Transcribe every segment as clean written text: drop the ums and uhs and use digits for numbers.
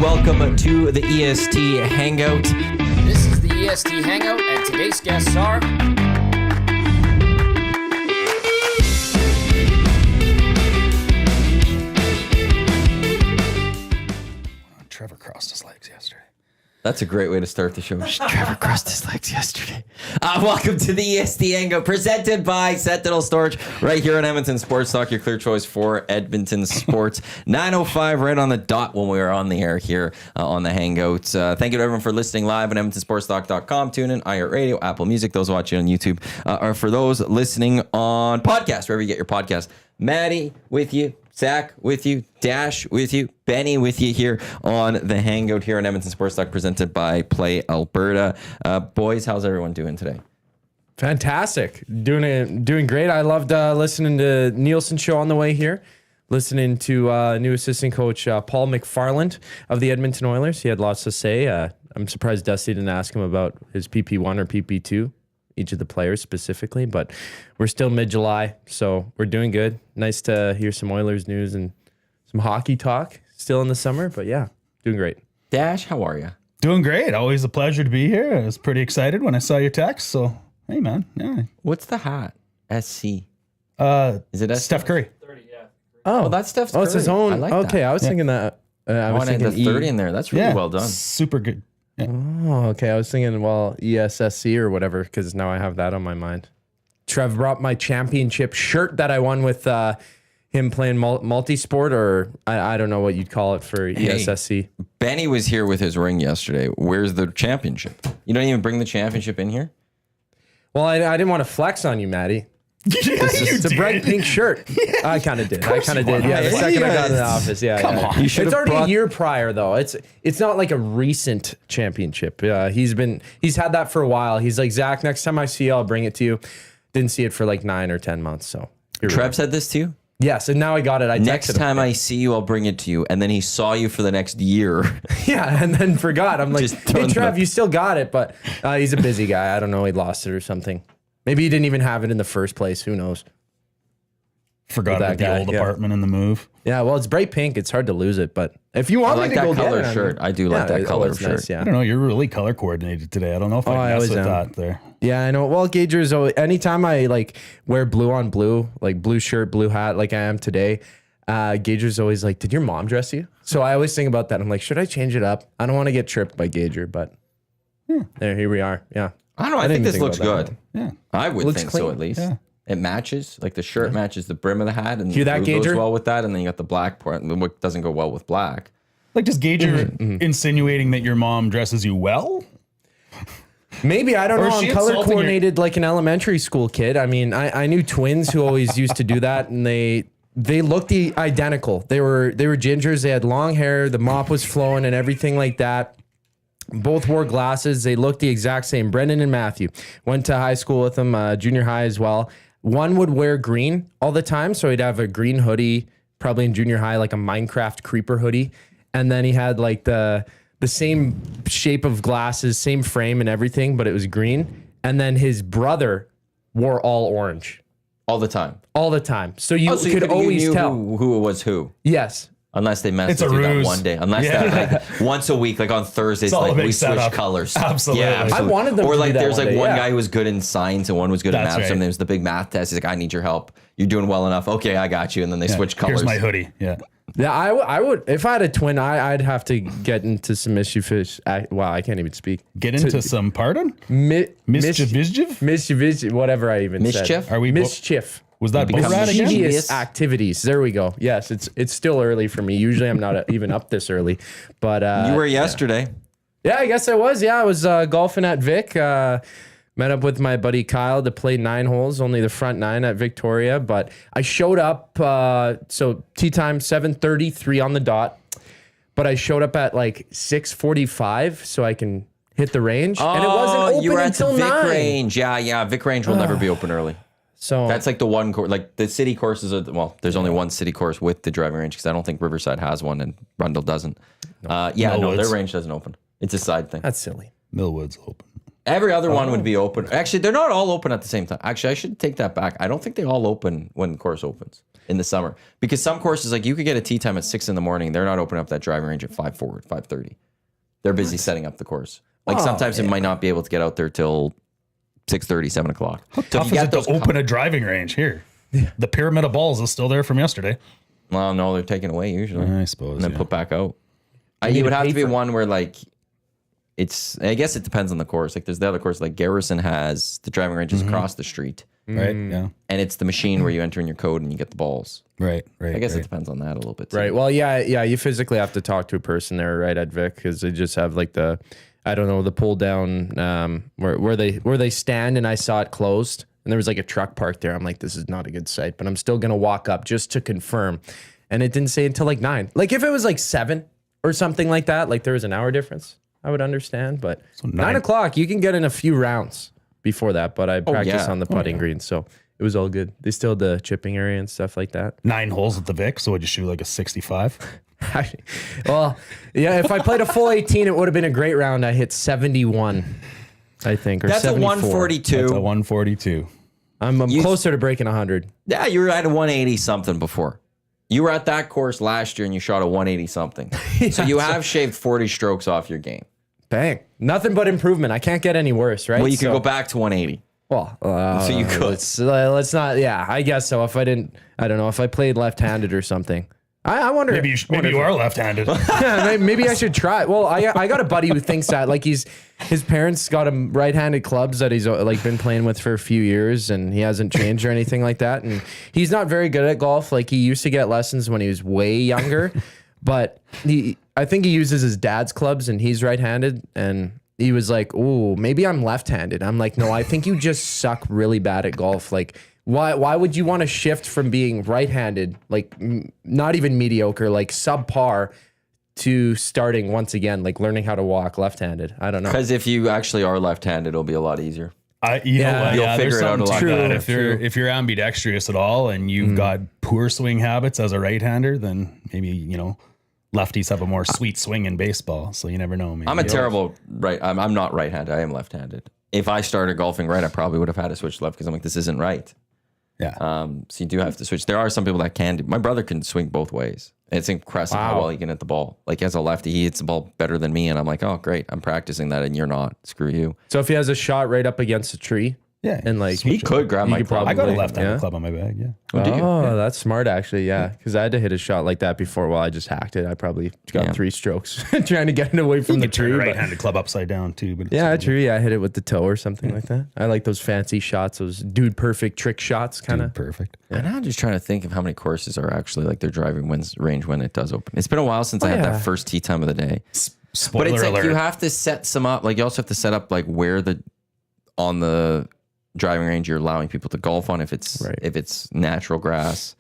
Welcome to the EST Hangout. This is the EST Hangout, and today's guests are... Trevor crossed his legs yesterday. That's a great way to start the show. Trevor crossed his legs yesterday. Welcome to the EST Hangout, presented by Sentinel Storage, right here on Edmonton Sports Talk, your clear choice for Edmonton sports. 9:05, right on the dot when we are on the air here on the Hangout. Thank you to everyone for listening live on EdmontonSportsTalk.com, TuneIn, iHeartRadio, Apple Music, those watching on YouTube, or for those listening on podcast, wherever you get your podcast. Maddie with you. Zach with you, Dash with you, Benny with you here on the Hangout here on Edmonton Sports Talk, presented by Play Alberta. Boys, how's everyone doing today? Fantastic. Doing great. I loved listening to Nielsen's show on the way here, listening to new assistant coach Paul McFarland of the Edmonton Oilers. He had lots to say. I'm surprised Dusty didn't ask him about his PP1 or PP2. Each of the players specifically, but we're still mid-July, so we're doing good. Nice to hear some Oilers news and some hockey talk still in the summer, but yeah, doing great. Dash, how are you? Doing great. Always a pleasure to be here. I was pretty excited when I saw your text, so hey, man. Yeah. What's the hat? SC. Is it SC? Steph Curry. 30, yeah. Oh, that's Steph's Curry. It's his own. I like okay, that. I was thinking that. I was thinking the 30 in there. That's really well done. Super good. Yeah. Oh, okay. I was thinking, well, ESSC or whatever, because now I have that on my mind. Trev brought my championship shirt that I won with him playing multi-sport, or I don't know what you'd call it for ESSC. Benny was here with his ring yesterday. Where's the championship? You don't even bring the championship in here? Well, I didn't want to flex on you, Maddie. It's a bright pink shirt. Yeah, I kind of did. Yeah, the second I got in the office. Yeah, Come on. It's already a year prior, though. It's not like a recent championship. He's had that for a while. He's like, Zach, next time I see you, I'll bring it to you. Didn't see it for like 9 or 10 months. So Trev said this to you? Yes, and now I got it. Next time I see you, I'll bring it to you. And then he saw you for the next year. Yeah, and then forgot. I'm like, hey, Trev, you still got it, but he's a busy guy. I don't know. He lost it or something. Maybe he didn't even have it in the first place. Who knows? Forgot about the old apartment and the move. Yeah, well, it's bright pink. It's hard to lose it, but if you want I like me to that go color get it, shirt. I do like that color shirt. Nice, yeah. I don't know. You're really color coordinated today. I don't know if I mess with that there. Yeah, I know. Well, Gager's always, anytime I like wear blue on blue, like blue shirt, blue hat, like I am today, Gager's always like, did your mom dress you? So I always think about that. I'm like, should I change it up? I don't want to get tripped by Gager, but here we are. Yeah. I don't know. I think this looks good. Yeah. I would think clean. so, at least. Yeah. It matches. Like the shirt matches the brim of the hat, and Hear that, blue goes Gager? well with that, and then you got the black part, and what doesn't go well with black. Like, does Gager insinuating that your mom dresses you well? Maybe, I don't Or know. is she I'm color insulting coordinated like an elementary school kid. I mean, I knew twins who always used to do that, and they looked identical. They were gingers. They had long hair. The mop was flowing and everything like that. Both wore glasses. They looked the exact same. Brendan and Matthew went to high school with them, junior high as well. One would wear green all the time, so he'd have a green hoodie, probably in junior high, like a Minecraft creeper hoodie. And then he had like the same shape of glasses, same frame and everything, but it was green. And then his brother wore all orange. All the time. All the time. So you could always tell who was who. Yes. Unless they messed with you that one day. Unless that like once a week, like on Thursdays, like we switch colors. Absolutely. Yeah, absolutely. I wanted them or to like do that there's one like day, one yeah. guy who was good in science and one was good in That's math. right. And there's the big math test. He's like, I need your help. You're doing well enough. Okay, I got you. And then they switch colors. Here's my hoodie. Yeah. Yeah, I would if I had a twin, I'd have to get into some mischievous. Wow, I can't even speak. Get into some pardon? Mischievous, whatever I even said. Mischief? Are we mischief? Was that boat ride again? Mischievous activities. There we go. Yes, it's still early for me. Usually I'm not even up this early, but You were yesterday. Yeah, I guess I was. Yeah, I was golfing at Vic. Met up with my buddy Kyle to play 9 holes, only the front 9 at Victoria. But I showed up, so tee time 7:33 on the dot. But I showed up at like 6:45 so I can hit the range. And it wasn't open you were at until the Vic 9. range. Yeah. Vic range will never be open early. So That's like the one course, like the city courses are, well, there's only one city course with the driving range because I don't think Riverside has one and Rundle doesn't. No, their range doesn't open. It's a side thing. that's silly. Millwood's open. Every other one would be open. Actually, they're not all open at the same time. Actually, I should take that back. I don't think they all open when the course opens. in the summer. Because some courses, like you could get a tee time at 6 in the morning. They're not opening up that driving range at 5 forward, 5:30. They're busy setting up the course. Like sometimes it might not be able to get out there till 6:30, 7 o'clock. How tough is it to open a driving range here? The pyramid of balls is still there from yesterday. Well, no, they're taken away usually. I suppose. And then put back out. It would have to be one where like I guess it depends on the course. Like there's the other course, like Garrison has the driving range is across the street. Right. Yeah. And it's the machine where you enter in your code and you get the balls. Right. I guess it depends on that a little bit too. Right. Well, yeah. You physically have to talk to a person there, right, at Vic, because they just have like the pull down where they stand, and I saw it closed, and there was like a truck parked there. I'm like, this is not a good site, but I'm still gonna walk up just to confirm. And it didn't say until like 9. Like if it was like 7 or something like that, like there was an hour difference, I would understand. But So 9 o'clock, you can get in a few rounds before that. But I practiced on the putting green, so it was all good. They still had the chipping area and stuff like that. 9 holes at the Vic, so would you shoot like a 65? Well, yeah, if I played a full 18, it would have been a great round. I hit 71, I think, or That's 74. a 142. That's a 142. I'm closer to breaking 100. Yeah, you were at a 180 something before. You were at that course last year and you shot a 180 something. So you have shaved 40 strokes off your game. Bang. Nothing but improvement. I can't get any worse, right? Well, you could go back to 180. Well, So you could. let's not. Yeah, I guess so. If I didn't, I don't know. If I played left-handed or something, I wonder. Maybe you are left-handed. Yeah, maybe I should try. Well, I got a buddy who thinks that like his parents got him right-handed clubs that he's like been playing with for a few years, and he hasn't changed or anything like that. And he's not very good at golf. Like he used to get lessons when he was way younger, but I think he uses his dad's clubs, and he's right-handed. And he was like, "Ooh, maybe I'm left-handed." I'm like, "No, I think you just suck really bad at golf." Like. Why would you want to shift from being right-handed, like not even mediocre, like subpar, to starting once again, like learning how to walk left-handed? I don't know. Because if you actually are left-handed, it'll be a lot easier. You'll figure there's it out a something lot to that. better. If you're ambidextrous at all and you've got poor swing habits as a right-hander, then maybe lefties have a more sweet swing in baseball. So you never know. Maybe. I'm a terrible right. I'm not right-handed. I am left-handed. If I started golfing right, I probably would have had to switch left because I'm like, this isn't right. Yeah. So you do have to switch. There are some people that can do. My brother can swing both ways. It's impressive how well he can hit the ball. Like as a lefty, he hits the ball better than me, and I'm like, oh great, I'm practicing that, and you're not. Screw you. So if he has a shot right up against a tree, Yeah. and like He could grab my club. I got a left-handed club on my bag. Yeah. Oh, that's smart actually. Yeah, because I had to hit a shot like that before. Well, I just hacked it. I probably got 3 strokes trying to get it away from the tree. Turn a but- right-handed club upside down too. But Yeah, true. Yeah, I hit it with the toe or something like that. I like those fancy shots, those dude perfect trick shots, kind of. perfect. And I'm just trying to think of how many courses are actually like their driving range when it does open. It's been a while since I had that first tee time of the day. Spoiler But it's like alert. you have to set some up. Like you also have to set up like where on the driving range you're allowing people to golf on if it's natural grass.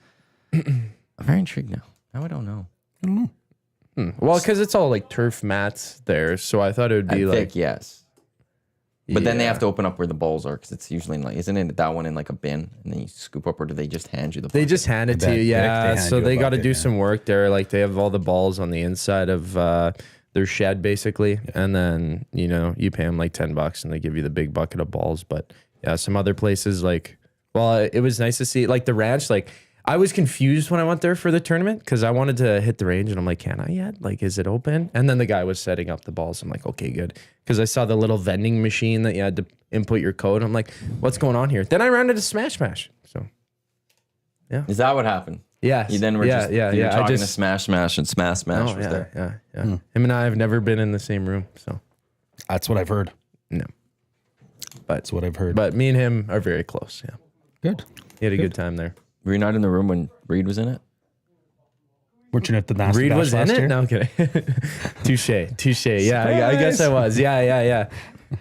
I'm very intrigued now. Now I don't know. Well, because it's all like turf mats there, so I thought it would be I like think yes. But then they have to open up where the balls are because it's usually in like, isn't it that one in like a bin and then you scoop up, or do they just hand you the They bucket? just hand it to you, They yeah. hand So you a they got to bucket, do yeah. some work there. Like they have all the balls on the inside of their shed, basically, and then you pay them like $10 and they give you the big bucket of balls. But yeah, some other places like, well, it was nice to see like the ranch. Like I was confused when I went there for the tournament because I wanted to hit the range and I'm like, can I yet? Like, is it open? And then the guy was setting up the balls. I'm like, okay, good. Because I saw the little vending machine that you had to input your code. I'm like, what's going on here? Then I ran into Smash Smash. So Is that what happened? yeah, You then were yeah, you were I talking just to Smash and Smash oh, was there. yeah. Him and I have never been in the same room, so That's what I've heard. no. That's what I've heard. But me and him are very close. Yeah, Good. he had a good time there. Were you not in the room when Reed was in it? Weren't you at the Nasty Reed Bash was in last it. year? No, I'm kidding. Touche. Yeah, I guess I was. Yeah.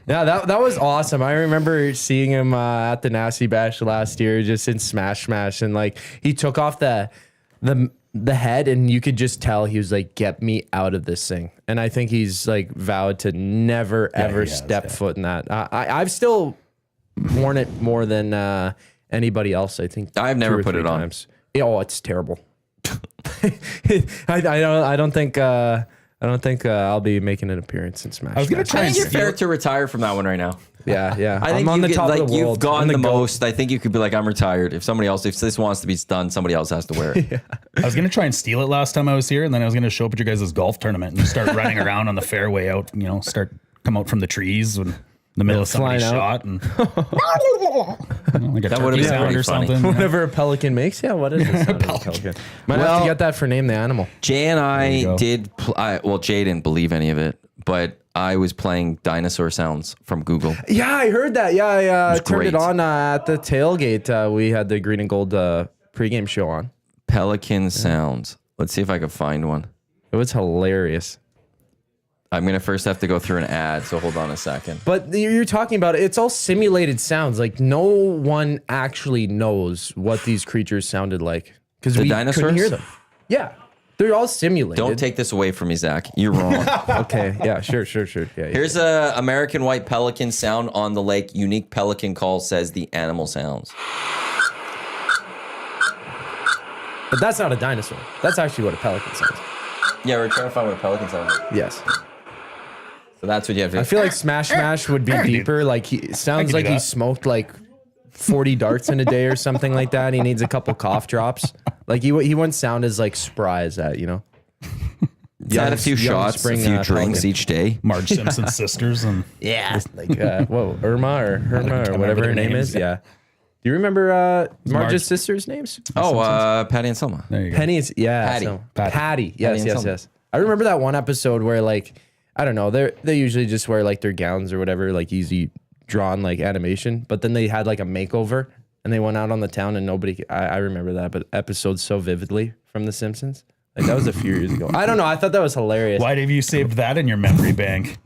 Yeah, that was awesome. I remember seeing him at the Nasty Bash last year, just in Smash, and like he took off the head, and you could just tell he was like, "Get me out of this thing." And I think he's like vowed to never ever he has, step yeah. foot in that. I've still worn it more than anybody else. I think I've never 2 or put 3 it on. times. Oh, it's terrible. I don't think I'll be making an appearance in Smash. I was gonna Smash. try I and think you're steal fair to retire from that one right now. Yeah. I think I'm on the could, top like, of the world. you've gone I'm the GOAT. most. I think you could be like, I'm retired. If this wants to be done, somebody else has to wear it. I was gonna try and steal it last time I was here, and then I was gonna show up at your guys' golf tournament and start running around on the fairway out. Come out from the trees in the middle of somebody's flying out. shot, and like a That turkey would've been sound pretty or funny. something. Whenever a pelican makes, what is it? Pelican. Might have to get that for name the animal. Jay and you I go. did. Well, Jay didn't believe any of it, but I was playing dinosaur sounds from Google. Yeah, I heard that. Yeah, I turned great. it on at the tailgate. We had the green and gold pregame show on. Pelican sounds. Let's see if I can find one. It was hilarious. I'm gonna first have to go through an ad, so hold on a second. But you're talking about it's all simulated sounds. Like no one actually knows what these creatures sounded like because we dinosaurs? couldn't hear them. Yeah, they're all simulated. Don't take this away from me, Zach. You're wrong. Okay. Yeah. Sure. Yeah. Here's a American white pelican sound on the lake. Unique pelican call says the animal sounds. But that's not a dinosaur. That's actually what a pelican sounds. Yeah, we're trying to find what a pelican sounds like. Yes. So that's what you have to. I feel like Smash would be deeper. Like he sounds do like he that. smoked like 40 darts in a day or something like that. He needs a couple cough drops. Like he wouldn't sound as like spry as that, you know? had a few shots, spring, a few drinks pelican. each day. Marge Simpson's sisters, and Yeah. Like Irma or remember whatever her their name names, is. Yeah. Do you remember Marge's Marge- sisters' names? Patty and Selma. there you go. Penny is Patty. Patty. Yes, and Selma. yes. I remember that one episode where like I don't know, they usually just wear like their gowns or whatever, like easy drawn like animation, but then they had like a makeover and they went out on the town and I remember that but episode so vividly from The Simpsons. Like that was a few years ago. I don't know, I thought that was hilarious. Why have you saved that in your memory bank?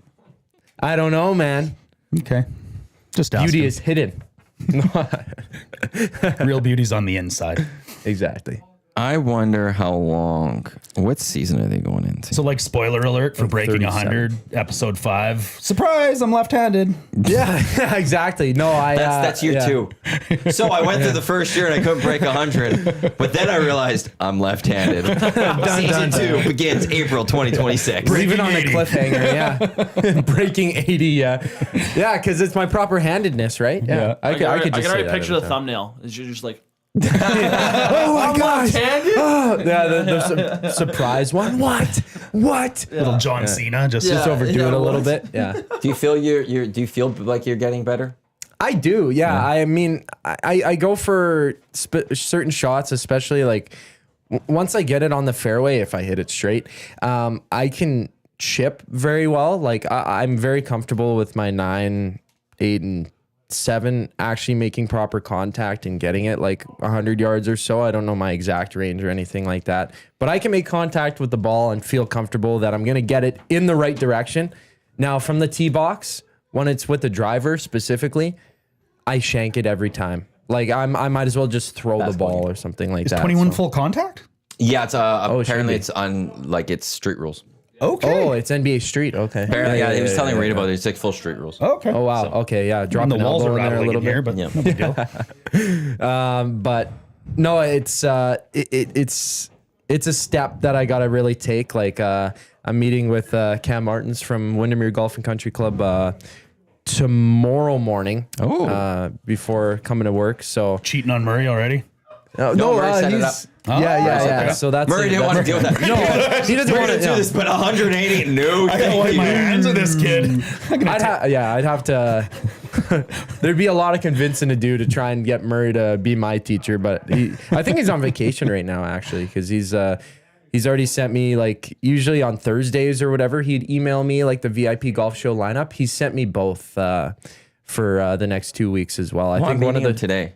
I don't know, man. Okay, just asking. Beauty is hidden. Real beauty's on the inside. Exactly. I wonder how long. What season are they going into? So, like, spoiler alert for Breaking 100, episode 5. Surprise! I'm left-handed. Yeah, exactly. No, That's year yeah. 2. So I went through the first year and I couldn't break 100, but then I realized I'm left-handed. Season 2 begins April 2026. Leave it on a 80. cliffhanger, yeah. Breaking 80, yeah. Yeah, because it's my proper handedness, right? Yeah. I could I just can say already that picture every the time. thumbnail. It's just like Oh my gosh. left-handed? Oh, yeah, the surprise one. What? Little John Cena just Just Yeah. overdo it a little bit. Yeah. Do you feel do you feel like you're getting better? I do. Yeah. I mean, I go for certain shots, especially like once I get it on the fairway, if I hit it straight, I can chip very well. Like I'm very comfortable with my 9, 8, and 7 actually making proper contact and getting it like 100 yards or so. I don't know my exact range or anything like that, but I can make contact with the ball and feel comfortable that I'm going to get it in the right direction. Now from the tee box, when it's with the driver specifically, I shank it every time. Like I might as well just throw the ball or something like that. 21 So- full contact? Yeah, it's it should apparently be. it's on like it's street rules. Okay. Oh, it's NBA Street. Okay. Apparently, yeah, he was telling yeah, Reed yeah. about it. It's like full street rules. Okay. Oh wow. Okay. Yeah. Drop The an walls elbow are in there a rattling little in here, bit. but Yeah. no big deal. But no, it's a step that I gotta really take. Like I'm meeting with Cam Martins from Windermere Golf and Country Club tomorrow morning. Before coming to work. So Cheating on Murray already? Murray set it up. yeah. okay. So that's Murray didn't want to deal with that. No, he doesn't We're want gonna to do this, but 180, no. I gotta wipe my hands with this kid. I'd have to. There'd be a lot of convincing to do to try and get Murray to be my teacher, but I think he's on vacation right now actually because he's already sent me like usually on Thursdays or whatever he'd email me like the VIP golf show lineup. He sent me both for the next 2 weeks as well. I think one of the today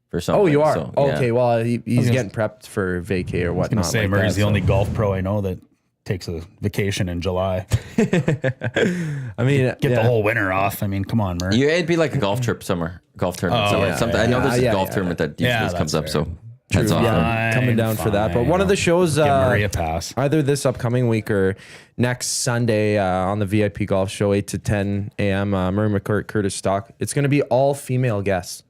for something. Oh, you are? so, Okay, yeah. well, he's getting prepped for vacay or I was whatnot. going to say, like Murray's that, the so. only golf pro I know that takes a vacation in July. I mean, Get the whole winter off. I mean, come on, Murray. It'd be like a golf trip summer, golf tournament. Oh, summer. yeah, Something, I know there's a yeah, golf yeah. tournament that usually Yeah, just comes that's up. fair. So that's off. Yeah, coming down for that. But one of the shows, Give Murray a pass. either this upcoming week or next Sunday on the VIP Golf Show, 8 to 10 a.m. Murray McCourt, Curtis Stock. It's going to be all female guests.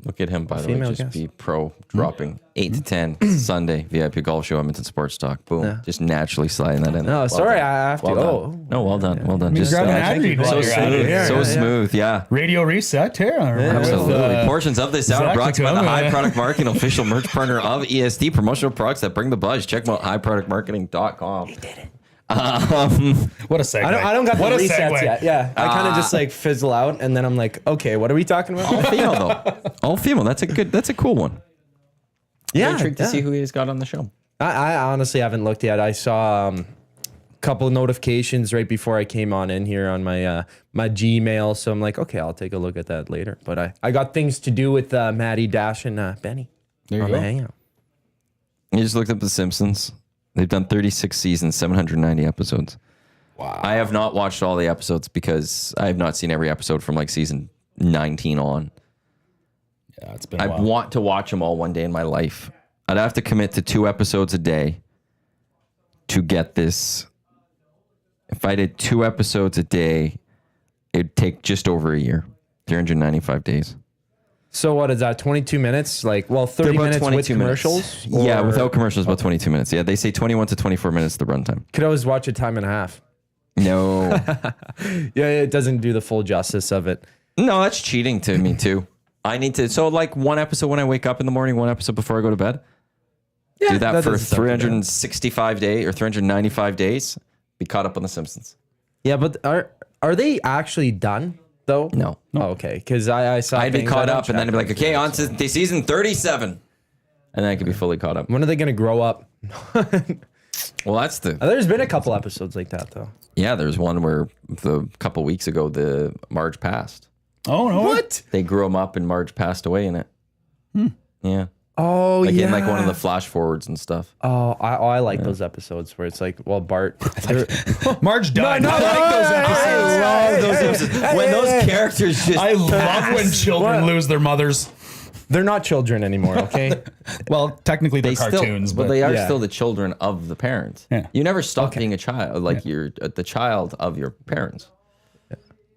Look at him, by the way. Female Just guest. be pro, dropping 8 to 10 Sunday VIP golf show, Edmonton Sports Talk. Boom. Yeah. Just naturally sliding that in. No, Well sorry, done. I have to. Well done. Oh. No, well done. Well done. mean, Just grab an uh, ad read while so you're at it. smooth. Yeah, So yeah, yeah. smooth. Yeah. Radio reset here. Absolutely. Portions of this hour Zach brought to you by the Lacoma, High yeah. Product Marketing official merch partner of EST. Promotional products that bring the buzz. Check them out, highproductmarketing.com. He did it. What a segue. I don't got what the a resets segue. yet. Yeah, I kind of just like fizzle out, and then I'm like, okay, what are we talking All about? female though. All female. That's a cool one. Yeah, Intrigued to yeah. see who he's got on the show. I honestly haven't looked yet. I saw a couple of notifications right before I came on in here on my my Gmail, so I'm like, okay, I'll take a look at that later. But I got things to do with Maddie, Dash, and Benny There you on go. the Hangout. You just looked up The Simpsons. They've done 36 seasons, 790 episodes. Wow. I have not watched all the episodes because I have not seen every episode from like season 19 on. Yeah, it's been a I while. want to watch them all one day in my life. I'd have to commit to 2 episodes a day to get this. If I did 2 episodes a day, it'd take just over a year, 395 days. So what is that? 22 minutes? Like, well, 30 minutes with commercials? Yeah, Or- without commercials, about 22 minutes. Yeah, they say 21 to 24 minutes the runtime. Could always watch a time and a half. No, Yeah, it doesn't do the full justice of it. no, that's cheating to me too. I need to. So like 1 episode when I wake up in the morning, 1 episode before I go to bed. Yeah, Do that for doesn't sound too bad. 365 days or 395 days. Be caught up on The Simpsons. Yeah, but are they actually done though? No. Oh, okay. Because I saw. I'd be things, caught I don't up and then I'd be like, check okay, on to the season 37. And then I could be fully caught up. when are they gonna grow up? Well, that's the, There's been a couple episodes like that though. yeah, there's one where the couple weeks ago, the Marge passed. Oh, no. What? They grew him up and Marge passed away in it. Yeah. Oh Like yeah. in like one of the flash forwards and stuff. Oh, I like those episodes where it's like, well, Bart. Marge died. No, I like those episodes. I love those episodes. When those characters just I love when children What? lose their mothers. They're not children anymore. Okay. Well, technically they're cartoons, but but they are yeah. still the children of the parents. Yeah. You never stop being a child. Like you're the child of your parents.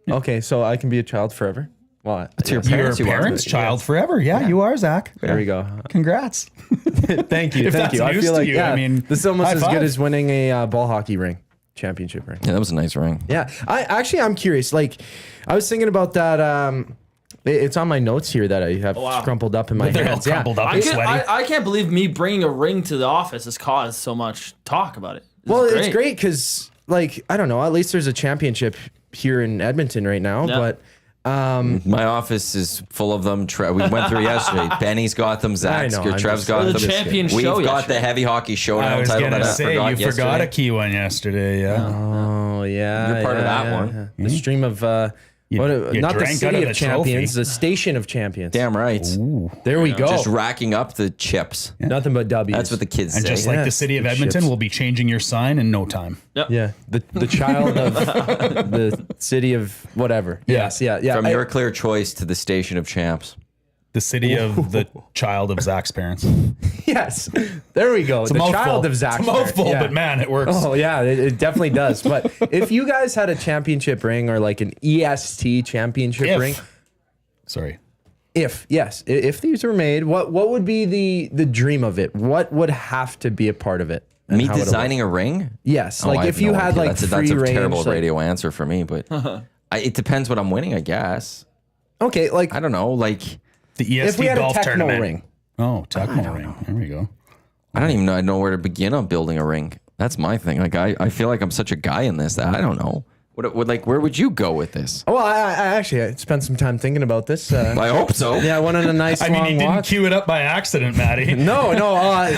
Okay, so I can be a child forever. Well, To your your parents, you are. parents' child forever. Yeah, you are, Zach. there we go. Congrats. Thank you. If Thank that's you. I news feel to like you, yeah, I mean, this is almost high as five. good as winning a ball hockey ring, championship ring. Yeah, that was a nice ring. Yeah, I'm curious. Like, I was thinking about that. It's on my notes here that I have wow. crumpled up in my They're all hands. Yeah. crumpled up and sweaty. I can't believe me bringing a ring to the office has caused so much talk about it. This Well, is it's great because, like, I don't know. At least there's a championship here in Edmonton right now. Yeah. But My office is full of them. We went through yesterday. Benny's got them. Zach's I know, got. I'm Trev's just- got The them. champion We've show got yesterday. the heavy hockey showdown I was title going that to I say, forgot you forgot a yesterday. key one yesterday. Yeah. oh yeah, You're part of yeah, that yeah, one. yeah. The stream of You not the drank out city of of the champions, trophy. the station of champions. Damn right. There we go. Just racking up the chips. Nothing but W's. That's what the kids And say. just like the Yes, city of the Edmonton, ships. will be changing your sign in no time. Yeah, the child of the city of whatever. Yes, yeah. From your clear choice to the station of champs. The city of the child of Zach's parents. Yes, there we go. It's a The mouthful. child of Zach. It's a mouthful, Yeah. but man, it works. Oh yeah, it definitely does. But if you guys had a championship ring or like an EST championship ring, Sorry. if these were made, what would be the dream of it? What would have to be a part of it? And Me how would it work? designing a ring? Yes, Oh, I like have if you no had idea. like that's free a range. terrible like- radio answer for me, but it depends what I'm winning, I guess. Okay, like I don't know. Like The EST if we had a golf Tecmo tournament. ring. Oh, Tecmo ring. There we go. I don't even know where to begin on building a ring. That's my thing. Like I feel like I'm such a guy in this that I don't know. Where would you go with this? Well, I actually spent some time thinking about this. I hope so. Yeah, I went on a nice I mean, long he didn't walk. cue it up by accident, Maddie. No.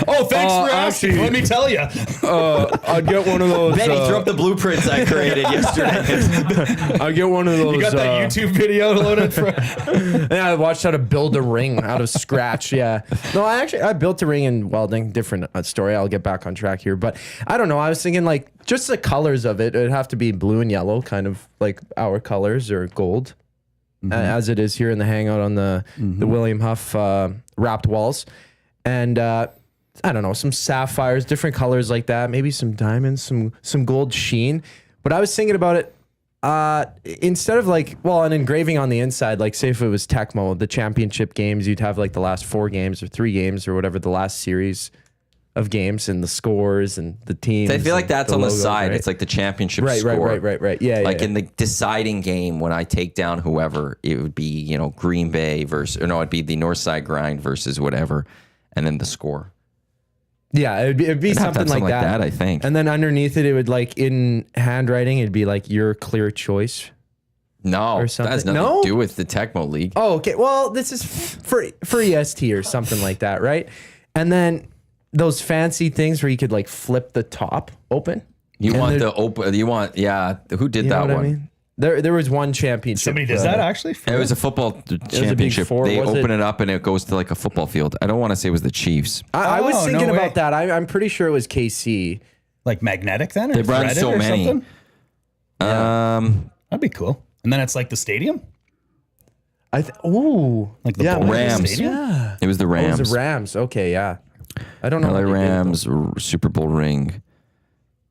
Oh, thanks for asking. actually, Let me tell you. I'd get one of those. Benny, throw up the blueprints I created yesterday. I'd get one of those. You got that YouTube video loaded for. Yeah, I watched how to build a ring out of scratch. Yeah. No, I built a ring in welding. Different story. I'll get back on track here, but I don't know. I was thinking like just the colors of it. It'd have to be blue and yellow, kind of like our colors, or gold, as it is here in the Hangout on the William Huff wrapped walls, and I don't know, some sapphires, different colors like that. Maybe some diamonds, some gold sheen. But I was thinking about it. Instead of an engraving on the inside, like say if it was Tecmo, the championship games, you'd have like the last 4 games or 3 games or whatever, the last series of games and the scores and the teams. I feel like that's on the side. Right? It's like the championship Right. score. Right. Yeah. Like yeah. in the deciding game, when I take down whoever, it would be, Green Bay it'd be the Northside Grind versus whatever, and then the score. Yeah, it'd be something like that. I think. And then underneath it, it would like in handwriting, it'd be like your clear choice. No, Or that something. has nothing No? to do with the Tecmo League. Oh, okay. Well, this is for EST or something like that, right? And then those fancy things where you could like flip the top open. You and want there- the open? You want? Yeah. Who did You know that what one? I mean? There was one championship. Somebody does that actually? It was a football championship. four, They was open it? it up and it goes to like a football field. I don't want to say it was the Chiefs. I was Oh, no thinking way. about that. I'm pretty sure it was KC. Like magnetic then? Or They run threaded so or many. something? That'd be cool. And then it's like the stadium? Like the Bulls Rams. Stadium? Yeah. It was the It Rams. was the Rams. Okay, yeah. I don't know. LA what they did, Rams Super Bowl ring.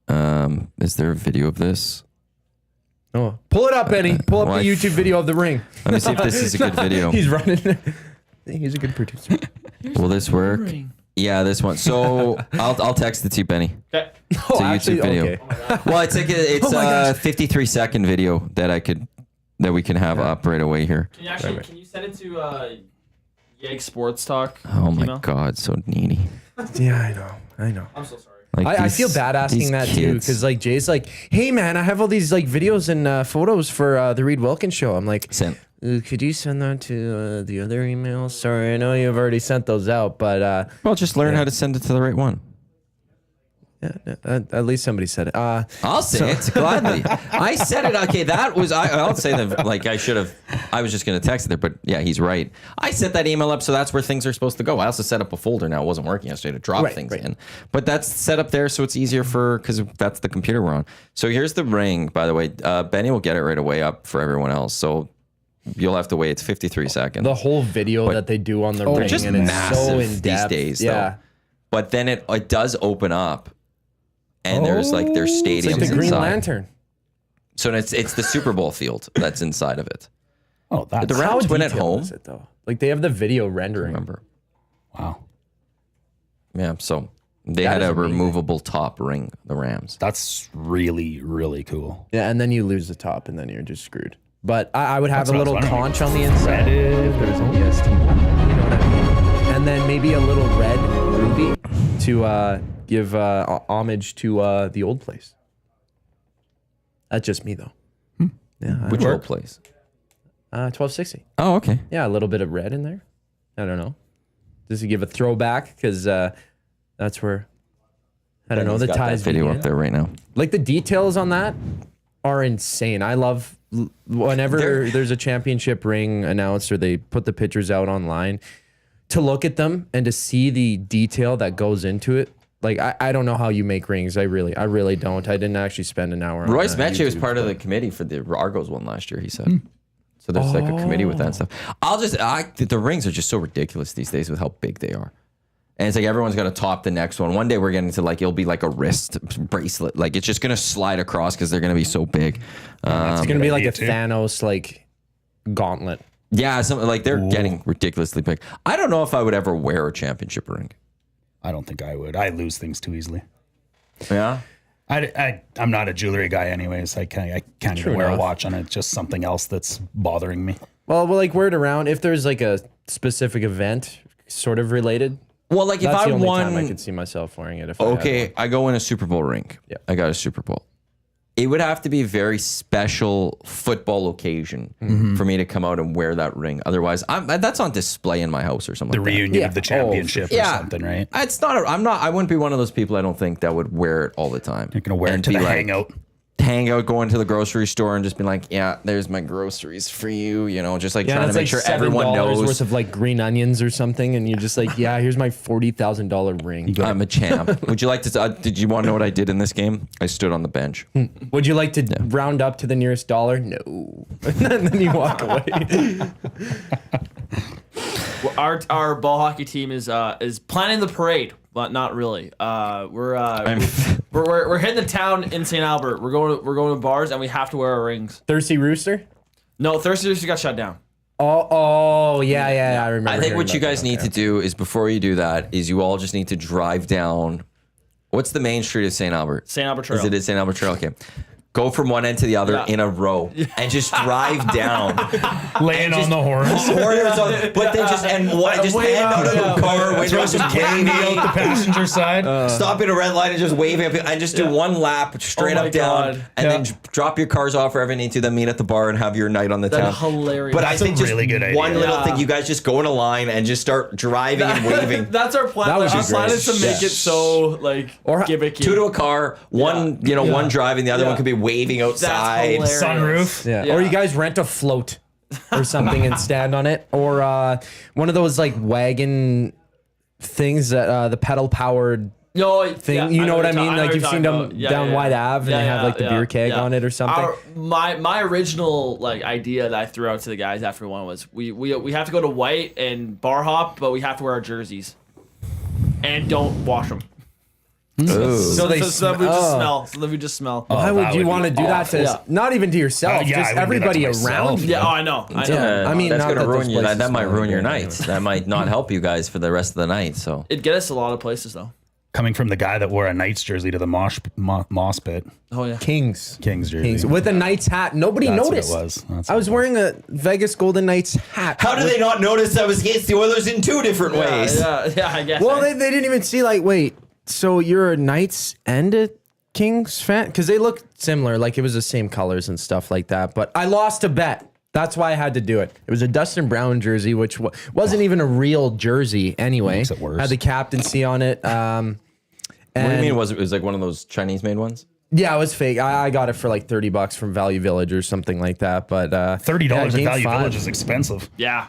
Is there a video of this? though. Oh. Pull it up, Benny. Pull up well, the YouTube video of the ring. Let me see if this is a good video. He's running. He's a good producer. Will this work? Yeah, this one. So I'll text it to you, Benny. Okay. It's a YouTube video. Well, it's like it's a 53-second video that we can have up right away here. Can you send it to Yank Sports Talk? Oh my email? God, so needy. Yeah, I know. I'm so sorry. Like I these- feel bad asking these that too, kids. because like Jay's like, hey man, I have all these like videos and photos for the Reed Wilkins show. I'm like, Sent. could you send that to the other email? Sorry, I know you've already sent those out, but Well, just learn how to send it to the right one. at least somebody said it. I'll say it gladly. I said it. Okay, that was. I'll say that. Like I should have. I was just gonna text it there, but yeah, he's right. I set that email up, so that's where things are supposed to go. I also set up a folder. Now it wasn't working yesterday to drop things in, but that's set up there, so it's easier because that's the computer we're on. So here's the ring. By the way, Benny will get it right away up for everyone else. So you'll have to wait. It's 53 seconds. The whole video that they do on the ring, just and it's so massive in depth. these days, yeah, but then it does open up, and there's stadiums it's like the Green inside. Lantern. So it's the Super Bowl field that's inside of it. Oh, that's The Rams win at detailed home. is it though? Like they have the video rendering. Remember? wow. Yeah. So they That had is a amazing. removable top ring. The Rams. That's really, really cool. Yeah, and then you lose the top, and then you're just screwed. But I would have That's a what I little was wondering. conch on the inside if there's an EST. You know what I mean? And then maybe a little red ruby to give homage to the old place. That's just me though. Yeah, Which old place? 1260. Oh, okay. Yeah, a little bit of red in there. I don't know. Just to give a throwback because that's where I don't know the He's got that ties video begin. up there right now. Like the details on that are insane. I love whenever there's a championship ring announced or they put the pictures out online to look at them and to see the detail that goes into it. Like I don't know how you make rings. I really don't. I didn't actually spend an hour on Royce that Mechie was YouTube, part of but- the committee for the Argos one last year. He said. So there's like a committee with that stuff. The rings are just so ridiculous these days with how big they are. And it's like everyone's going to top the next one. One day we're getting to like, it'll be like a wrist bracelet. Like it's just going to slide across because they're going to be so big. It's gonna be like a idea, too. Thanos like gauntlet. Yeah, something like they're getting ridiculously big. I don't know if I would ever wear a championship ring. I don't think I would. I lose things too easily. Yeah. I'm not a jewelry guy anyways. I can't even wear a watch on it. It's just something else that's bothering me. Well, we'll like wear it around if there's like a specific event sort of related. Well, like That's if the I only time I won, could see myself wearing it. If I had one. okay, I go in a Super Bowl ring. Yeah. I got a Super Bowl. It would have to be a very special football occasion for me to come out and wear that ring. Otherwise, that's on display in my house or something. The like that. reunion Yeah. of the Oh, for championship sure. or Yeah. something, right? It's not. I wouldn't be one of those people. I don't think that would wear it all the time. You're gonna wear it And to be the like, hangout. hang out, go into the grocery store and just be like, yeah, there's my groceries for you. You know, just like Yeah, trying and to it's make like sure everyone $7 knows worth of like green onions or something, and you're just like, yeah, here's my $40,000 ring. I'm a champ. Would you like to? Did you want to know what I did in this game? I stood on the bench. Would you like to round up to the nearest dollar? No. And then you walk away. Well, our ball hockey team is planning the parade. but not really. We're hitting the town in St. Albert. We're going to bars, and we have to wear our rings. Thirsty Rooster? No, Thirsty Rooster got shut down. Yeah, I remember. I think what you guys need to do is before you do that is you all just need to drive down. What's the main street of St. Albert? St. Albert Trail. Is it St. Albert Trail? Okay. Go from one end to the other in a row and just drive down. Laying on the horns. But then just hand out of the car, Throw some candy out the passenger side. stop at a red light and just wave and just do one lap straight Oh my up down, God. and then drop your cars off wherever you need to. Then meet at the bar and have your night on the town. That's hilarious. But I think just really good idea. one little Yeah. thing, you guys just go in a line and just start driving and waving. That's our plan. That would Our be plan great. is to make it so Or- gimmicky. Two to a car, one one driving, the other Yeah. one could be waving outside. hilarious. Sunroof. Yeah. Yeah. Or you guys rent a float or something and stand on it. Or one of those like wagon things that the pedal powered No, thing. yeah, you know what I mean? know Like what you've you're seen talking them about. down White Ave and they have like the beer keg on it or something. My original like idea that I threw out to the guys after one was we have to go to White and bar hop, but we have to wear our jerseys and don't wash them. So they then we just smell. So then we just smell. Why that would you would want to be do that to awful. not even to yourself, Yeah, just I wouldn't do that to everybody myself. around you? Yeah, I know. Yeah. I mean, that's not gonna that ruin those you. places That might smell ruin your good, night. whatever. That might not help you guys for the rest of the night. So It'd get us a lot of places though. Coming from the guy that wore a Knights jersey to the moss pit. Oh yeah. Kings. Kings jersey. Kings. With a Knights hat. Nobody That's noticed. what it was. That's I what was it wearing a Vegas Golden Knights hat. how do they not notice I was against the Oilers in two different ways? Yeah, I guess. Well, they didn't even see, like, wait, so you're a Knights and a Kings fan? Because they look similar, like it was the same colors and stuff like that. But I lost a bet. That's why I had to do it. It was a Dustin Brown jersey, which wasn't even a real jersey anyway. Makes it worse. Had the captaincy on it. What do you mean? Was it was like one of those Chinese made ones? Yeah, it was fake. I got it for like $30 from Value Village or something like that. But $30 yeah, at Game Value 5. Village is expensive. Yeah.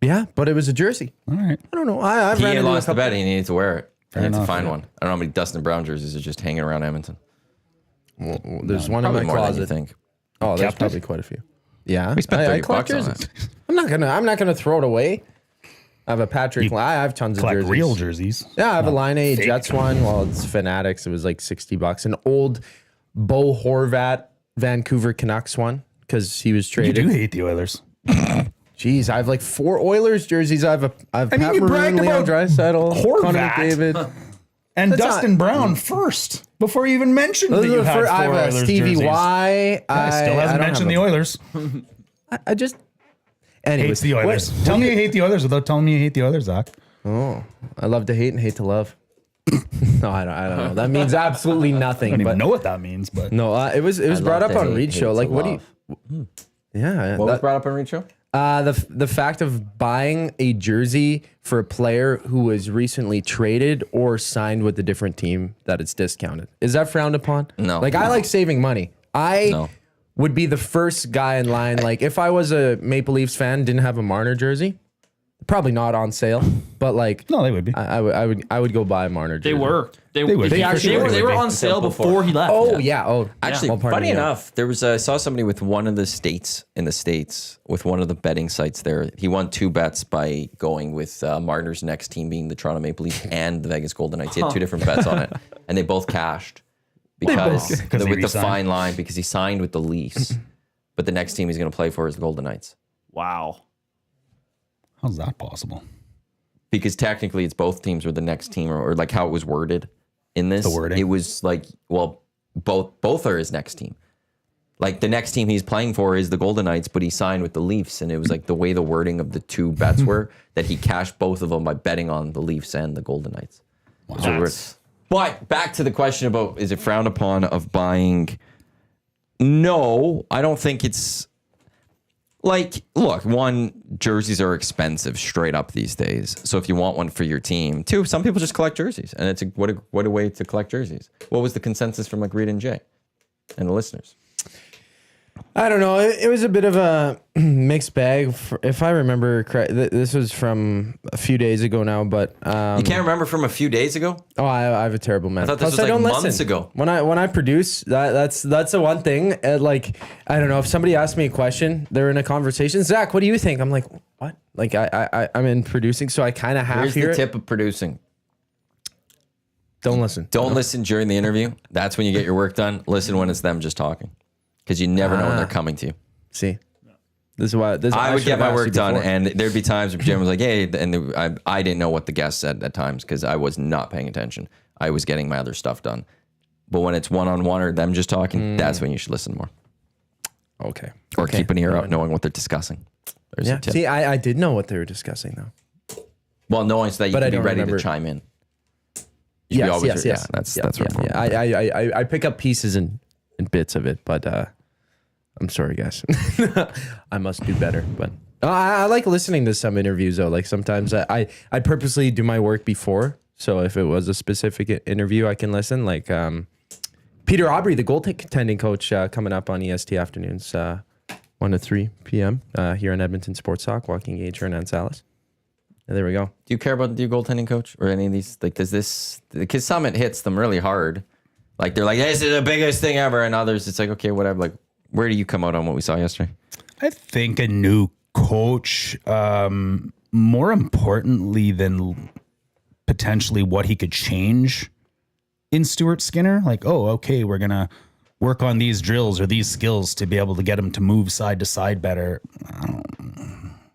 Yeah, but it was a jersey. All right. I don't know. I've He ran into a lost the couple- bet. He needed to wear it. I need to enough, find yeah. one. I don't know how many Dustin Brown jerseys are just hanging around Edmonton. There's one in Probably my more than you closet. think. Oh, there's Kept it? probably quite a few. Yeah, We spent I $30 collect on jerseys. it. I'm not gonna throw it away. I have a Patrick. I have tons of Collect jerseys. real jerseys. Yeah, I have a Line A fake. Jets one. Well, it's Fanatics. It was like $60. An old Bo Horvat Vancouver Canucks one because he was You traded. do hate the Oilers. Jeez, I have like 4 Oilers jerseys. I have Pat you Maroon, bragged Leon about Draisaitl, Connor Horvat. McDavid. And That's Dustin Brown first before you even mentioned that Those are you the had first- 4 I have a Oilers Stevie jerseys. Y. I still hasn't mentioned the Oilers. I just. Anyways, Hates the Oilers. Tell me you hate the Oilers without telling me you hate the Oilers, Zach. I love to hate and hate to love. No, I don't know. That means absolutely nothing. I don't but even know what that means, but no, it was brought love up to on hate, Reed hate Show. to Like, what do love. you? Yeah, What was that- brought up on Reed Show? the fact of buying a jersey for a player who was recently traded or signed with a different team that it's discounted. Is that frowned upon? No. Like, I like saving money. I No. would be the first guy in line. Like, if I was a Maple Leafs fan, didn't have a Marner jersey, probably not on sale, but like, no, they would be. I would go buy a Marner jersey. They were. They would They, be, actually for sure. they were They would on be. sale Before. before he left. Oh yeah. Oh, Actually, Well, pardon funny me, yeah. enough, there was I saw somebody with one of the states in the States with one of the betting sites there. He won 2 bets by going with Marner's next team being the Toronto Maple Leafs and the Vegas Golden Knights. He had 2 different bets on it, and they both cashed because both- 'cause he with the re-signed. fine line because he signed with the Leafs, but the next team he's going to play for is the Golden Knights. Wow. How's that possible? Because technically it's both teams or the next team or like how it was worded in this. The wording. It was like, well, both are his next team. Like the next team he's playing for is the Golden Knights, but he signed with the Leafs, and it was like the way the wording of the 2 bets were that he cashed both of them by betting on the Leafs and the Golden Knights. So we're- but back to the question about is it frowned upon of buying? No, I don't think it's like, look, one, jerseys are expensive straight up these days. So if you want one for your team, 2, some people just collect jerseys, and it's what a way to collect jerseys. What was the consensus from like Reed and Jay and the listeners? I don't know. It was a bit of a mixed bag. If I remember correct, this was from a few days ago now. But You can't remember from a few days ago? oh, I have a terrible memory. thought this was I like don't months listen. ago. When I produce, that's the one thing. Like, I don't know, if somebody asks me a question, they're in a conversation. Zach, what do you think? I'm like, what? Like I'm in producing, so I kind of have Here's hear the it. tip of producing. Don't listen. Don't listen during the interview. That's when you get your work done. Listen when it's them just talking, because you never know when they're coming to you. See, this is why I would get my work done, before. and there'd be times where Jim was like, "Hey," and I didn't know what the guest said at times because I was not paying attention. I was getting my other stuff done. But when it's one-on-one or them just talking, that's when you should listen more. Okay. Or keep an ear out, knowing what they're discussing. There's Yeah. a tip. See, I did know what they were discussing though. Well, knowing so that you But I can be don't ready remember. to chime in. You should be always- Yes. That's where I'm from. I pick up pieces and bits of it, but I'm sorry, guys. I must do better. But I like listening to some interviews though. Like sometimes I purposely do my work before. So if it was a specific interview, I can listen. Like Peter Aubry, the goaltending coach, coming up on EST afternoons, 1 to 3 p.m. Here on Edmonton Sports Talk. Walking Gage, Hernan Salas. And there we go. Do you care about the goaltending coach or any of these? Like, does this, because some it hits them really hard. Like, they're like, this is the biggest thing ever. And others, it's like, okay, whatever. Like, where do you come out on what we saw yesterday? I think a new coach, more importantly than potentially what he could change in Stuart Skinner, like, oh, okay, we're going to work on these drills or these skills to be able to get him to move side to side better.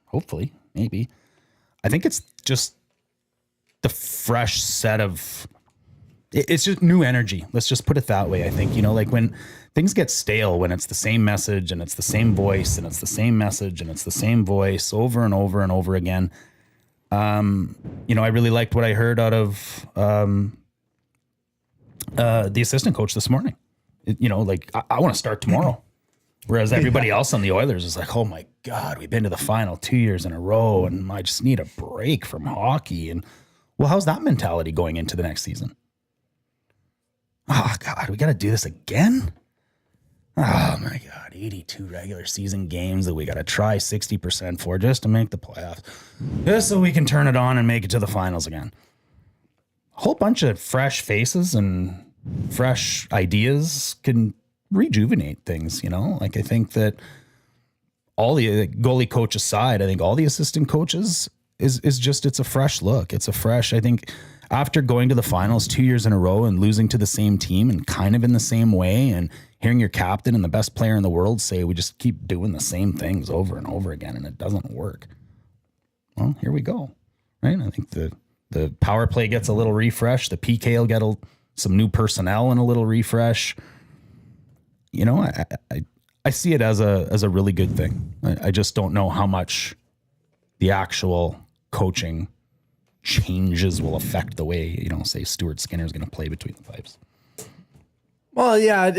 Hopefully, maybe. I think it's just the fresh set of, it's just new energy. Let's just put it that way. I think, like when things get stale, when it's the same message and it's the same voice and it's the same message and it's the same voice over and over and over again. I really liked what I heard out of the assistant coach this morning. I want to start tomorrow. Whereas everybody else on the Oilers is like, oh my God, we've been to the final 2 years in a row and I just need a break from hockey. And well, how's that mentality going into the next season? Oh God, we got to do this again? Oh my God, 82 regular season games that we got to try 60% for just to make the playoffs. Just so we can turn it on and make it to the finals again. A whole bunch of fresh faces and fresh ideas can rejuvenate things, Like I think that all the goalie coach aside, I think all the assistant coaches is just, it's a fresh look. It's a fresh, I think after going to the finals 2 years in a row and losing to the same team and kind of in the same way and hearing your captain and the best player in the world say, we just keep doing the same things over and over again and it doesn't work. Well, here we go. Right. I think the power play gets a little refresh. The PK will get some new personnel and a little refresh. I see it as a really good thing. I just don't know how much the actual coaching changes will affect the way, say Stuart Skinner is going to play between the pipes. Well, yeah,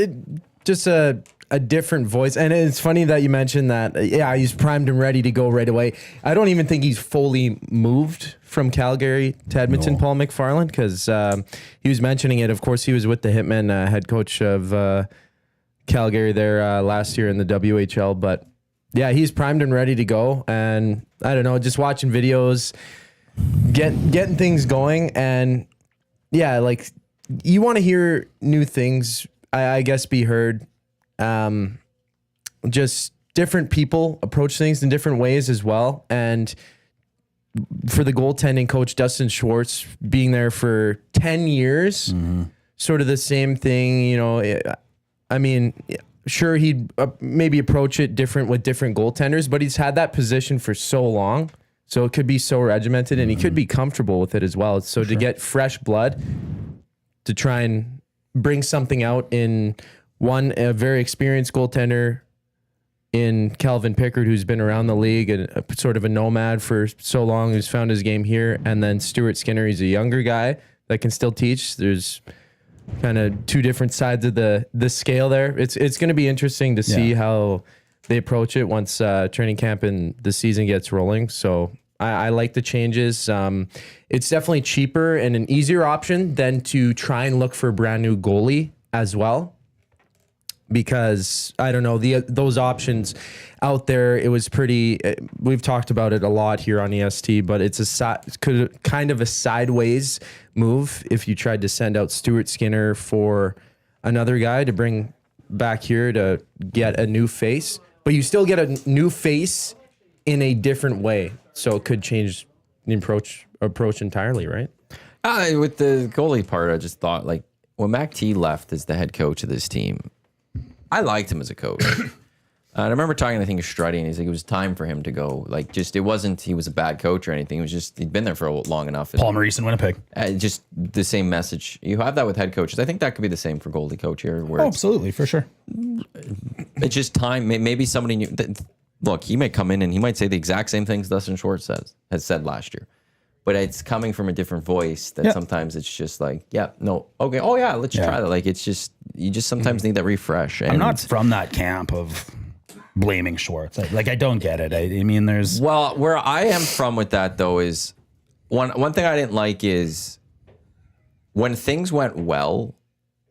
just a different voice. And it's funny that you mentioned that. Yeah, he's primed and ready to go right away. I don't even think he's fully moved from Calgary to Edmonton, No. Paul McFarland, because he was mentioning it. Of course, he was with the Hitmen, head coach of Calgary there last year in the WHL. But yeah, he's primed and ready to go. And I don't know, just watching videos, getting things going. And yeah, like you want to hear new things, I guess, be heard. Just different people approach things in different ways as well. And for the goaltending coach, Dustin Schwartz, being there for 10 years, sort of the same thing, I mean, sure, he'd maybe approach it different with different goaltenders, but he's had that position for so long. So it could be so regimented and he could be comfortable with it as well. So to get fresh blood, to try and bring something out in a very experienced goaltender in Calvin Pickard, who's been around the league and sort of a nomad for so long, who's found his game here. And then Stuart Skinner, he's a younger guy that can still teach. There's kind of two different sides of the scale there. It's going to be interesting to see how they approach it once training camp and the season gets rolling. So I like the changes. It's definitely cheaper and an easier option than to try and look for a brand new goalie as well. Because I don't know, those options out there, it was pretty. We've talked about it a lot here on EST, but it's kind of a sideways move if you tried to send out Stuart Skinner for another guy to bring back here to get a new face, but you still get a new face in a different way. So it could change the approach entirely, right? With the goalie part, I just thought like when Mac T left as the head coach of this team, I liked him as a coach. And I remember talking, I think, to Struddy, and he's like, it was time for him to go. Like, just, it wasn't, he was a bad coach or anything. It was just, he'd been there for long enough. Paul Maurice in Winnipeg. Just the same message. You have that with head coaches. I think that could be the same for goalie coach here. Where Absolutely, for sure. it's just time. Maybe somebody new. Look, he might come in and he might say the exact same things Dustin Schwartz has said last year. But it's coming from a different voice that sometimes it's just like, yeah, no, okay, oh yeah, let's try that. Like, it's just, you just sometimes need that refresh. And I'm not from that camp of blaming Schwartz. I don't get it. I mean, there's... Well, where I am from with that, though, is one thing I didn't like is when things went well,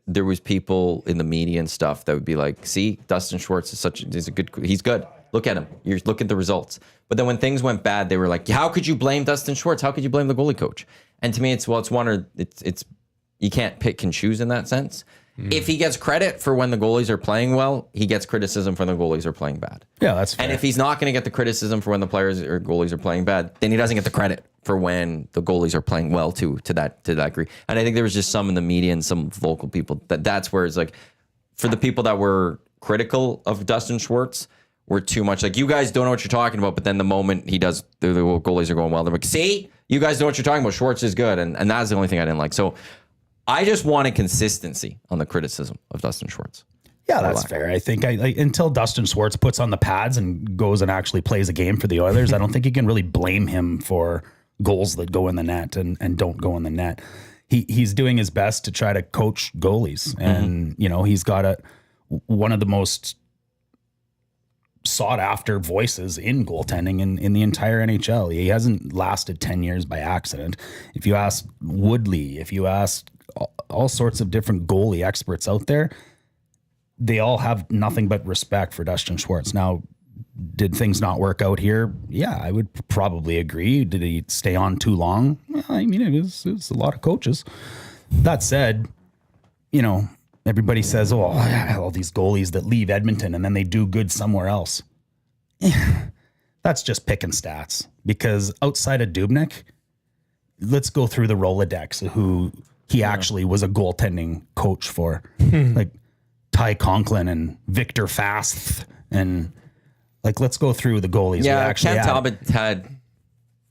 there was people in the media and stuff that would be like, see, Dustin Schwartz he's good. Look at him. You look at the results. But then when things went bad, they were like, how could you blame Dustin Schwartz? How could you blame the goalie coach? And to me, it's you can't pick and choose in that sense. If he gets credit for when the goalies are playing well, he gets criticism for the goalies are plying bad. Yeah, that's fair. And if he's not going to get the criticism for when the players or goalies are playing bad, then he doesn't get the credit for when the goalies are playing well to that degree. And I think there was just some in the media and some vocal people that's where it's like, for the people that were critical of Dustin Schwartz, were too much like, you guys don't know what you're talking about. But then the moment he does, the goalies are going well. They're like, see, you guys know what you're talking about. Schwartz is good. And that's the only thing I didn't like. So I just wanted consistency on the criticism of Dustin Schwartz. Yeah, that's fair. I think until Dustin Schwartz puts on the pads and goes and actually plays a game for the Oilers, I don't think you can really blame him for goals that go in the net and don't go in the net. He's doing his best to try to coach goalies. And, he's got one of the most sought after voices in goaltending in the entire NHL. He hasn't lasted 10 years by accident. If you ask Woodley, if you ask all sorts of different goalie experts out there, they all have nothing but respect for Dustin Schwartz. Now, did things not work out here? Yeah, I would probably agree. Did he stay on too long? Well, I mean, it was a lot of coaches. That said, everybody says, oh, all these goalies that leave Edmonton and then they do good somewhere else. That's just picking stats. Because outside of Dubnyk, let's go through the Rolodex of who he actually was a goaltending coach for. Like Ty Conklin and Victor Fast. And let's go through the goalies. Yeah, Cam Talbot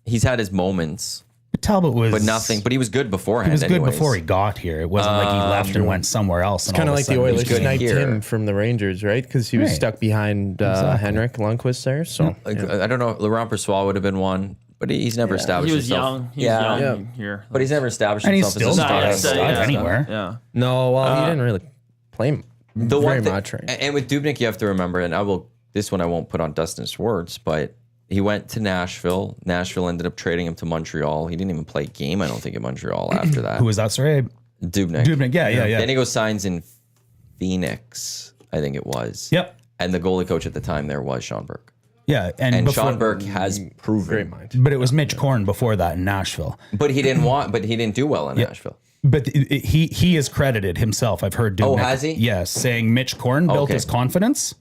he's had his moments. Talbot was, but nothing. But he was good beforehand. He was good anyways. before he got here. It wasn't like he left and went somewhere else. It's kind of like the Oilers good sniped here. him from the Rangers, right? Because he was stuck behind Henrik Lundqvist there. So I don't know. Laurent Persois would have been one, but he's never established He was himself. young. He was young here. But he's never established And he's himself still as a not starter. a stud anywhere. Yeah. no, well, he didn't really play him The very one thing, much, right? and with Dubnyk, you have to remember, and this one I won't put on Dustin Schwartz, but he went to Nashville. Nashville ended up trading him to Montreal. He didn't even play a game, I don't think, in Montreal after that. Who was that? Sorry. Dubnyk. Dubnyk. Yeah. Then he goes signs in Phoenix, I think it was. Yep. And the goalie coach at the time there was Sean Burke. Yeah. And before, Sean Burke has proven. Great mind. But it was Mitch Korn before that in Nashville. But he didn't do well in Nashville. But he is credited himself. I've heard Dubnyk. Oh, has he? Yes, saying Mitch Korn built his confidence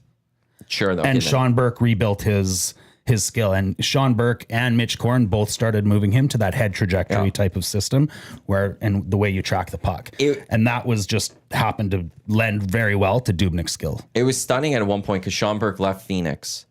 Sure, though. and Sean Burke rebuilt his skill. And Sean Burke and Mitch Korn both started moving him to that head trajectory type of system and the way you track the puck. And that was just happened to lend very well to Dubnyk's skill. It was stunning at one point because Sean Burke left Phoenix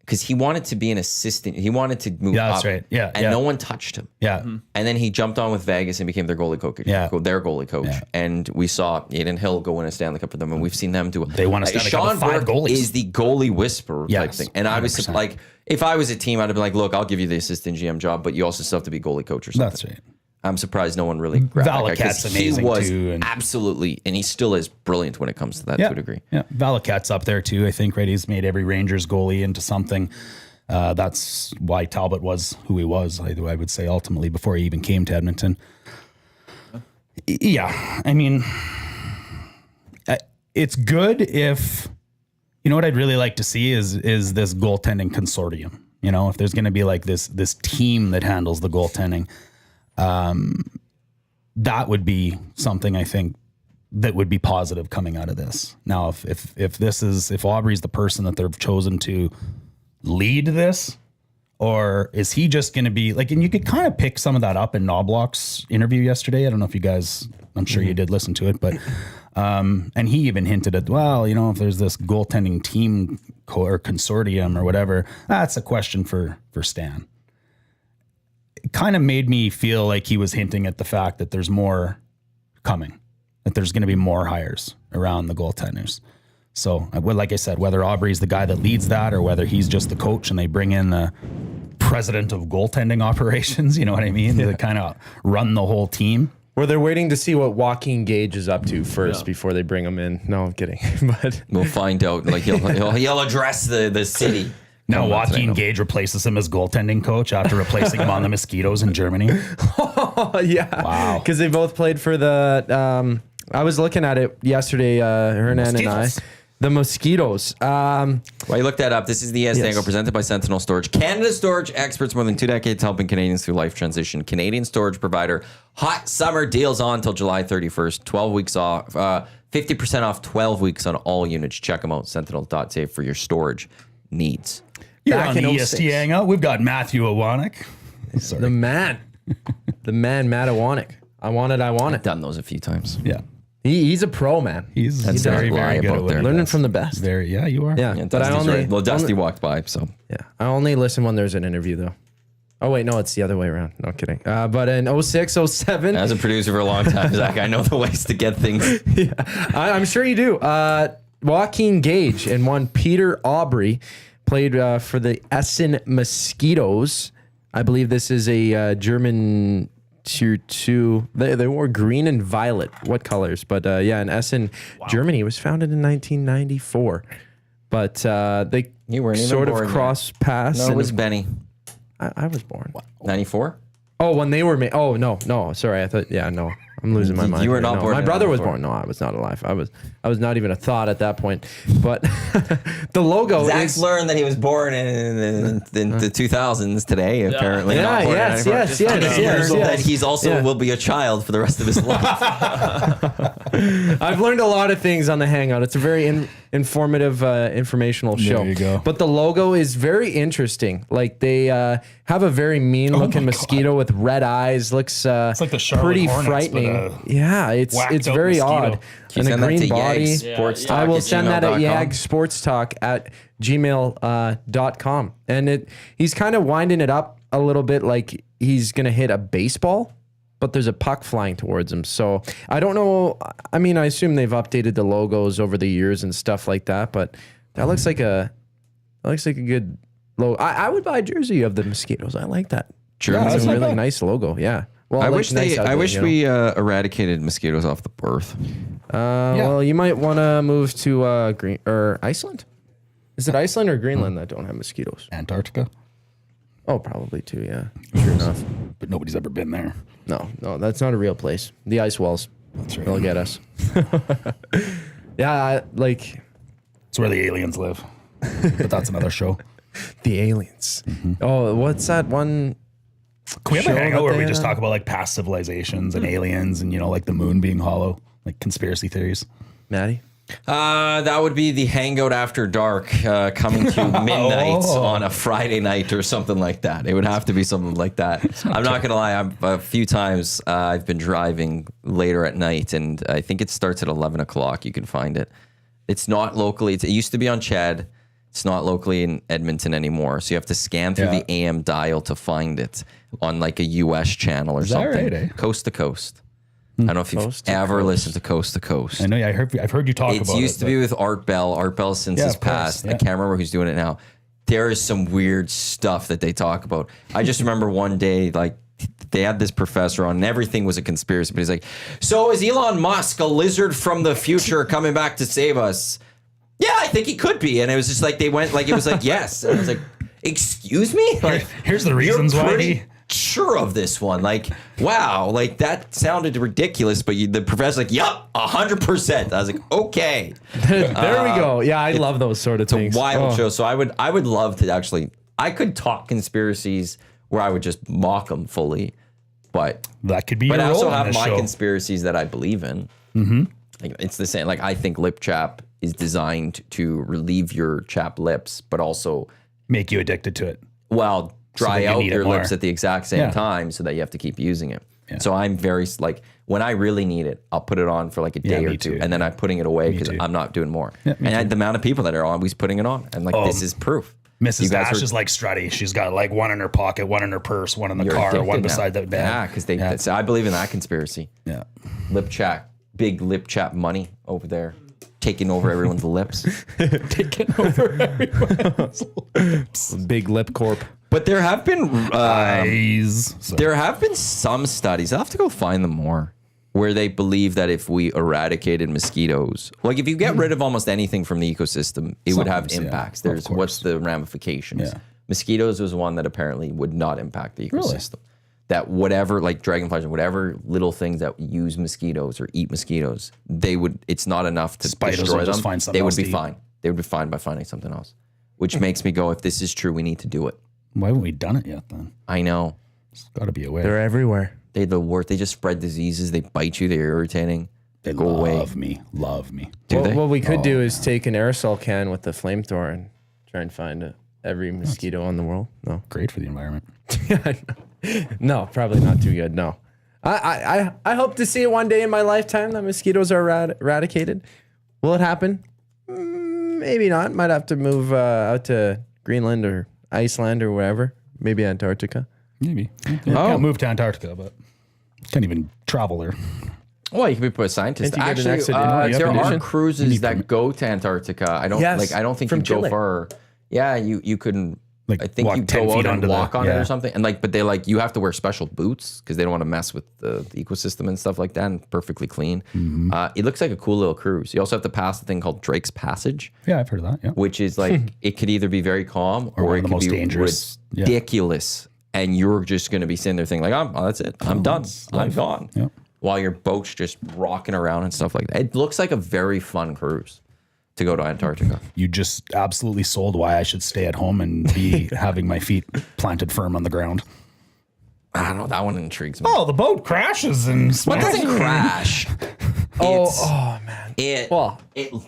because he wanted to be an assistant. He wanted to move up. That's right. Yeah. And no one touched him. Yeah. And then he jumped on with Vegas and became their goalie coach. Their goalie coach. Yeah. And we saw Aiden Hill go win a Stanley Cup for them, and we've seen them do it. They won a Stanley Cup with 5 Burke goalies. Is the goalie whisperer type thing. And I was 100%. like, if I was a team, I'd have been like, look, I'll give you the assistant GM job, but you also still have to be goalie coach or something. That's right. I'm surprised no one really grabbed that guy, 'cause Valakat's amazing he was too, and- absolutely, and he still is brilliant when it comes to that to a degree. Yeah. Valakat's up there too, I think, right? He's made every Rangers goalie into something. That's why Talbot was who he was, I would say, ultimately, before he even came to Edmonton. Yeah. I mean, it's good if, what I'd really like to see is this goaltending consortium. If there's going to be like this team that handles the goaltending, that would be something I think that would be positive coming out of this. Now, if Aubrey's the person that they've chosen to lead this, Or is he just going to be like, and you could kind of pick some of that up in Knobloch's interview yesterday. I don't know if you guys, I'm sure you did listen to it, but, and he even hinted at, well, you know, if there's this goaltending team or consortium or whatever, that's a question for Stan. It kind of made me feel like he was hinting at the fact that there's more coming, that there's going to be more hires around the goaltenders. So, like I said, whether Aubrey's the guy that leads that or whether he's just the coach and they bring in the president of goaltending operations, you know what I mean, to kind of run the whole team. Or they're waiting to see what Joaquin Gage is up to first before they bring him in. No, I'm kidding. But We'll find out. Like he'll address the city. Now Joaquin Gage replaces him as goaltending coach after replacing him on the Mosquitoes in Germany. yeah. Wow. Because they both played for the, I was looking at it yesterday, Hernan and I. The Mosquitoes. Well, you look that up. This is the EST Hangout presented by Sentinel Storage. Canada's storage experts, more than 2 decades helping Canadians through life transition. Canadian storage provider. Hot summer deals on until July 31st. 12 weeks off. 50% off 12 weeks on all units. Check them out. Sentinel.ca for your storage needs. You're Back on the in EST 06. Hangout. We've got Matthew Iwanyk. Sorry. The man, Matt Iwanyk. I want it. I've done those a few times. Yeah. He's a pro, man. He's That's very, not a lie very good about at what there. he Learning does. from the best. Very, yeah, you are. Yeah, Yeah, but I Dusty's only right. Well, Dusty only- walked by, so. Yeah, I only listen when there's an interview, though. Oh wait, no, it's the other way around. No kidding. But in 06, 07, As a producer for a long time, Zach, I know the ways to get things. I'm sure you do. Joaquin Gage and one Peter Aubrey played for the Essen Mosquitoes. I believe this is a German Tier 2. They wore green and violet. What colors? But yeah, in Essen, Germany. It was founded in 1994. But they You weren't even sort of born yet. cross paths. No, it and was Benny. I was born. 94? Oh, when they were made. Oh, no. Sorry. I thought, yeah, no. I'm losing my mind. You were here. not No, born My in brother was 94. born. No, I was not alive. I was not even a thought at that point. But the logo Zach's is. learned that he was born in the 2000s today, apparently. Yeah, not born in yes, 94. yes, yes, Just yes, learned yes. that he's also will be a child for the rest of his life. I've learned a lot of things on the Hangout. It's a very informative, informational show. you go. But the logo is very interesting. Like they have a very mean-looking my mosquito with red eyes. Looks like the Charlotte pretty Hornets, but frightening. a Yeah, it's whacked out very mosquito. odd. Can you And a send that green to body. Yag Sports Talk I will at send that at gmail.com? yagsportstalk@gmail.com. And he's kind of winding it up a little bit like he's going to hit a baseball, but there's a puck flying towards him. So I don't know. I mean, I assume they've updated the logos over the years and stuff like that, but that looks like a good logo. I would buy a jersey of the Mosquitoes. I like that. Germans That's are a really really nice logo. Yeah. Well, I like wish nice I ugly, wish you know? we eradicated mosquitoes off the earth. Well, you might want to move to Green or Iceland. Is it Iceland or Greenland that don't have mosquitoes? Antarctica, Oh, probably too. Yeah, sure enough. but nobody's ever been there. No, that's not a real place. The ice walls, That's right. they'll get us. Yeah, like It's where the aliens live. But that's another show. the aliens. Oh, what's that one? Can we have Show a hangout that where they we just have? talk about like past civilizations and aliens and, you know, like the moon being hollow, like conspiracy theories? Maddie? That would be the Hangout After Dark coming to midnight Oh. on a Friday night or something like that. It would have to be something like that. I'm not going to lie. A few times I've been driving later at night, and I think it starts at 11 o'clock. You can find it. It's not locally. It used to be on Chad. It's not locally in Edmonton anymore. So you have to scan through Yeah. the AM dial to find it on like a US channel or that something. right, eh? Coast to coast. I don't know if you've Coast to ever coast. listened to Coast to Coast. I know. I've heard you talk It about it. used to be with Art Bell. Art Bell since Yeah, his of course, passed. I yeah. can't remember who's doing it now. There is some weird stuff that they talk about. I just remember one day, like, they had this professor on and everything was a conspiracy, but he's like, so is Elon Musk a lizard from the future coming back to save us? Yeah, I think he could be. And it was just like, they went like, it was like, yes. And I was like, excuse me? Like, Here's the reasons you're why pretty he- sure of this one. Like, wow, like that sounded ridiculous, but the professor's like, yup, 100%. I was like, okay. There we go. Yeah, I love those sort of things. Wild Oh. show. So I would love to actually, I could talk conspiracies where I would just mock them fully, but That could be I your also role in have this my show. conspiracies that I believe in. Mm-hmm. Like, it's the same. Like, I think lip chap is designed to relieve your chapped lips, but also, Make you addicted to it. well, dry that you out need your it more. lips at the exact same Yeah. time so that you have to keep using it. Yeah. So I'm very like when I really need it, I'll put it on for like a day or me two, too. and then I'm putting it away because too. I'm not doing more. Yeah, me and the amount of people that are always putting it on, and like this is proof. Mrs. You guys Dash are- is like Strutty. She's got like one in her pocket, one in her purse, one in the You're car, addicted one now. beside the bed. Yeah, because I believe in that conspiracy. Yeah. Lip chat, big lip chat money over there, taking over everyone's lips. Taking over everyone's lips. Big lip corp. But there have been Eyes. So- there have been some studies. I'll have to go find them more. Where they believe that if we eradicated mosquitoes, like if you get rid of almost anything from the ecosystem, it would have Sometimes, yeah, impacts. of There's course. what's the ramifications? Yeah. Mosquitoes was one that apparently would not impact the Really? ecosystem. That whatever, like dragonflies or whatever little things that use mosquitoes or eat mosquitoes, they would. It's not enough to Spiders destroy will them. just find something They would else be to eat. fine. They would be fine by finding something else. Which makes me go, if this is true, we need to do it. Why haven't we done it yet then? I know. It's got to be a way. They're everywhere. They're the worst. They just spread diseases. They bite you. They're irritating. They go away. love me. Love me. Do they? What we could do is take an aerosol can with the flamethrower and try and find every mosquito on the world. No. Great for the environment. No, probably not too good. No. I hope to see it one day in my lifetime that mosquitoes are eradicated. Will it happen? Maybe not. Might have to move out to Greenland or Iceland or wherever. Maybe Antarctica. Maybe. Can't move to Antarctica, but can't even travel there. Well, you could be a scientist. Can't you get an Actually, exit- you have there to are do- cruises that go to Antarctica. I don't Yes, I don't think from you go Chile. far. Yeah, you couldn't. Like, I think walk you 10 go feet out under and the- walk on it yeah. or something. And like, but they like you have to wear special boots because they don't want to mess with the ecosystem and stuff like that. And perfectly clean. Mm-hmm. It looks like a cool little cruise. You also have to pass the thing called Drake's Passage, Yeah, I've heard of that. Yeah. which is like it could either be very calm or one it of the could most be dangerous. Yeah. ridiculous. And you're just going to be sitting there thinking like, oh, that's it. I'm done. I'm gone. Yeah. While your boat's just rocking around and stuff like that. It looks like a very fun cruise to go to Antarctica. You just absolutely sold why I should stay at home and be having my feet planted firm on the ground. I don't know. That one intrigues me. Oh, the boat crashes and It doesn't crash. Oh man. It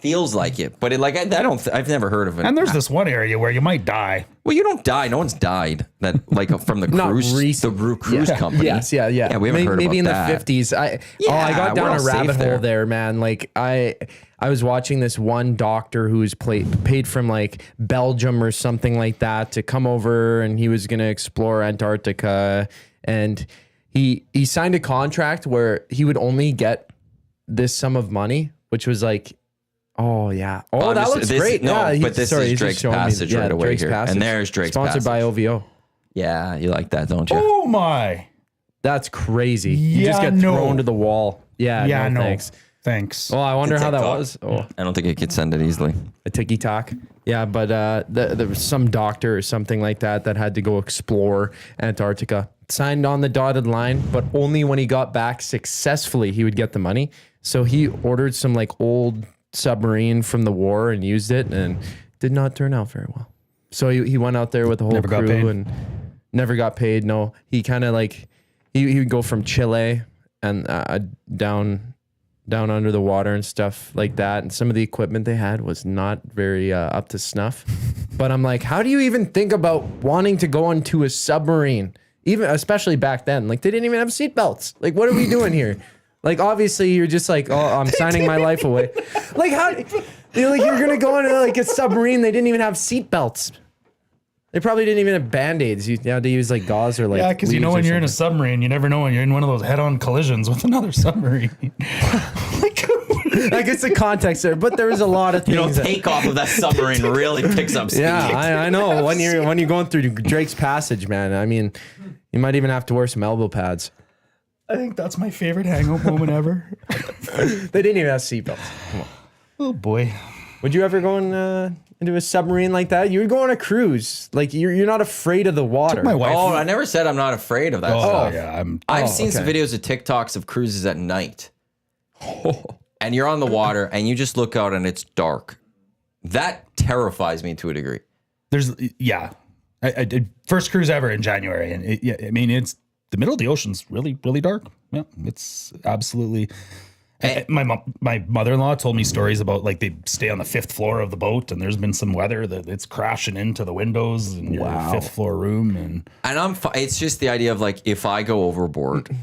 feels like it, but it like I've never heard of it. And there's this one area where you might die. Well, you don't die. No one's died. That like from the Not cruise, recent. the cruise company. Yes, yeah. Yeah, we haven't heard Maybe in about that. the 50s. I got we're down all a safe rabbit hole there. there, man. Like I was watching this one doctor who was paid from like Belgium or something like that to come over, and he was going to explore Antarctica, and he signed a contract where he would only get this sum of money, which was like, oh yeah, I'm that just- looks this- great. no, Yeah, but this is he's just Drake's showing me- Passage right away Drake's here. Passage. And there's Drake's sponsored by Passage. OVO. Yeah, you like that, don't you? Oh my. That's crazy. You just Yeah, get no. thrown to the wall. Yeah, Yeah, no, no. thanks. Thanks. Well, I wonder how that TikTok. was. Oh, I don't think it could send it easily. a ticky tock. Yeah, but there was some doctor or something like that that had to go explore Antarctica. Signed on the dotted line, but only when he got back successfully he would get the money. So he ordered some like old submarine from the war and used it, and did not turn out very well. So he went out there with the whole Never got crew paid? and never got paid. No, he kind of like he would go from Chile and down under the water and stuff like that. And some of the equipment they had was not very up to snuff. But I'm like, how do you even think about wanting to go into a submarine? Even especially back then, like they didn't even have seatbelts. Like, what are we doing here? Like, obviously, you're just like, oh, I'm signing my life away. Like, how? You're gonna go into like a submarine? They didn't even have seatbelts. They probably didn't even have band-aids. You had to use like gauze or like. Yeah, because you know leaves or when you're in a something. submarine, you never know when you're in one of those head-on collisions with another submarine. I guess the context there, but there was a lot of things. You know, that- takeoff of that submarine really picks up speed. Yeah, I know. When you're going through Drake's Passage, man. I mean, you might even have to wear some elbow pads. I think that's my favorite hangout moment ever. They didn't even have seatbelts. Come on. Oh boy. Would you ever go into a submarine like that? You would go on a cruise. Like you're not afraid of the water. My wife. Oh, I never said I'm not afraid of that Oh, stuff. yeah. I've seen some okay. videos of TikToks of cruises at night. And you're on the water and you just look out and it's dark. That terrifies me to a degree. I did first cruise ever in January, and it's the middle of the ocean's really, really dark. Yeah, it's absolutely. My mother-in-law told me stories about like they stay on the 5th floor of the boat, and there's been some weather that it's crashing into the windows in your 5th floor room, and it's just the idea of like if I go overboard,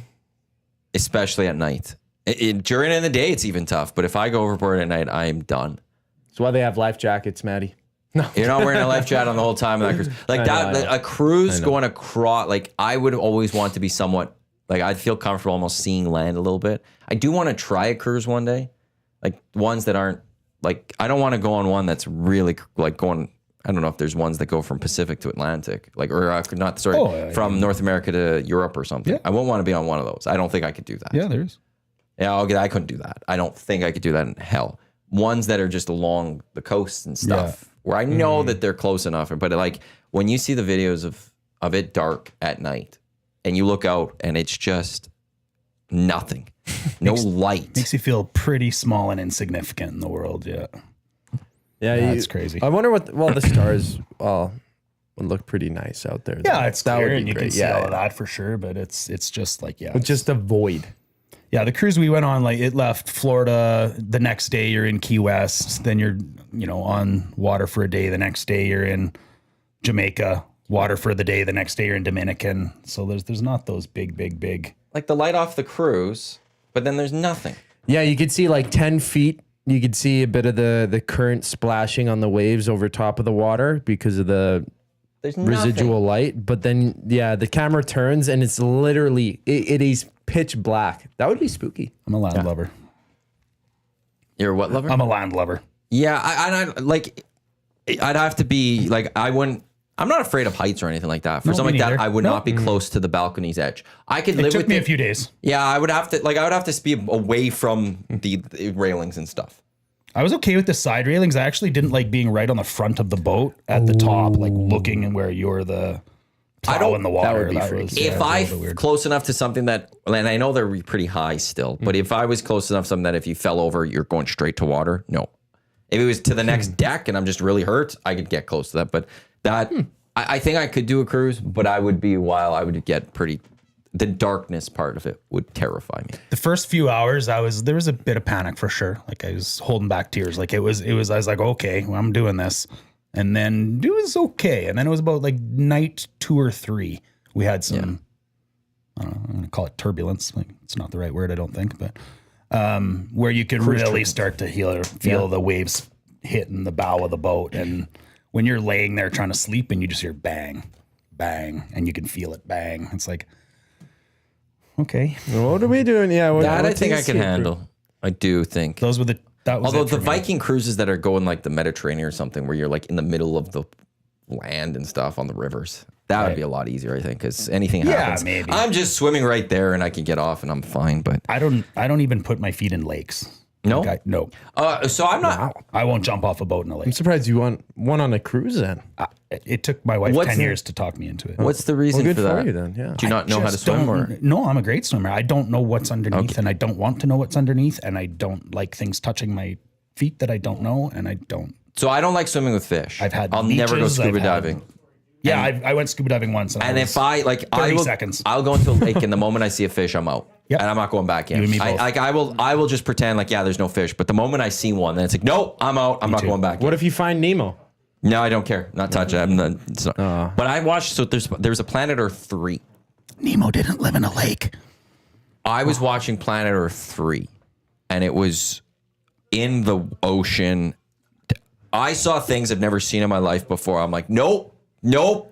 especially at night. During the day, it's even tough, but if I go overboard at night, I am done. That's why they have life jackets, Maddie. No, you're not wearing a life jacket on the whole time of that cruise. Like a cruise going across. Like I would always want to be somewhat. Like I'd feel comfortable almost seeing land a little bit. I do want to try a cruise one day, like ones that aren't like I don't want to go on one that's really like going. I don't know if there's ones that go from Pacific to Atlantic, like or not. Sorry, from North America to Europe or something. Yeah. I won't want to be on one of those. I don't think I could do that. Yeah, there is. Yeah, I couldn't do that. I don't think I could do that in hell. Ones that are just along the coast and stuff, where I know that they're close enough. But like when you see the videos of it dark at night, and you look out and it's just nothing, no light. Makes you feel pretty small and insignificant in the world. Yeah, that's crazy. I wonder what. Well, the stars would look pretty nice out there. Yeah, it's clear and you can see all of that for sure. But it's just like it's just a void. Yeah, the cruise we went on, like it left Florida. The next day you're in Key West. Then you're, on water for a day. The next day you're in Jamaica. Water for the day. The next day you're in Dominican. So there's not those big. Like the light off the cruise, but then there's nothing. Yeah, you could see like 10 feet. You could see a bit of the current splashing on the waves over top of the water because of the residual light. But then, the camera turns and it's literally, it is pitch black. That would be spooky. I'm a land lover. You're what lover? I'm a land lover. Yeah, I'd have to be like I'm not afraid of heights or anything like that. For something like that, I would not be close to the balcony's edge. I could live with it. It took me a few days. Yeah, I would have to be away from the railings and stuff. I was okay with the side railings. I actually didn't like being right on the front of the boat at the top, like looking and where you're the plow in the water. That would be freaky. If I'm close enough to something that, and I know they're pretty high still, but if I was close enough to something that if you fell over, you're going straight to water, no. If it was to the next deck and I'm just really hurt, I could get close to that. But I think I could do a cruise, but I would get pretty. The darkness part of it would terrify me. The first few hours, there was a bit of panic for sure. Like I was holding back tears. Like I was like, okay, well, I'm doing this. And then it was okay. And then it was about like night 2 or 3. We had some, I don't know, I'm going to call it turbulence. Like it's not the right word, I don't think, but where you could really start to feel the waves hitting the bow of the boat. And when you're laying there trying to sleep and you just hear bang, bang, and you can feel it bang. It's like, okay. What are we doing? Yeah. I think I can handle. I do think. Although the Viking cruises that are going like the Mediterranean or something where you're like in the middle of the land and stuff on the rivers, that would be a lot easier, I think, because anything happens. Maybe. I'm just swimming right there and I can get off and I'm fine. But I don't even put my feet in lakes. No? No. So I'm not. Wow. I won't jump off a boat in a lake. I'm surprised you want one on a cruise then. It took my wife 10 years to talk me into it. What's the reason good for that? You then, yeah. Do you not know how to swim? Or? No, I'm a great swimmer. I don't know what's underneath and I don't want to know what's underneath. And I don't like things touching my feet that I don't know. And I don't. So I don't like swimming with fish. I'll never go scuba diving. Yeah, I went scuba diving once. And if I like, 30 seconds. I'll go into a lake and the moment I see a fish, I'm out. Yep. And I'm not going back in. You and me both. I will just pretend like, there's no fish. But the moment I see one, then it's like, nope, I'm out. I'm not going back in. What if you find Nemo? No, I don't care. Not touch it. But I watched, so there's a Planet Earth 3. Nemo didn't live in a lake. I was watching Planet Earth 3 and it was in the ocean. I saw things I've never seen in my life before. I'm like, nope, this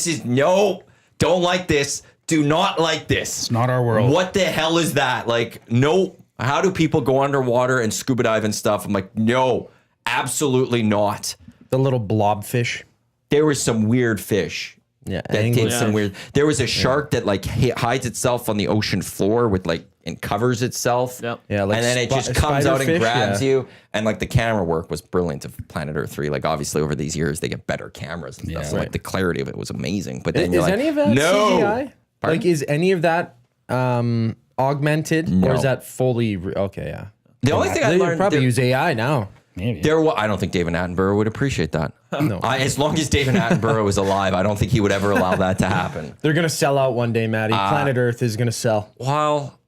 is no, don't like this. Do not like this. It's not our world. What the hell is that? Like, no, how do people go underwater and scuba dive and stuff? I'm like, no, absolutely not. The little blobfish. There was some weird fish. Yeah, that did some weird. There was a shark that like hides itself on the ocean floor with like and covers itself. Yep. Yeah, like and then it just comes out and grabs you. And like the camera work was brilliant of Planet Earth 3. Like obviously over these years they get better cameras and stuff. So like the clarity of it was amazing. But then is any of that CGI? Pardon? Like is any of that augmented or is that fully? Okay, yeah. The only thing I learned probably use AI now. Maybe. I don't think David Attenborough would appreciate that. No. As long as David Attenborough is alive, I don't think he would ever allow that to happen. They're going to sell out one day, Maddie. Planet Earth is going to sell. Well,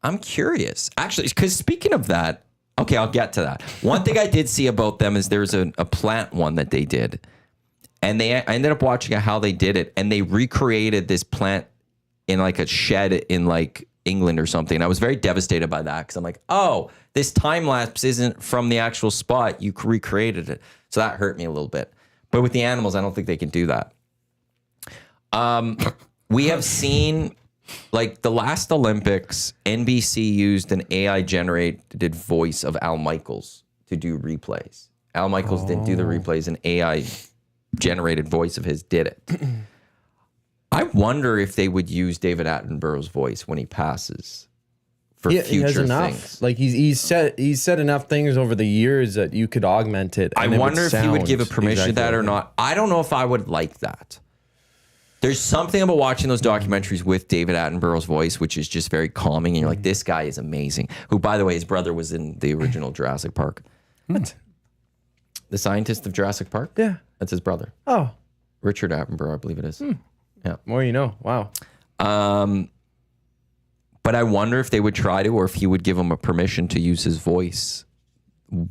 I'm curious, actually, because speaking of that, okay, I'll get to that. One thing I did see about them is there's a plant one that they did, and I ended up watching how they did it, and they recreated this plant in like a shed in like England or something. And I was very devastated by that because I'm like, oh, this time lapse isn't from the actual spot. You recreated it. So that hurt me a little bit. But with the animals, I don't think they can do that. We have seen, like the last Olympics, NBC used an AI generated voice of Al Michaels to do replays. Al Michaels didn't do the replays, an AI generated voice of his did it. I wonder if they would use David Attenborough's voice when he passes for He future has enough. things. Like he's said enough things over the years that you could augment it. I and it would wonder if he would give a sound permission to that exactly or not. I don't know if I would like that. There's something about watching those documentaries with David Attenborough's voice, which is just very calming. And you're like, this guy is amazing. Who, by the way, his brother was in the original Jurassic Park. What? The scientist of Jurassic Park? Yeah. That's his brother. Oh, Richard Attenborough, I believe it is. more you know. Wow. But I wonder if they would try to, or if he would give him a permission to use his voice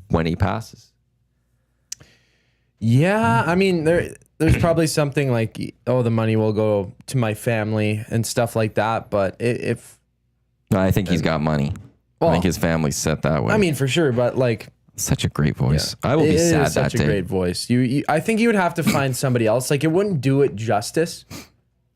when he passes. Yeah, I mean, there's probably something like, oh, the money will go to my family and stuff like that. But if I think he's got money. I think his family's set that way. I mean, for sure, but like, such a great voice. I will be sad is that such a day. great voice. I think you would have to find somebody else. Like, it wouldn't do it justice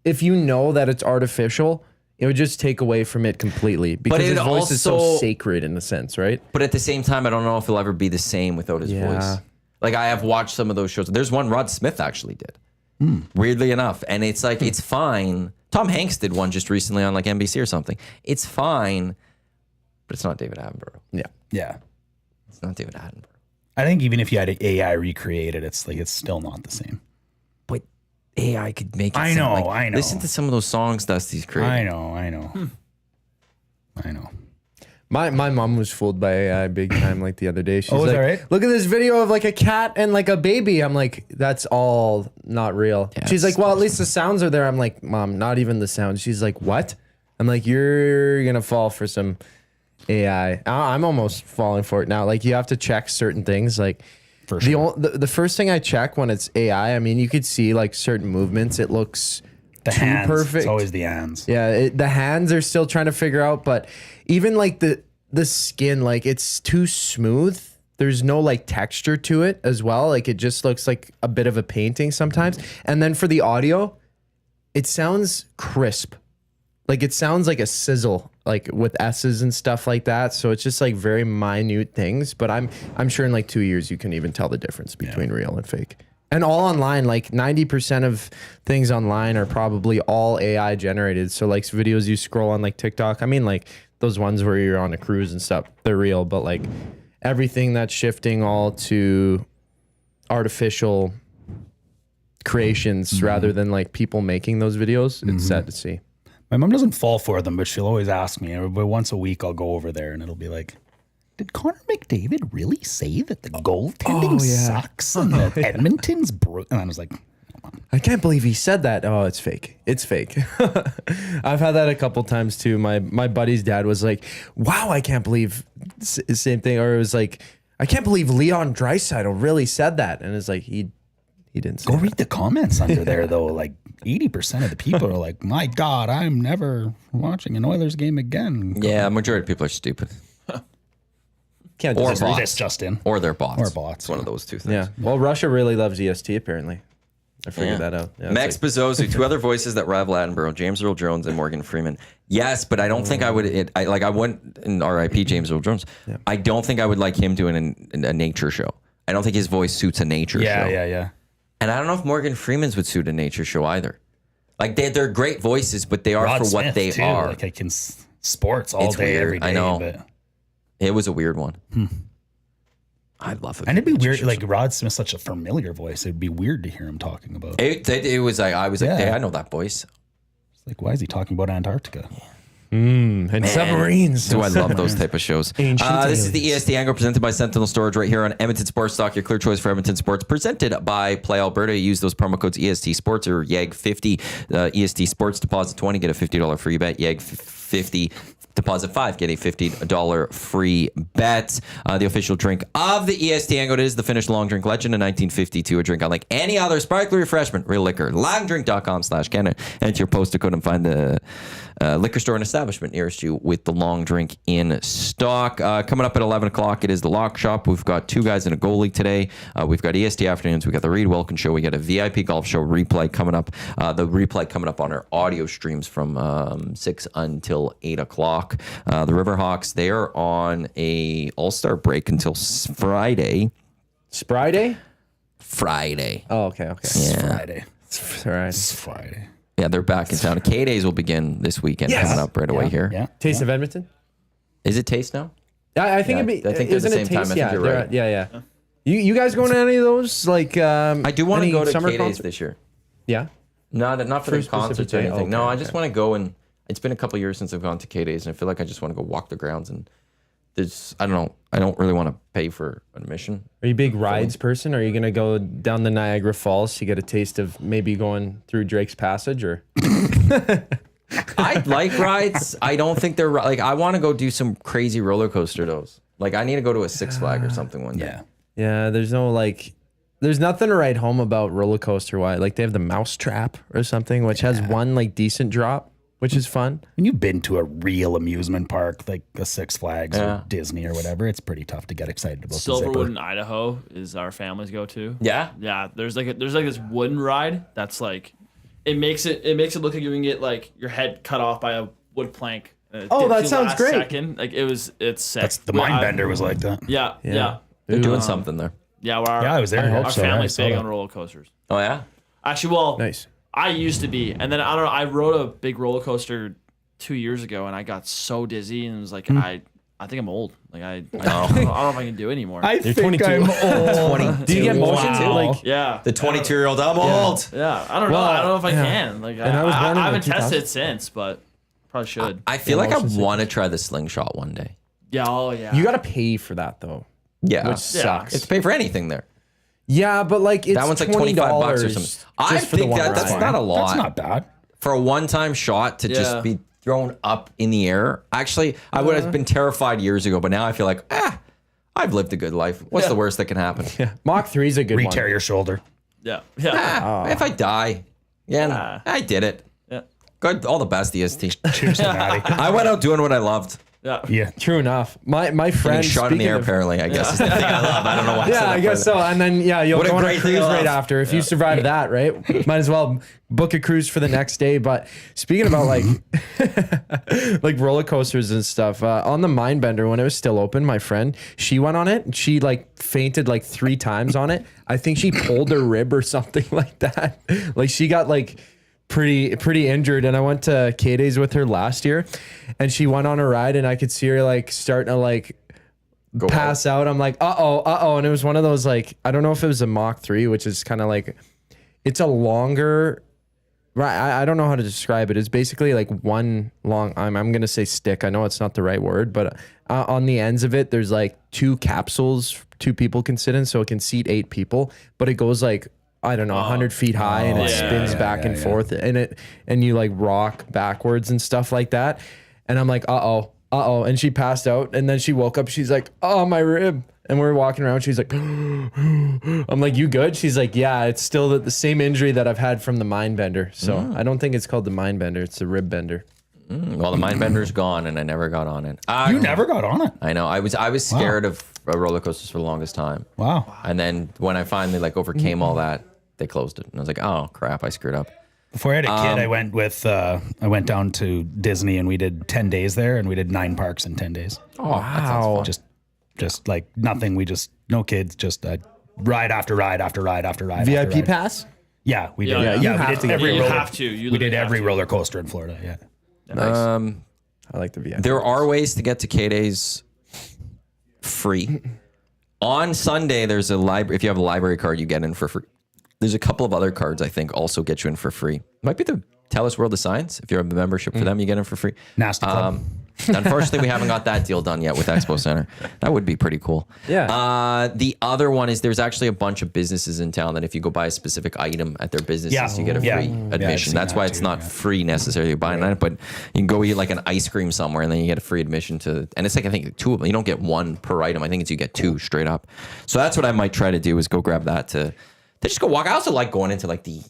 if you know that it's artificial. It would just take away from it completely because it his voice is so also- sacred in a sense, right? But at the same time, I don't know if he'll ever be the same without his Yeah. voice. Like I have watched some of those shows. There's one Rod Smith actually did. Weirdly enough. And it's like, it's fine. Tom Hanks did one just recently on like NBC or something. It's fine, but it's not David Attenborough. Yeah. Yeah. It's not David Attenborough. I think even if you had AI recreate it, it's like it's still not the same. But AI could make it I sound know, like, I know. Listen to some of those songs Dusty's created. I know. I know. My mom was fooled by AI big time like the other day. She's Oh, is like, that right? look at this video of like a cat and like a baby. I'm like, that's all not real. She's like, well, at least the sounds are there. I'm like, Mom, not even the sounds. She's like, what? I'm like, you're going to fall for some AI. I'm almost falling for it now. Like you have to check certain things. Like For sure. the first thing I check when it's AI, I mean, you could see like certain movements. It looks The too hands. perfect. It's always the hands. Yeah, the hands are still trying to figure out, but even like the skin, like it's too smooth. There's no like texture to it as well. Like it just looks like a bit of a painting sometimes. And then for the audio, it sounds crisp. Like it sounds like a sizzle, like with S's and stuff like that. So it's just like very minute things. But I'm sure in like 2 years you can even tell the difference between real and fake. And all online, like 90% of things online are probably all AI generated. So like videos you scroll on like TikTok, I mean like those ones where you're on a cruise and stuff, they're real. But like everything that's shifting all to artificial creations rather than like people making those videos, it's sad to see. My mom doesn't fall for them, but she'll always ask me. But once a week, I'll go over there and it'll be like, did Connor McDavid really say that the goaltending sucks and that Edmonton's broke? And I was like, I can't believe he said that. Oh, it's fake. It's fake. I've had that a couple times too. My buddy's dad was like, wow, I can't believe same thing. Or it was like, I can't believe Leon Draisaitl really said that. And it's like, he didn't say go that. read the comments under there, though. Like 80% of the people are like, my God, I'm never watching an Oilers game again. Yeah, majority of people are stupid. Can't Or disagree. bots. This just in. Or they're bots. Or bots, It's one of those two things. Yeah. Well, Russia really loves EST apparently. I figured Yeah. that out. Yeah, Max it's like- Bezzosu, two other voices that rival Attenborough, James Earl Jones and Morgan Freeman. Yes, but I don't think I would. I wouldn't in RIP James Earl Jones. I don't think I would like him doing a nature show. I don't think his voice suits a nature show. Yeah. And I don't know if Morgan Freeman's would suit a nature show either. Like they're great voices, but they are Rod for what Smith, they too. are. Like I can sports all It's day, weird. every day. I know. But, It was a weird one. I love it. and it'd be weird. Like Rod Smith's such a familiar voice. It'd be weird to hear him talking about. It was like I was like, Yeah. hey, I know that voice. Like, why is he talking about Antarctica? and submarines. Do I love those type of shows? Ancient This is the aliens. EST Angle presented by Sentinel Storage right here on Edmonton Sports Talk, your clear choice for Edmonton sports. Presented by Play Alberta. Use those promo codes EST Sports or YEG50. EST Sports deposit 20, get a $50 free bet. YEG 50. Deposit $5, get a $50 free bet. The official drink of the EST Hangout is the Finnish long drink legend in 1952. A drink unlike any other sparkling refreshment, real liquor. Longdrink.com/Canada. Enter your postal code and find the liquor store and establishment nearest you with the long drink in stock. Coming up at 11 o'clock, it is the Lock Shop. We've got 2 guys and a goalie today. We've got EST afternoons. We've got the Reed Wilkins show. We got a VIP golf show replay coming up. The replay coming up on our audio streams from 6 until 8 o'clock. The Riverhawks, they are on a all-star break until Friday. Friday? Friday. Oh, okay. Yeah. Friday. All right. It's Friday. Yeah, they're back in town. K-Days will begin this weekend coming up right away here. Yeah. Taste of Edmonton? Is it Taste now? I think Yeah, it'd be. I think they're the isn't it same time. Taste? I think Yeah, you're they're- right. Yeah. You guys going to any of those? Like, I do want to any go to summer K-Days concerts? this year. Yeah. Not for For a the concerts specific or day? anything. Okay, No, I just okay. want to go, and it's been a couple years since I've gone to K-Days, and I feel like I just want to go walk the grounds, and I don't know. I don't really want to pay for admission. Are you a big rides person? Are you gonna go down the Niagara Falls to get a taste of maybe going through Drake's Passage or? I like rides. I don't think they're like. I want to go do some crazy roller coaster those. Like I need to go to a Six Flag or something one day. Yeah. Yeah, there's nothing to write home about roller coaster wise. Like they have the Mouse Trap or something, which has one like decent drop, which is fun. When you've been to a real amusement park, like a Six Flags Yeah. or Disney or whatever, it's pretty tough to get excited about the Silverwood zipper. in Idaho is our family's go-to. Yeah. Yeah, there's like this wooden ride that's like, it makes it look like you can get like your head cut off by a wood plank. Oh, that the sounds last great. Second. Like it's sick. That's the We- mind I- bender was like that. Yeah. They're doing something there. Yeah, well, Yeah, I was there. I hope Our so. family's I saw big that. on roller coasters. Oh yeah. Actually, well, Nice. I used to be, and then I don't know. I rode a big roller coaster 2 years ago, and I got so dizzy, and it was like I think I'm old. Like I don't know if I can do it anymore. think 22. I'm old. 22. Do you get motion too? Wow. Like, yeah, The 22-year-old. I'm old. yeah. I don't know. Well, I don't know if I yeah. can. Like And I was born in I the haven't 2000s. tested it since, but probably should. I feel like I motion sickness. want to try the slingshot one day. Yeah. Oh yeah. you got to pay for that though, Yeah. which sucks. It's pay for anything there. Yeah, but like it's That one's like 25 bucks or something. I just for the think one that's ride. not a lot. That's not bad. For a one-time shot to Yeah. just be thrown up in the air. Actually, I would have been terrified years ago, but now I feel like, I've lived a good life. What's the worst that can happen? Mach 3 is a good Re-tear one. your shoulder. Yeah. Yeah. If I die, I did it. Yeah. God, all the best, EST. Cheers to Maddie. I went out doing what I loved. Yeah. Yeah. True enough. My Getting friend shot in the speaking air, of- apparently, I guess is the thing I love. I don't know why. Yeah, I guess so. And then you'll What a go on a great thing cruise to right love. after. If you survive that, right? Might as well book a cruise for the next day. But speaking about like like roller coasters and stuff, on the Mindbender when it was still open, my friend, she went on it and she like fainted like 3 times on it. I think she pulled her rib or something like that. Like she got like pretty injured, and I went to K-Days with her last year and she went on a ride and I could see her like starting to like pass out. I'm like, uh-oh. And it was one of those, like, I don't know if it was a Mach 3, which is kind of like, it's a longer, right? I don't know how to describe it. It's basically like one long, I'm going to say stick. I know it's not the right word, but on the ends of it, there's like 2 capsules 2 people can sit in. So it can seat 8 people, but it goes like, I don't know, 100 feet high, and it spins back and forth, and you like rock backwards and stuff like that. And I'm like, uh-oh. And she passed out, and then she woke up. She's like, oh, my rib. And we're walking around. She's like, I'm like, you good? She's like, yeah, it's still the same injury that I've had from the mind bender. So I don't think it's called the mind bender. It's the rib bender. Well, the mind bender's gone, and I never got on it. You never got on it. I know. I was scared of roller coasters for the longest time. Wow. And then when I finally like overcame all that, they closed it, and I was like, oh crap, I screwed up. Before I had a kid, I went down to Disney and we did 10 days there, and we did 9 parks in 10 days. Oh, that sounds fun. Just like nothing. We just no kids. Just ride after ride after ride after ride. after VIP ride. pass? Yeah, we did. Yeah, Yeah, you we have did to. every You roller. have to. You We did literally have every to. roller coaster in Florida. Yeah. I like the VIP. There are ways to get to K-Days free. On Sunday, there's a library. If you have a library card, you get in for free. There's a couple of other cards I think also get you in for free. Might be the Tell Us World of Science. If you have a membership for them, you get in for free. Nasty Club. Unfortunately, we haven't got that deal done yet with Expo Center. That would be pretty cool. Yeah. The other one is there's actually a bunch of businesses in town that if you go buy a specific item at their businesses, you get a free admission. seen That's that why it's too, not free necessarily buying it, but you can go eat like an ice cream somewhere and then you get a free admission to, and it's like, I think 2 of them. You don't get one per item. I think it's you get 2 straight up. So that's what I might try to do is go grab that to just go walk. I also like going into like the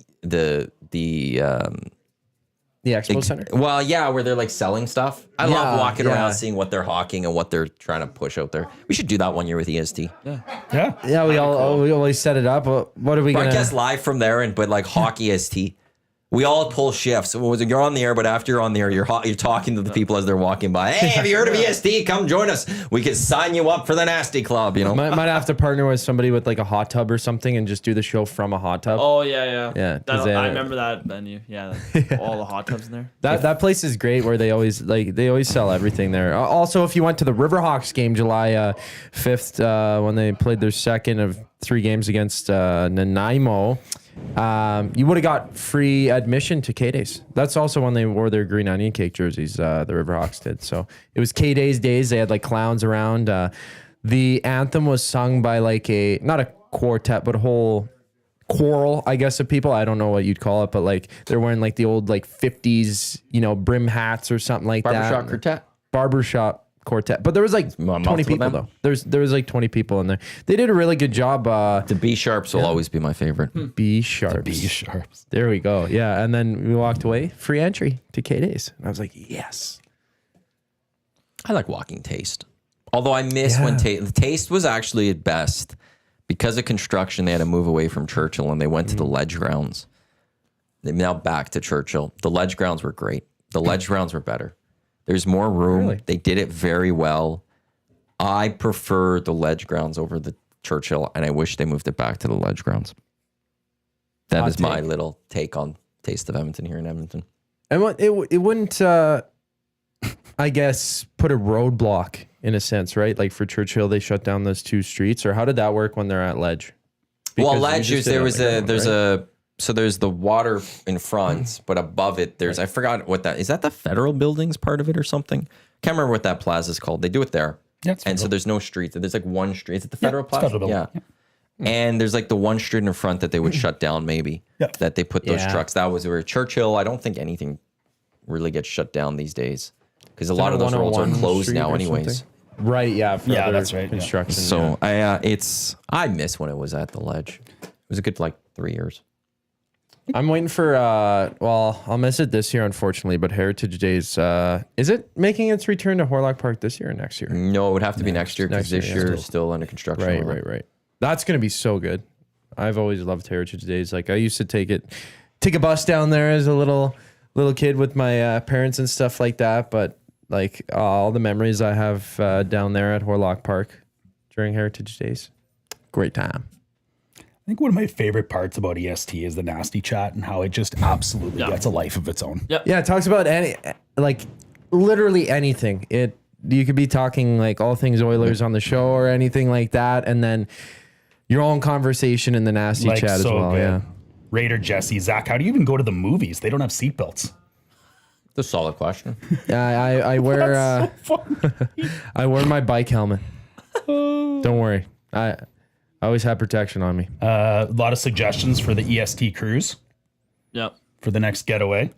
Expo Center. Well, yeah, where they're like selling stuff. I love walking yeah. around, seeing what they're hawking and what they're trying to push out there. We should do that one year with EST. Yeah. We always set it up. What are we going Broadcast to... live from there, but like hawk EST. We all pull shifts. So you're on the air, but after you're on the air, you're talking to the people as they're walking by. Hey, have you heard of EST? Come join us. We could sign you up for the Nasty Club. You know, Might have to partner with somebody with like a hot tub or something and just do the show from a hot tub. Oh yeah. Yeah, 'cause I remember that venue. Yeah, all the hot tubs in there. That place is great where they always sell everything there. Also, if you went to the Riverhawks game July 5th when they played their second of 3 games against Nanaimo, you would have got free admission to K-Days. That's also when they wore their green onion cake jerseys, the Riverhawks did. So it was K-Days days. They had like clowns around. The anthem was sung by like not a quartet, but a whole choral, I guess, of people. I don't know what you'd call it, but like they're wearing like the old like 50s, brim hats or something like barbershop that. quartet. Barbershop quartet. But there was like 20 people though. There was like 20 people in there. They did a really good job. The B sharps will always be my favorite. B sharps. B sharps. There we go. Yeah. And then we walked away. Free entry to K-Days. And I was like, yes. I like walking Taste. Although I miss when Taste was actually at best. Because of construction, they had to move away from Churchill and they went to the Ledge Grounds. They're now back to Churchill. The Ledge Grounds were great. The Ledge Grounds were better. There's more room. Really? They did it very well. I prefer the Ledge Grounds over the Churchill, and I wish they moved it back to the Ledge Grounds. That is my little take on Taste of Edmonton here in Edmonton. And it wouldn't, I guess, put a roadblock in a sense, right? Like for Churchill, they shut down those 2 streets, or how did that work when they're at Ledge? Well, Ledge, there's the water in front, but above it, I forgot what that is. That the federal buildings part of it or something? Can't remember what that plaza is called. They do it there. Yeah, and so there's no streets. There's like one street. Is it the federal plaza? Federal building. Yeah. And there's like the one street in front that they would shut down maybe. Yep. That they put those trucks. That was where Churchill, I don't think anything really gets shut down these days. Because a lot of those roads are closed now anyways. Right, yeah. Yeah, that's right. Construction. So I miss when it was at the Ledge. It was a good 3 years. I'm waiting for, I'll miss it this year, unfortunately, but Heritage Days, is it making its return to Horlock Park this year or next year? No, it would have to be next year because this year is still under construction. Right. That's going to be so good. I've always loved Heritage Days. Like I used to take a bus down there as a little kid with my parents and stuff like that. But like all the memories I have down there at Horlock Park during Heritage Days, great time. I think one of my favorite parts about EST is the nasty chat and how it just absolutely gets a life of its own. Yep. Yeah, it talks about literally anything. You could be talking like all things Oilers on the show or anything like that, and then your own conversation in the nasty chat as well. Good. Yeah. Raider Jesse, Zach, how do you even go to the movies? They don't have seatbelts. That's a solid question. I wear I wear my bike helmet. Don't worry. I always have protection on me. A lot of suggestions for the EST cruise Yep. for the next getaway.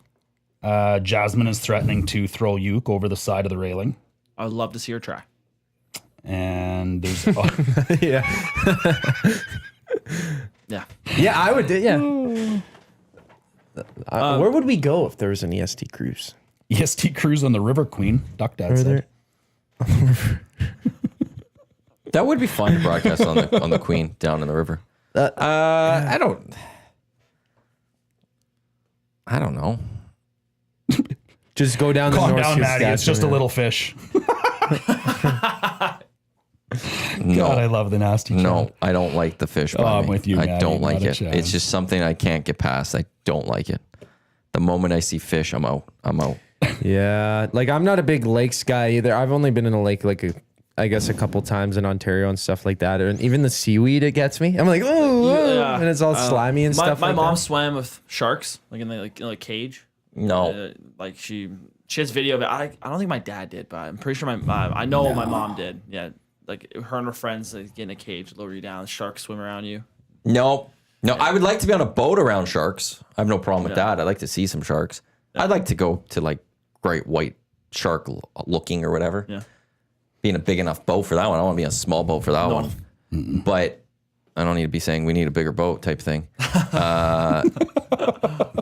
Jasmine is threatening to throw Uke over the side of the railing. I would love to see her try. And there's Yeah. Yeah. Yeah, I would. Yeah. Where would we go if there was an EST cruise? EST cruise on the River Queen. Duck Dad Are said. there? That would be fun to broadcast on the Queen down in the river. I don't know. Just go down the Calm North down, Maddie. It's just a Saskatchewan. little fish. God, I love the nasty chat. No, I don't like the fish. I'm me. with you, I Maddie, don't like not a it. chance. It's just something I can't get past. I don't like it. The moment I see fish, I'm out. Yeah, like I'm not a big lakes guy either. I've only been in a lake I guess a couple times in Ontario and stuff like that. And even the seaweed, it gets me. I'm like, oh, Yeah. and it's all slimy and stuff. My like mom that. swam with sharks, like in the cage. No. Like she She has video of it. I don't think my dad did, but I'm pretty sure I know my mom did. Yeah, like her and her friends like, get in a cage, lower you down, sharks swim around you. No, I would like to be on a boat around sharks. I have no problem with that. I'd like to see some sharks. I'd like to go to like great white shark looking or whatever. Yeah. Being a big enough boat for that one. I want to be on a small boat for that one. But I don't need to be saying we need a bigger boat type thing.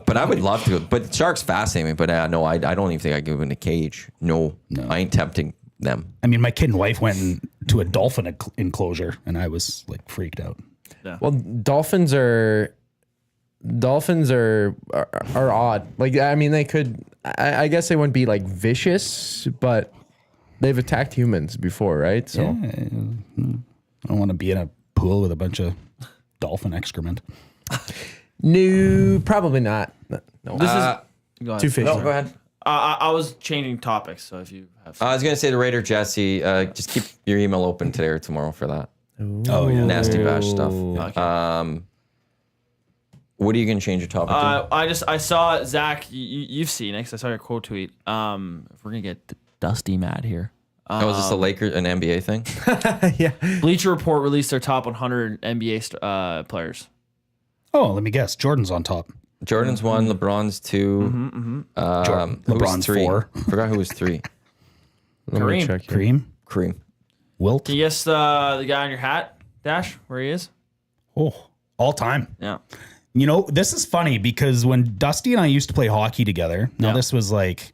But I would love to. But sharks fascinate me. But no, I don't even think I could go in a cage. No, I ain't tempting them. I mean, my kid and wife went to a dolphin enclosure, and I was like freaked out. Yeah. Well, dolphins are odd. Like, I mean, they could. I guess they wouldn't be like vicious, but they've attacked humans before, right? So I don't want to be in a pool with a bunch of dolphin excrement. no, probably not. No, This is go ahead. too fishy. No, go ahead. I was changing topics, so if you have I was going to say to Raider Jesse, just keep your email open today or tomorrow for that. Oh yeah, Nasty bash stuff. Okay. What are you going to change your topic to? I saw Zach. You've seen it 'cause I saw your quote tweet. If we're gonna get Dusty mad here. Is this a Lakers, an NBA thing? yeah. Bleacher Report released their top 100 NBA players. Oh, let me guess. Jordan's on top. Jordan's 1, LeBron's 2. Who was LeBron's 3? 4. Forgot who was 3. Let me Kareem. check here. Cream. Kareem. Wilt. Can you guess the guy on your hat, Dash, where he is? Oh, all time. Yeah. You know, this is funny because when Dusty and I used to play hockey together, now Yeah. this was like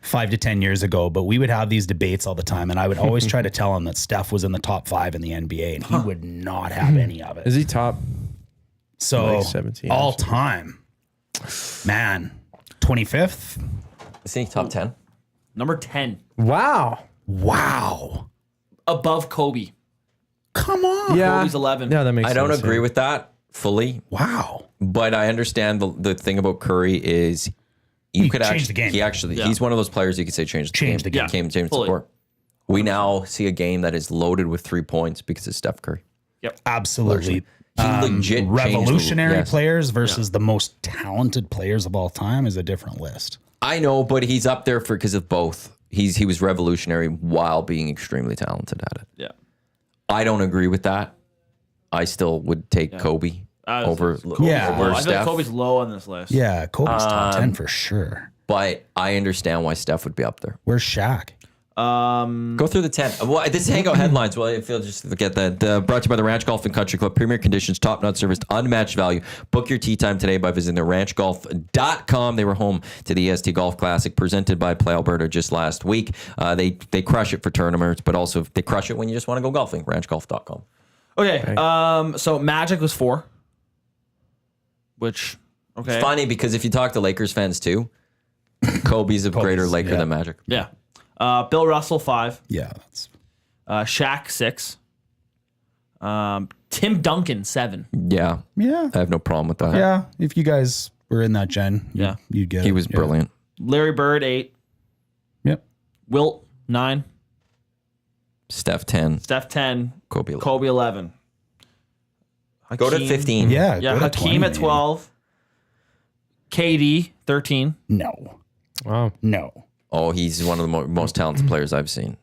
5 to 10 years ago, but we would have these debates all the time. And I would always try to tell him that Steph was in the top 5 in the NBA and he would not have any of it. Is he top? So like 17 all or something? time, man, 25th. Is he top 10? Number 10, Wow. Wow. above Kobe. Come on. Yeah. Kobe's 11. Yeah, that makes I sense. don't agree with that fully, Wow. but I understand the thing about Curry is you He could changed actually, the game. he actually, Yeah. he's one of those players you could say changed Changed the game. Change the Fully. sport. We now see a game that is loaded with 3 points because of Steph Curry. Absolutely. He legit changed the- Revolutionary yes. players versus the most talented players of all time is a different list. I know, but he's up there because of both. He was revolutionary while being extremely talented at it. Yeah. I don't agree with that. I still would take Kobe over Yeah. over I feel like Steph. Kobe's low on this list. Yeah, Kobe's top 10 for sure. But I understand why Steph would be up there. Where's Shaq? Go through the 10. Well, this is Hangout headlines. Well, if you'll just forget that. Brought to you by the Ranch Golf and Country Club. Premier conditions, top-notch service, unmatched value. Book your tee time today by visiting theranchgolf.com. They were home to the EST Golf Classic presented by Play Alberta just last week. They crush it for tournaments, but also they crush it when you just want to go golfing. Ranchgolf.com. Okay. So Magic was 4. Which, okay. It's funny because if you talk to Lakers fans too, Kobe's a greater Laker than Magic. Yeah. Bill Russell 5. Yeah, that's Shaq 6. Tim Duncan 7. Yeah. yeah. I have no problem with that. Yeah, if you guys were in that gen, Yeah. you'd get He it. was Yeah. brilliant. Larry Bird 8. Yep. Wilt 9. Steph 10, Steph 10. Kobe 11. Kobe 11. Go to Hakeem- 15. Yeah, Yeah. go to Hakeem 20, at 12. KD 13. No. Wow. No. Oh, he's one of the most talented players I've seen.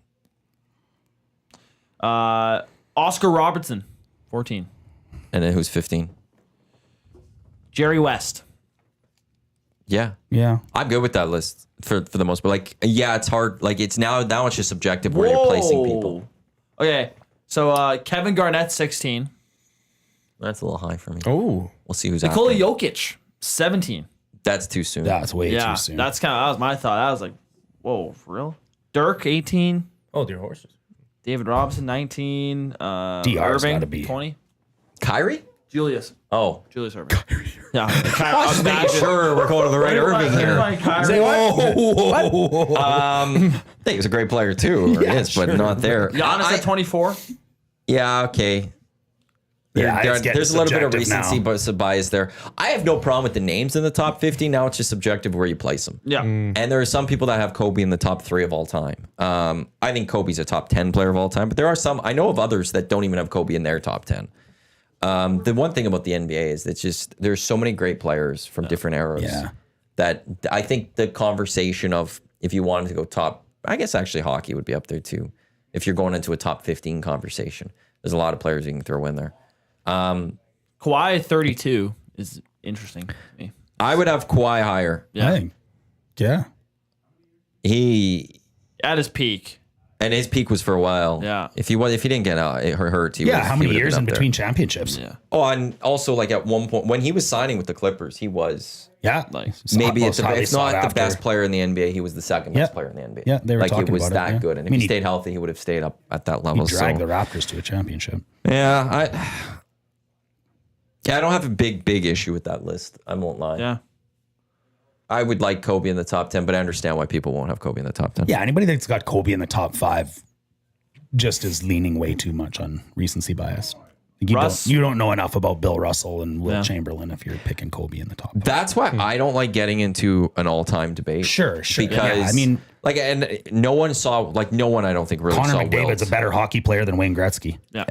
Oscar Robertson 14. And then who's 15? Jerry West. Yeah. Yeah. I'm good with that list for the most part. Like, yeah, it's hard. Like, it's now it's just subjective where you're placing people. Okay. So Kevin Garnett 16. That's a little high for me. Oh. We'll see who's Nikola after. Jokic 17. That's too soon. That's way Yeah, too soon. that was my thought. I was like, whoa, for real? Dirk 18. Oh, dear horses. David Robinson 19. DR's Irving gotta be- 20. Kyrie? Julius Oh. Irving. Yeah. I was Making sure we're going to the right Irving here. I think he's a great player too. Or is, but not there. Giannis at 24. Yeah, okay. Yeah, it's getting there's a little bit of subjective recency now. but some bias there. I have no problem with the names in the top 50. Now it's just subjective where you place them. Yeah. And there are some people that have Kobe in the top 3 of all time. I think Kobe's a top 10 player of all time, but there are some, I know of others that don't even have Kobe in their top 10. The one thing about the NBA is it's just, there's so many great players from different eras Yeah. that I think the conversation of if you wanted to go top, I guess actually hockey would be up there too. If you're going into a top 15 conversation, there's a lot of players you can throw in there. Kawhi 32 is interesting to me. I would have Kawhi higher. Yeah. I think, yeah. He At his peak. and his peak was for a while. Yeah. If he didn't get hurt, he Yeah, would've- how he many would've years been in up there. between championships? Yeah. Oh, and also like at one point when he was signing with the Clippers, he was Yeah. Like, maybe most highly if not sought the after. best player in the NBA, he was the second best Yeah. player in the NBA. Yeah, they were like it talking was about that it, yeah. good. And I mean, if he he- stayed healthy, he would have stayed up at that level. Drag So the Raptors to a championship. yeah, I don't have a big issue with that list. I won't lie. yeah. I would like Kobe in the top 10, but I understand why people won't have Kobe in the top 10. Yeah, anybody that's got Kobe in the top 5 just is leaning way too much on recency bias. Russ- You don't know enough about Bill Russell and Will Yeah. Chamberlain if you're picking Kobe in the top 5. That's why I don't like getting into an all-time debate. Sure. Because Yeah, I mean, like, and no one I don't think really Connor saw McDavid's Wilt. a better hockey player than Wayne Gretzky. Yeah.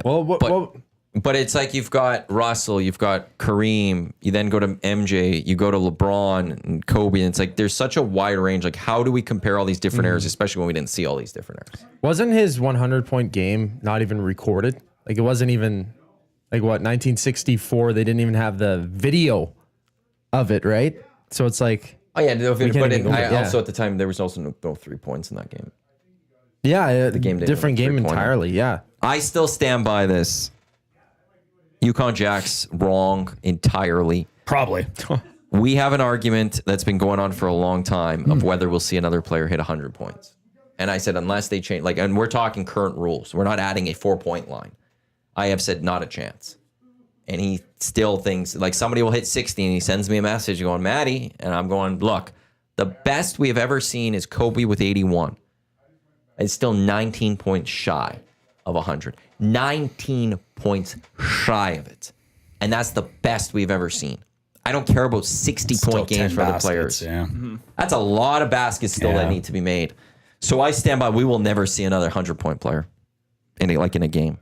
But it's like you've got Russell, you've got Kareem, you then go to MJ, you go to LeBron and Kobe, and it's like there's such a wide range. Like, how do we compare all these different eras, especially when we didn't see all these different eras? Wasn't his 100-point game not even recorded? Like it wasn't even like what 1964. They didn't even have the video of it, right? So it's like Oh yeah, no, can't but even go there, yeah. also at the time there was also no 3 points in that game. the game didn't different have a game three-pointer. entirely. Yeah. I still stand by this. Yukon Jack's wrong entirely. Probably. We have an argument that's been going on for a long time of whether we'll see another player hit 100 points. And I said, unless they change, like, and we're talking current rules. We're not adding a 4-point line. I have said not a chance. And he still thinks, like, somebody will hit 60 and he sends me a message going, Maddie, and I'm going, look, the best we have ever seen is Kobe with 81. It's still 19 points shy of 100. 19 points shy of it. And that's the best we've ever seen. I don't care about 60-point games for other players. Yeah. That's a lot of baskets still that Yeah. need to be made. So I stand by. We will never see another 100-point player in a game.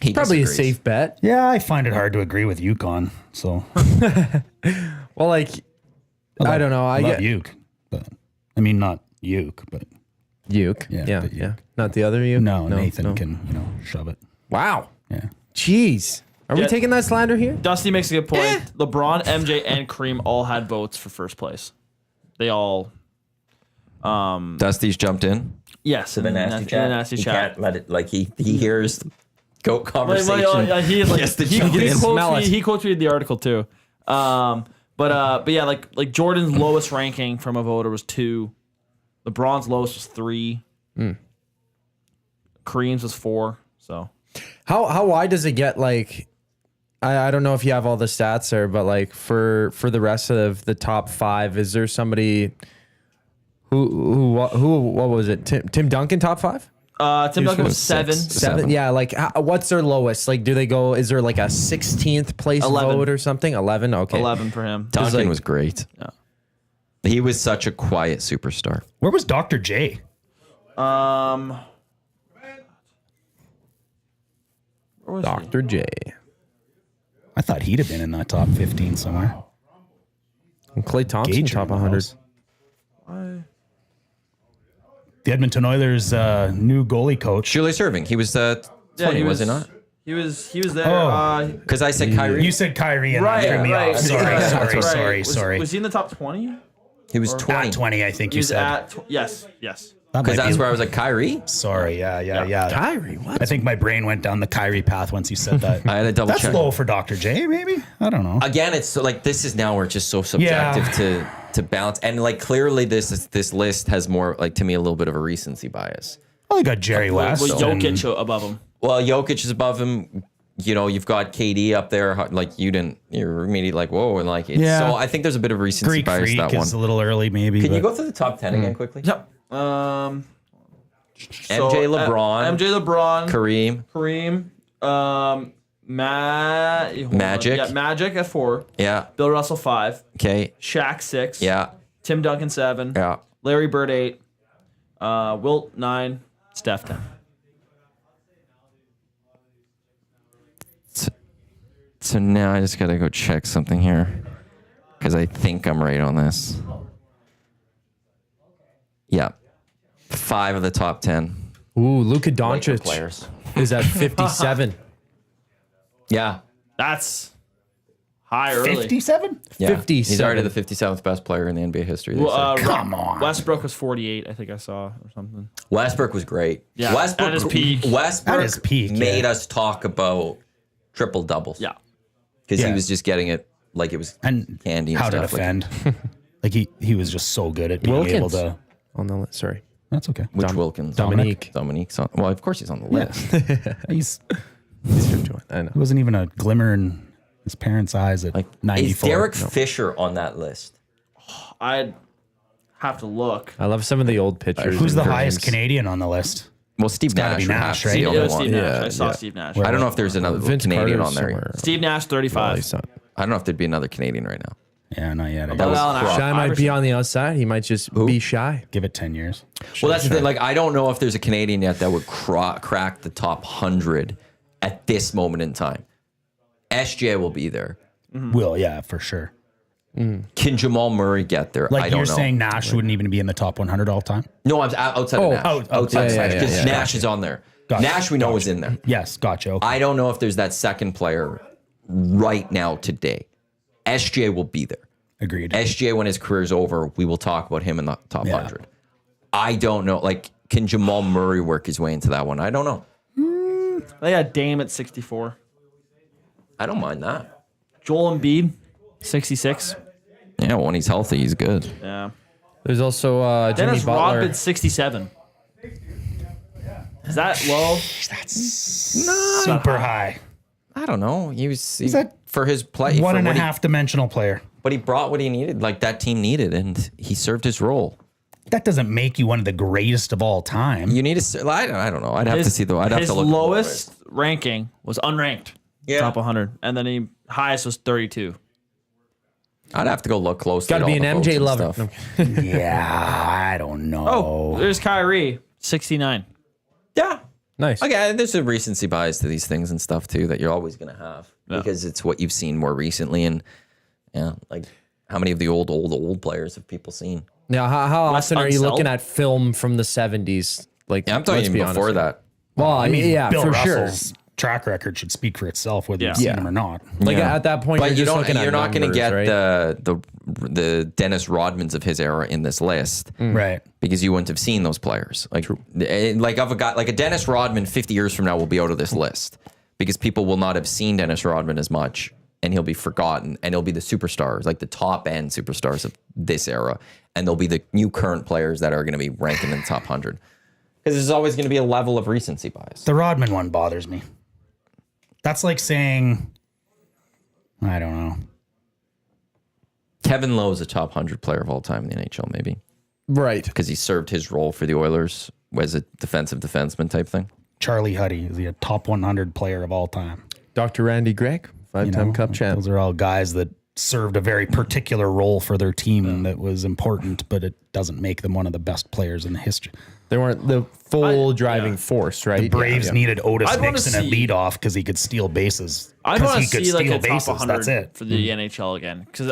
He Probably disagrees. a safe bet. Yeah, I find it hard to agree with Yukon. So Well, like I don't know. I love get Uke, but I mean not Uke, but Uke. Yeah, Yeah, but yeah. Not the other Uke. no, Nathan can shove it. Wow. Yeah. Jeez. Are we Yeah. taking that slander here? Dusty makes a good point. LeBron, MJ, and Kareem all had votes for first place. They all. Dusty's jumped in. Yes. In the nasty chat. Can't let it, like, he hears goat conversation. He Yes, the jump in. Smell it. he quotes tweeted the article too. But yeah, like Jordan's lowest ranking from a voter was 2. LeBron's lowest was 3. Kareem's was 4. So How wide does it get? Like, I don't know if you have all the stats there, but like for the rest of the top 5, is there somebody who what was it? Tim Duncan top 5? Tim Duncan was 7. 7. Yeah. Like, what's their lowest? Like, do they go? Is there like a 16th place 11. vote or something? 11. Okay. 11 for him. Duncan like- was great. Yeah. He was such a quiet superstar. Where was Dr. J? Where was he? Dr. J. I thought he'd have been in that top 15 somewhere. And Klay Thompson Gauger top in the 100. house. The Edmonton Oilers' new goalie coach. Julius Irving. He was 20, was he not? He was there. Oh. Because I said Kyrie. You said Kyrie and Right, that threw me right. off. Sorry, Yeah, sorry, right. sorry, Was- sorry. Was he in the top 20? He was 20. At 20, I think He you was said. at yes. That Because might that's be- where I was like, Kyrie? Sorry, yeah. Kyrie, what? I think my brain went down the Kyrie path once you said that. I had to double That's check. low for Dr. J, maybe? I don't know. Again, it's so, like, this is now where it's just so subjective to balance. And like, clearly this list has more, like, to me, a little bit of a recency bias. Well, I got Jerry West. Was and- Jokic above him? Well, Jokic is above him. You know, you've got KD up there. Like, you're immediately like, whoa. And like, it's, Yeah. so I think there's a bit of recency Greek bias Freak that one. is a little early, maybe. Can you but- go through the top 10 again quickly? Yep. MJ, LeBron, MJ, LeBron, Kareem. Magic. Yeah, Magic at 4. Yeah. Bill Russell 5. Okay. Shaq 6. Yeah. Tim Duncan 7. Yeah. Larry Bird 8. Wilt 9. Steph 10. So now I just got to go check something here because I think I'm right on this. Yeah. 5 of the top 10 Ooh, Luka Laker Doncic players. is at 57. Yeah. That's high early. 57? Yeah. 57. He's already the 57th best player in the NBA history. They Well, said. Come on. Westbrook was 48, I think I saw, or something. Westbrook was great. Yeah, Westbrook, at his peak. Westbrook At his peak, made yeah. us talk about triple doubles. Yeah. Because Yeah. he was just getting it like it was And candy and how to stuff. Like, defend. Like he was just so good at being able Wilkins to. on the list. Sorry. That's okay. which Wilkins? Dominique. Dominique's on. Well, of course he's on the list. He's He's 51. I know. he wasn't even a glimmer in his parents' eyes at Like, 94. is Derek Fisher on that list? I'd have to look. I love some of the old pictures. Who's and the highest games. Canadian on the list? Well, Steve gotta Nash be would Nash, have to right? be It on the was one. Steve Nash. Yeah, I saw yeah. Steve Nash. I don't know if there's another Vince Canadian Carter's on there. somewhere. Steve Nash, Well, 35. he's not. I don't know if there'd be another Canadian right now. Yeah, not yet. I That was guess. Allen Shy might Iverson. be on the outside. He might just be shy. Give it 10 years. Well, that's the thing. Like, I don't know if there's a Canadian yet that would crack the top 100 at this moment in time. SJ will be there. Will, yeah, for sure. Can Jamal Murray get there? Like I don't you're know. saying Nash wouldn't even be in the top 100 all time? No, I'm outside of Nash. Outside of yeah, Nash. yeah, Because yeah. Nash is on there. Gotcha. Nash we know is in there. Yes, gotcha. Okay. I don't know if there's that second player right now today. SJ will be there. Agreed. SJ, when his career's over, we will talk about him in the top Yeah. 100. I don't know. Like, can Jamal Murray work his way into that one? I don't know. They got Dame at 64. I don't mind that. Joel Embiid, 66. Yeah, when he's healthy, he's good. Yeah. There's also Jimmy Dennis Butler. Rodman, 67. Is that low? Super high. I don't know. He was that for his play. One for and a what he- half dimensional player. But he brought what he needed, like that team needed, and he served his role. That doesn't make you one of the greatest of all time. You need to. I don't know. I'd have to see the. I'd have his to look. lowest ranking was unranked. Yeah. Top 100. And then he highest was 32. I'd have to go look closely. Got to at be all an the votes MJ and lover. stuff. No. Yeah, I don't know. Oh, there's Kyrie, 69. Yeah. Nice. Okay, there's a recency bias to these things and stuff too that you're always gonna have because it's what you've seen more recently, and yeah, like how many of the old players have people seen? Now, how Wes often are you Unseld? looking at film from the 70s? Like, Yeah, I'm talking let's be even before honest. that. Well, I mean, yeah, Bill for Russell's track record should speak for itself, whether Yeah. you've seen Yeah. him or not. sure. Like Yeah. at that point, But you're, you just don't. looking at You're not going to numbers, get right? the Dennis Rodmans of his era in this list Right. because you wouldn't have seen those players. Like of a guy like a Dennis Rodman 50 years from now will be out of this list because people will not have seen Dennis Rodman as much, and he'll be forgotten, and he'll be the superstars, like the top end superstars of this era, and they'll be the new current players that are going to be ranking in the top 100 because there's always going to be a level of recency bias. The Rodman one bothers me. That's like saying, I don't know. Kevin Lowe's a top 100 player of all time in the NHL, maybe Right. because he served his role for the Oilers as a defensive defenseman type thing. Charlie Huddy, is he a top 100 player of all time? Dr. Randy Gregg, You five-time know, Cup champ. Those are all guys that served a very particular role for their team that was important, but it doesn't make them one of the best players in the history. They weren't the full driving force, right? Braves Yeah. needed Otis I'd wanna Nixon at see- leadoff because he could steal bases. I 'Cause want he to could see like steal a top bases. 100 That's it. for the NHL again. Because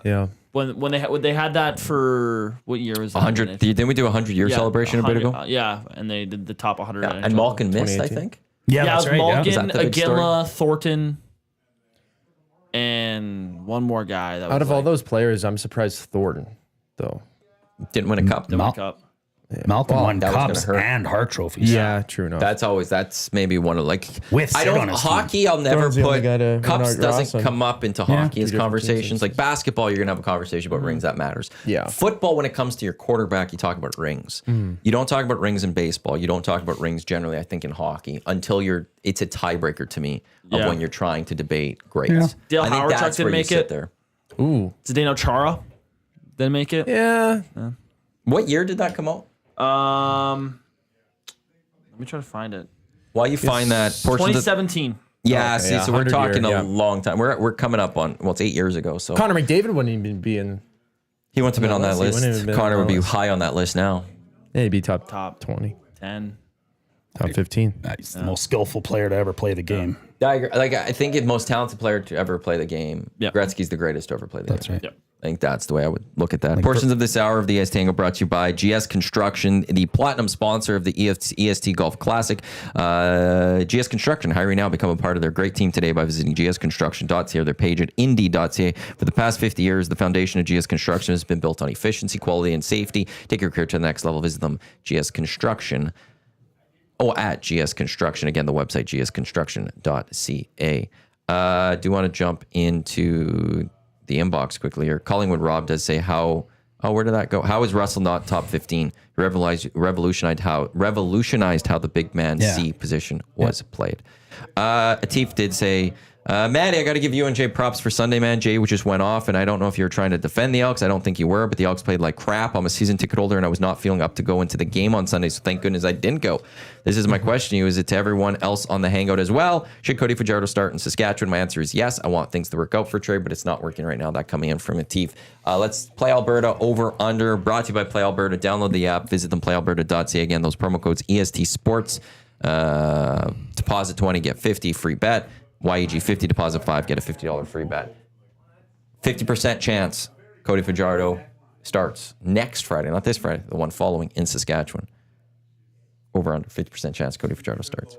Yeah. when they had that for what year was that? 100. Didn't we do a 100-year celebration a bit ago? Yeah, and they did the top 100. Yeah, and Malkin missed, I 2018. think. Yeah, Yeah, it that's was right. Malkin, Is that the big story? Iginla, Thornton, and one more guy. That was Out of all like, those players, I'm surprised Thornton, though. Didn't win a cup. Mal- Cup. Malcolm won that was gonna cups hurt. and Hart trophies. Yeah, true enough. That's maybe one of like With I Sid don't on his hockey. I'll never Thorne's the only put guy to cups win our doesn't Ross come up into hockey as Two different conversations. teams. Like basketball, you're gonna have a conversation about rings that matters. Yeah. Football, when it comes to your quarterback, you talk about rings. You don't talk about rings in baseball. You don't talk about rings generally. I think in hockey until it's a tiebreaker to me of Yeah. when you're trying to debate greats. Dale I think Howard that's didn't where you make sit it. there. Ooh. Zdeno Chara didn't make it. Yeah. What year did that come out? Let me try to find it. While you find that portion of the, 2017. yeah, Okay, see, yeah, so we're 100 talking year, a long time. We're coming up on it's 8 years ago. So Connor McDavid wouldn't even be in. he wouldn't have been on that He wouldn't list. have been Connor on would that be list. high on that list now. Yeah, he'd be top Top 20, 10. top 15. He's the most skillful player to ever play the game. Yeah, I think the most talented player to ever play the game. Yeah. Gretzky's the greatest to ever play the That's game. right. Yep. I think that's the way I would look at that. Portions of this hour of the EST Hangout brought to you by GS Construction, the platinum sponsor of the EST Golf Classic. GS Construction, hiring now. Become a part of their great team today by visiting gsconstruction.ca or their page at indy.ca. For the past 50 years, the foundation of GS Construction has been built on efficiency, quality, and safety. Take your career to the next level. Visit them, GS Construction. At GS Construction. Again, the website, gsconstruction.ca. Do you want to jump into the inbox quickly here? Collingwood Rob does say where did that go? How is Russell not top 15? Revolutionized how the big man C position was played. Atif did say, Maddie, I got to give you and Jay props for Sunday, man. Jay just went off, and I don't know if you were trying to defend the Elks. I don't think you were, but the Elks played like crap. I'm a season ticket holder, and I was not feeling up to go into the game on Sunday, so thank goodness I didn't go. This is my question to you. Is it to everyone else on the Hangout as well? Should Cody Fajardo start in Saskatchewan? My answer is yes. I want things to work out for Trey, but it's not working right now. That coming in from Atif. Let's play Alberta over under. Brought to you by Play Alberta. Download the app. Visit them, playalberta.ca. Again, those promo codes EST Sports. Deposit 20, get 50, free bet. YEG 50, deposit 5, get a $50 free bet. 50% chance Cody Fajardo starts next Friday, not this Friday, the one following in Saskatchewan. Over under 50% chance Cody Fajardo starts.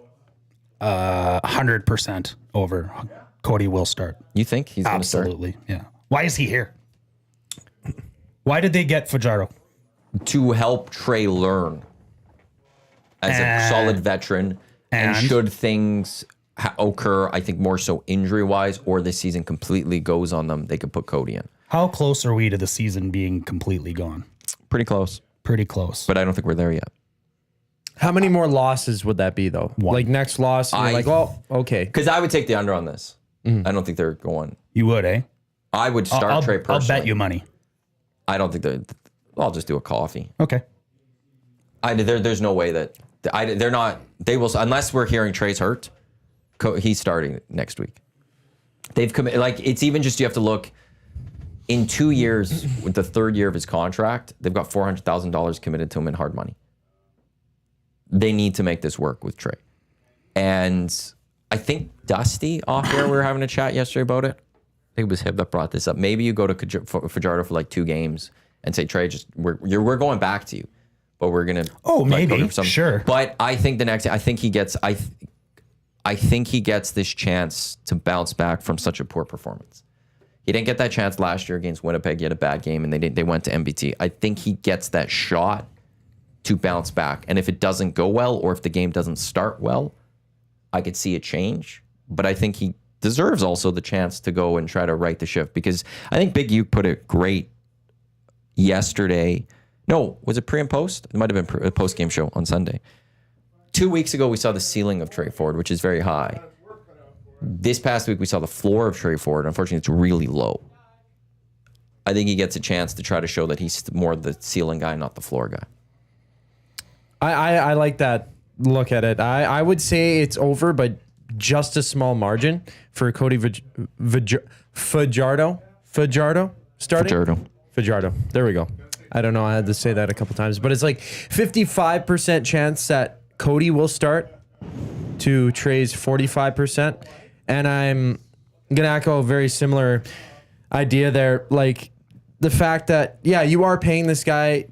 100% over. Cody will start. You think he's going to start? Absolutely, yeah. Why is he here? Why did they get Fajardo? To help Trey learn as a solid veteran. And should things occur, I think more so injury-wise, or this season completely goes on them, they could put Cody in. How close are we to the season being completely gone? Pretty close. Pretty close. But I don't think we're there yet. How many more losses would that be, though? One. Like next loss, you're like, well, okay. Because I would take the under on this. I don't think they're going. You would, eh? I would start Trey personally. I'll bet you money. I don't think they're... I'll just do a coffee. Okay. There's no way that... they're not... They will... Unless we're hearing Trey's hurt, he's starting next week. They've committed... Like, it's even just... You have to look... In 2 years, with the third year of his contract, they've got $400,000 committed to him in hard money. They need to make this work with Trey. And I think Dusty off air, we were having a chat yesterday about it. I think it was him that brought this up. Maybe you go to Fajardo for like 2 games and say, Trey, we're going back to you, but we're gonna. Oh, maybe. Sure. But I think I think he gets this chance to bounce back from such a poor performance. He didn't get that chance last year against Winnipeg. He had a bad game, and they went to MBT. I think he gets that shot to bounce back. And if it doesn't go well, or if the game doesn't start well, I could see a change. But I think he deserves also the chance to go and try to right the ship, because I think Big U put it great yesterday. No, was it pre and post? It might have been a post-game show on Sunday. 2 weeks ago, we saw the ceiling of Trey Ford, which is very high. This past week, we saw the floor of Trey Ford. Unfortunately, it's really low. I think he gets a chance to try to show that he's more the ceiling guy, not the floor guy. I like that look at it. I would say it's over, but just a small margin for Cody Fajardo starting. Fajardo. There we go. I don't know. I had to say that a couple times, but it's like 55% chance that Cody will start to Trey's 45%. And I'm going to echo a very similar idea there. Like the fact that, yeah, you are paying this guy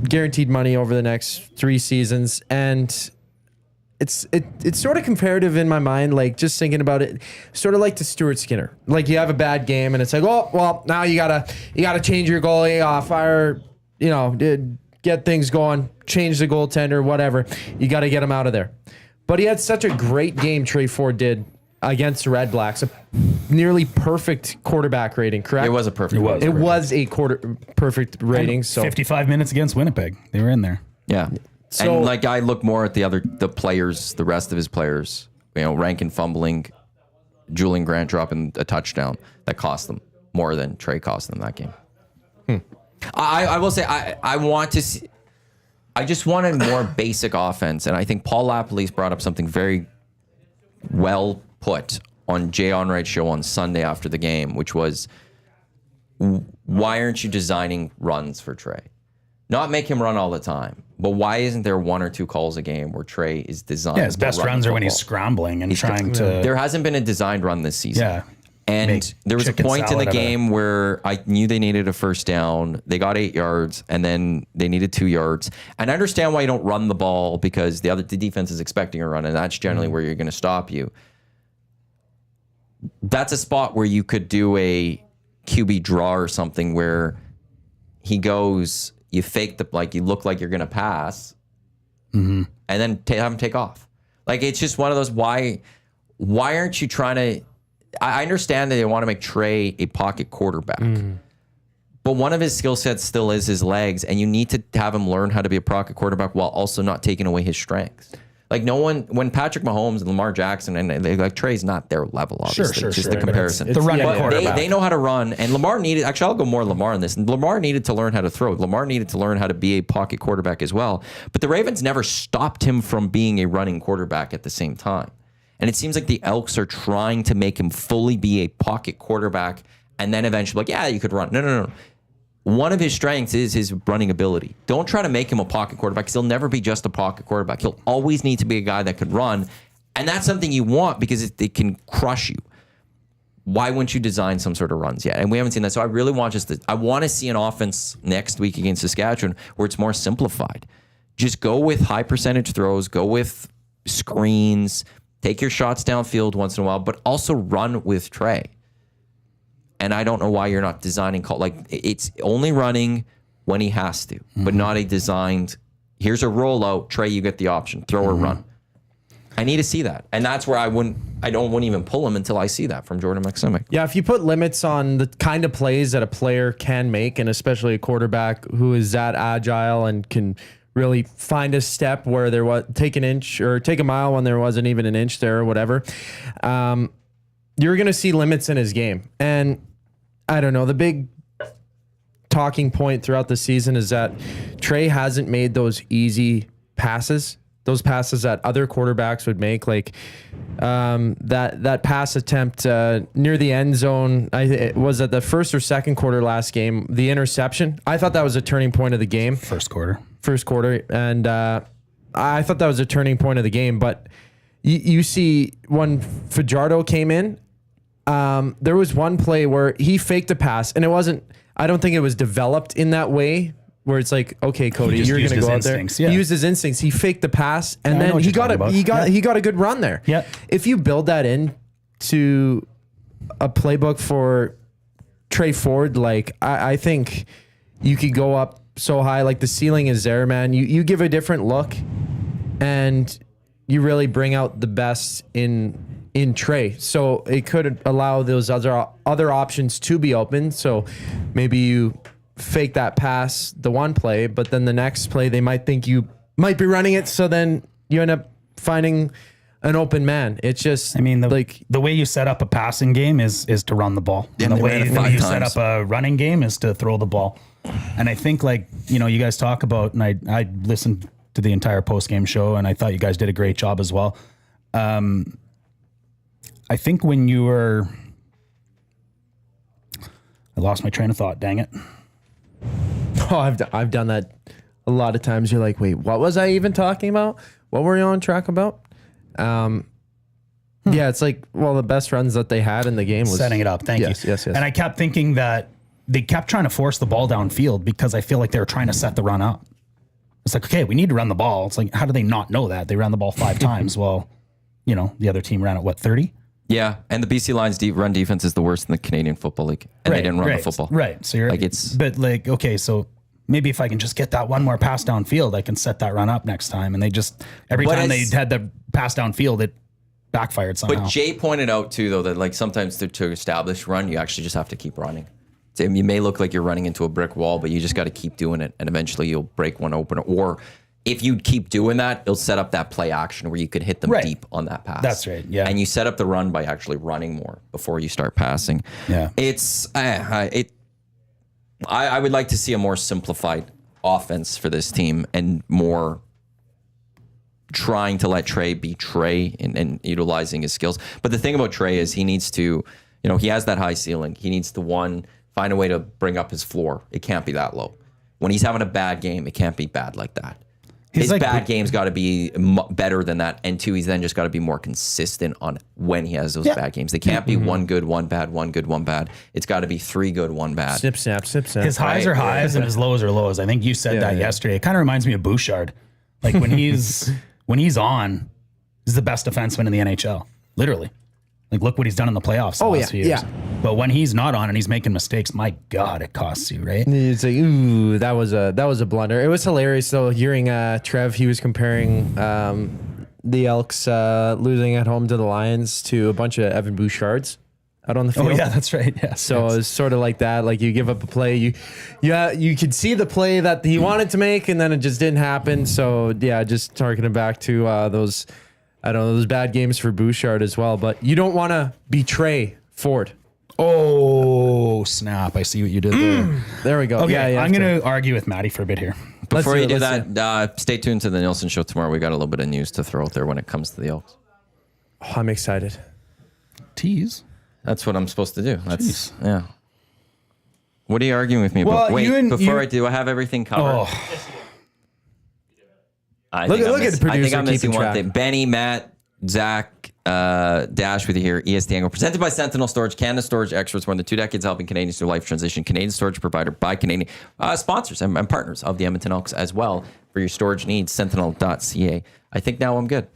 guaranteed money over the next 3 seasons. And it's sort of comparative in my mind, like just thinking about it, sort of like to Stuart Skinner. Like you have a bad game and it's like, oh, well, now you gotta change your goalie, fire, get things going, change the goaltender, whatever. You got to get him out of there. But he had such a great game, Trey Ford did, against the Red Blacks. A nearly perfect quarterback rating, correct? It was a perfect. It was a perfect rating. So 55 minutes against Winnipeg. They were in there. Yeah. So, and like I look more at the players, the rest of his players, Rankin fumbling, Julian Grant dropping a touchdown that cost them more than Trey cost them that game. I will say I want to see, I just wanted more basic offense, and I think Paul Lapalisse brought up something very well put on Jay Onright's show on Sunday after the game, which was, why aren't you designing runs for Trey? Not make him run all the time, but why isn't there 1 or 2 calls a game where Trey is designed? Yeah, his best runs are when he's scrambling and trying to. There hasn't been a designed run this season. Yeah. And make there was a chicken point in the salad out of game where I knew they needed a first down. They got 8 yards, and then they needed 2 yards. And I understand why you don't run the ball, because the defense is expecting a run, and that's generally where you're going to stop you. That's a spot where you could do a QB draw or something where he goes, you fake you look like you're going to pass, and then have him take off. Like, it's just one of those, why aren't you trying to... I understand that they want to make Trey a pocket quarterback, but one of his skill sets still is his legs, and you need to have him learn how to be a pocket quarterback while also not taking away his strengths. Like, no one, when Patrick Mahomes and Lamar Jackson, and Trey's not their level, obviously. Sure, it's just sure. the comparison. It's the running But quarterback. They know how to run, and Lamar needed, actually, I'll go more Lamar on this. Lamar needed to learn how to throw. Lamar needed to learn how to be a pocket quarterback as well. But the Ravens never stopped him from being a running quarterback at the same time. And it seems like the Elks are trying to make him fully be a pocket quarterback, and then eventually, you could run. No. One of his strengths is his running ability. Don't try to make him a pocket quarterback, because he'll never be just a pocket quarterback. He'll always need to be a guy that could run, and that's something you want because it can crush you. Why wouldn't you design some sort of runs yet? And we haven't seen that. So I really want I want to see an offense next week against Saskatchewan where it's more simplified. Just go with high percentage throws, go with screens, take your shots downfield once in a while, but also run with Trey. And I don't know why you're not designing it's only running when he has to, but not a designed, here's a rollout, Trey, you get the option, throw or run. I need to see that. And that's where I wouldn't even pull him until I see that from Jordan Maksimic. Yeah, if you put limits on the kind of plays that a player can make, and especially a quarterback who is that agile and can really find a step where there was, take an inch or take a mile when there wasn't even an inch there or whatever, you're going to see limits in his game. And I don't know, the big talking point throughout the season is that Trey hasn't made those easy passes, those passes that other quarterbacks would make, like that pass attempt near the end zone. It was at the first or second quarter last game, the interception. I thought that was a turning point of the game. First quarter. And I thought that was a turning point of the game. But you see when Fajardo came in, there was one play where he faked a pass, and it wasn't, I don't think it was developed in that way where it's like, okay, Cody, you're going to go out there. Yeah. He used his instincts. He faked the pass, and then he got a good run there. Yeah. If you build that into a playbook for Trey Ford, I think you could go up so high. Like, the ceiling is there, man. You give a different look, and you really bring out the best in Trey. So it could allow those other options to be open. So maybe you fake that pass the one play, but then the next play they might think you might be running it, so then you end up finding an open man. It's just, the way you set up a passing game is to run the ball. And the way you set up a running game is to throw the ball. And I think, you guys talk about, and I listened to the entire post-game show, and I thought you guys did a great job as well. I think when you were... I lost my train of thought, dang it. Oh, I've done that a lot of times. You're like, wait, what was I even talking about? What were you on track about? Yeah, it's like, the best runs that they had in the game was... Setting it up, thank you. Yes. And I kept thinking that they kept trying to force the ball downfield because I feel like they were trying to set the run up. It's like, okay, we need to run the ball. It's like, how do they not know that? They ran the ball 5 times. Well, the other team ran it, 30? Yeah, and the BC Lions run defense is the worst in the Canadian Football League, and they didn't run the football. Right, so you're okay, so maybe if I can just get that one more pass downfield, I can set that run up next time. And they just, every time they had the pass downfield, it backfired somehow. But Jay pointed out too, though, that sometimes to establish run, you actually just have to keep running. So you may look like you're running into a brick wall, but you just got to keep doing it, and eventually you'll break one open. Or if you keep doing that, it'll set up that play action where you could hit them deep on that pass. That's right, yeah. And you set up the run by actually running more before you start passing. Yeah. I would like to see a more simplified offense for this team and more trying to let Trey be Trey and utilizing his skills. But the thing about Trey is he needs to, he has that high ceiling. He needs to, find a way to bring up his floor. It can't be that low. When he's having a bad game, it can't be bad like that. His like- bad games got to be better than that. And two, he's then just got to be more consistent on when he has those bad games. They can't be one good, one bad, one good, one bad. It's got to be 3 good, 1 bad. Snip, snap, snip, snap. His highs are highs and his lows are lows. I think you said that yesterday. It kind of reminds me of Bouchard. Like when he's on, he's the best defenseman in the NHL. Literally. Like, look what he's done in the playoffs the last few years. But when he's not on and he's making mistakes, my God, it costs you, right? It's like, ooh, that was a blunder. It was hilarious though. Hearing Trev, he was comparing the Elks losing at home to the Lions to a bunch of Evan Bouchards out on the field. Oh yeah, that's right. Yeah. So it was sort of like that. Like you give up a play, you could see the play that he wanted to make, and then it just didn't happen. So yeah, just targeting back to those. I don't know, those bad games for Bouchard as well, but you don't want to betray Ford. Oh, snap. I see what you did there. There we go. Okay, I'm going to argue with Maddie for a bit here. Before you do that, stay tuned to the Nielsen Show tomorrow. We got a little bit of news to throw out there when it comes to the Elks. Oh, I'm excited. Tease. That's what I'm supposed to do. That's yeah. What are you arguing with me about? Well, Wait, before I do, I have everything covered. Oh, Look at the producer I think I'm missing keeping one track. thing. Benny, Matt, Zach, Dash with you here. EST Angle presented by Sentinel Storage, Canada Storage experts, more than 2 decades helping Canadians through life transition. Canadian storage provider by Canadian sponsors and partners of the Edmonton Elks as well for your storage needs. Sentinel.ca. I think now I'm good.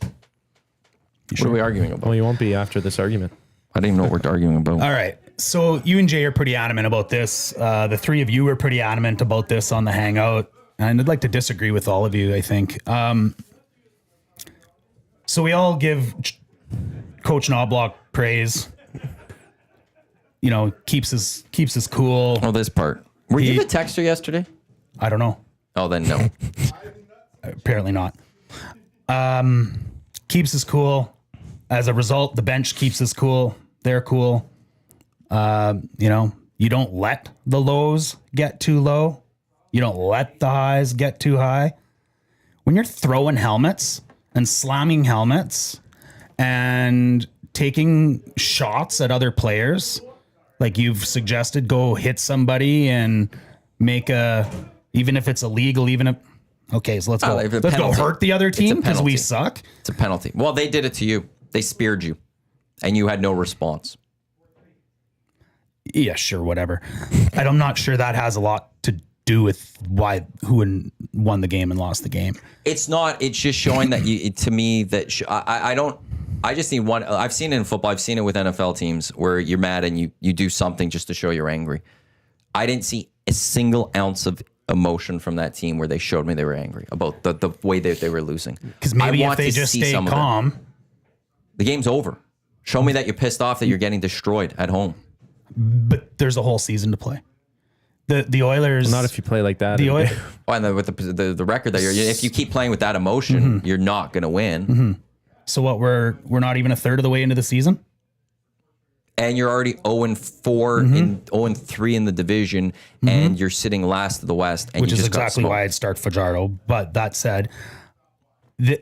What are we arguing about? Well, you won't be after this argument. I don't even know what we're arguing about. all right. So you and Jay are pretty adamant about this. The three of you were pretty adamant about this on the Hangout. And I'd like to disagree with all of you, I think. So we all give Coach Knobloch praise. You know, keeps us cool. Oh, this part. Were you the texter yesterday? I don't know. Oh, then no. Apparently not. Keeps us cool. As a result, the bench keeps us cool. They're cool. You know, you don't let the lows get too low. You don't let the highs get too high. When you're throwing helmets and slamming helmets and taking shots at other players, like you've suggested, go hit somebody and make even if it's illegal, okay, so let's go. If a Let's go penalty. hurt the other It's a team because we penalty. suck. It's a penalty. Well, they did it to you. They speared you, and you had no response. Yeah, sure, whatever. I'm not sure that has a lot to do with who won the game and lost the game. It's not. It's just showing that to me that I don't. I just need one. I've seen it in football. I've seen it with NFL teams where you're mad and you do something just to show you're angry. I didn't see a single ounce of emotion from that team where they showed me they were angry about the way that they were losing. Because maybe if they just stay calm. The game's over. Show me that you're pissed off that you're getting destroyed at home. But there's a whole season to play. The Oilers. Not if you play like that. The Oilers. Oh, and with the record that if you keep playing with that emotion, you're not going to win. So what? We're not even a third of the way into the season. And you're already 0-4 in 0-3 in the division, and you're sitting last of the West, and Which you is just got exactly smoked. why I'd start Fajardo. But that said,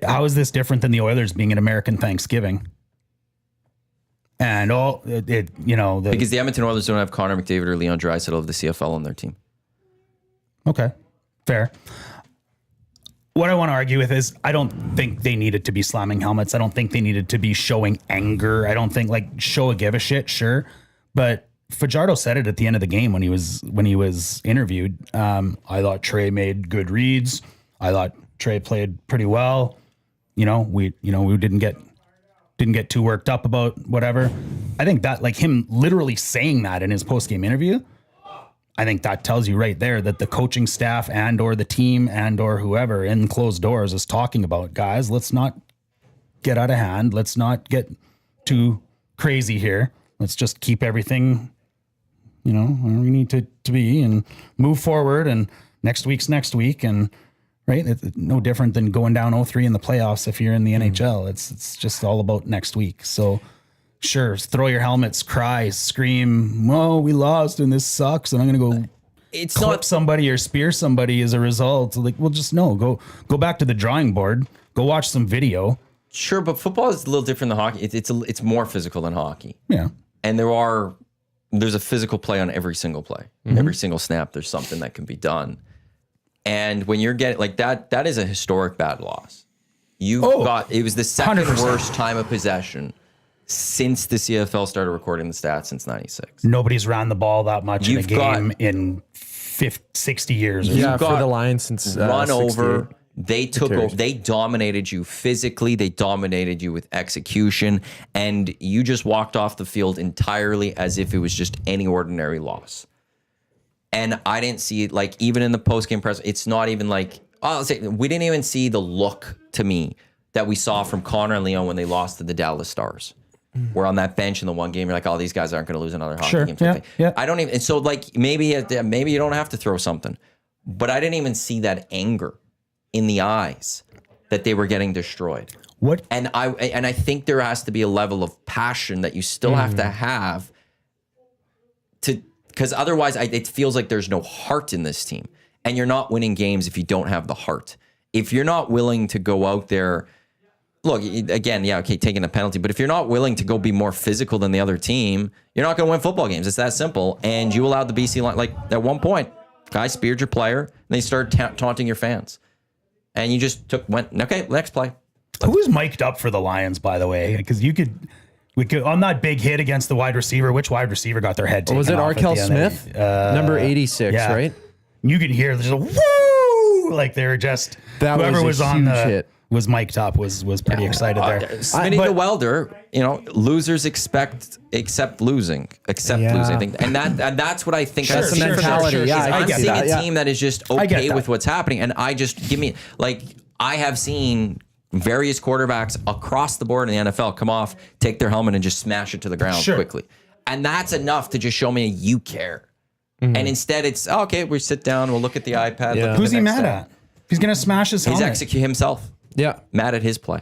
how is this different than the Oilers being an American Thanksgiving? And Because the Edmonton Oilers don't have Connor McDavid or Leon Draisaitl of the CFL on their team. Okay, fair. What I want to argue with is I don't think they needed to be slamming helmets. I don't think they needed to be showing anger. I don't think show a give a shit, sure. But Fajardo said it at the end of the game when he was interviewed. I thought Trey made good reads. I thought Trey played pretty well. We didn't get too worked up about whatever. I think that him literally saying that in his post-game interview, I think that tells you right there that the coaching staff and or the team and or whoever in closed doors is talking about, guys, let's not get out of hand. Let's not get too crazy here. Let's just keep everything, where we need to be and move forward. And next week's next week. And right. It's no different than going down 0-3 in the playoffs. If you're in the NHL, it's just all about next week. So sure, throw your helmets, cry, scream, "Whoa, we lost and this sucks," and I'm gonna go clip somebody or spear somebody as a result. Go back to the drawing board, go watch some video. Sure, but football is a little different than hockey. It's more physical than hockey. Yeah, and there's a physical play on every single play, every single snap. There's something that can be done. And when you're getting like that is a historic bad loss. It was the second 100%. worst time of possession since the CFL started recording the stats since 96. Nobody's ran the ball that much in a You've got- game in 60 years. Or Yeah, got for the Lions since run 68. over. They took over. They dominated you physically. They dominated you with execution, and you just walked off the field entirely as if it was just any ordinary loss. And I didn't see it, like, even in the post-game press. It's not even like, we didn't even see the look to me that we saw from Connor and Leon when they lost to the Dallas Stars. We're on that bench in the one game. You're like, oh, these guys aren't going to lose another hockey Sure, game. yeah, yeah. I don't even. And so, like, maybe you don't have to throw something, but I didn't even see that anger in the eyes that they were getting destroyed. What? And I think there has to be a level of passion that you still have to have because otherwise it feels like there's no heart in this team, and you're not winning games if you don't have the heart. If you're not willing to go out there. Look, again, yeah, okay, taking a penalty, but if you're not willing to go be more physical than the other team, you're not going to win football games. It's that simple. And you allowed the BC line, like at one point, guys speared your player, and they started taunting your fans. And you just went, okay, next play. Who was mic'd up for the Lions, by the way? Because we could on that big hit against the wide receiver. Which wide receiver got their head taken Was it off at Arkell the end of Smith? the- Number 86, yeah. right? You could hear there's a woo, like they were just That whoever was was a on huge the hit. was mic'd up was pretty excited there. Smitty but- the welder, losers accept losing. Yeah. I think, and that's what I think. Sure, I That's the see. mentality. sure, Yeah, sure. I I'm get seeing that, a yeah. team that is just I get okay that. with what's happening, and I have seen various quarterbacks across the board in the NFL come off, take their helmet, and just smash it to the ground Sure. quickly, and that's enough to just show me you care. And instead, it's okay. We sit down, we'll look at the iPad. Yeah. Look at Who's the he next mad step. at? He's gonna smash his He's helmet. execute himself. Yeah. Mad at his play.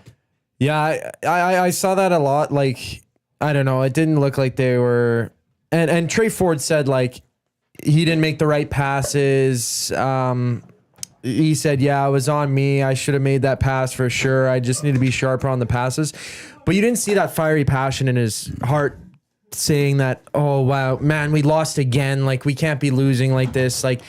Yeah, I saw that a lot. Like, I don't know. It didn't look like they were. And Trey Ford said, like, he didn't make the right passes. He said, yeah, it was on me. I should have made that pass for sure. I just need to be sharper on the passes. But you didn't see that fiery passion in his heart saying that, oh, wow, man, we lost again. Like, we can't be losing like this. Like,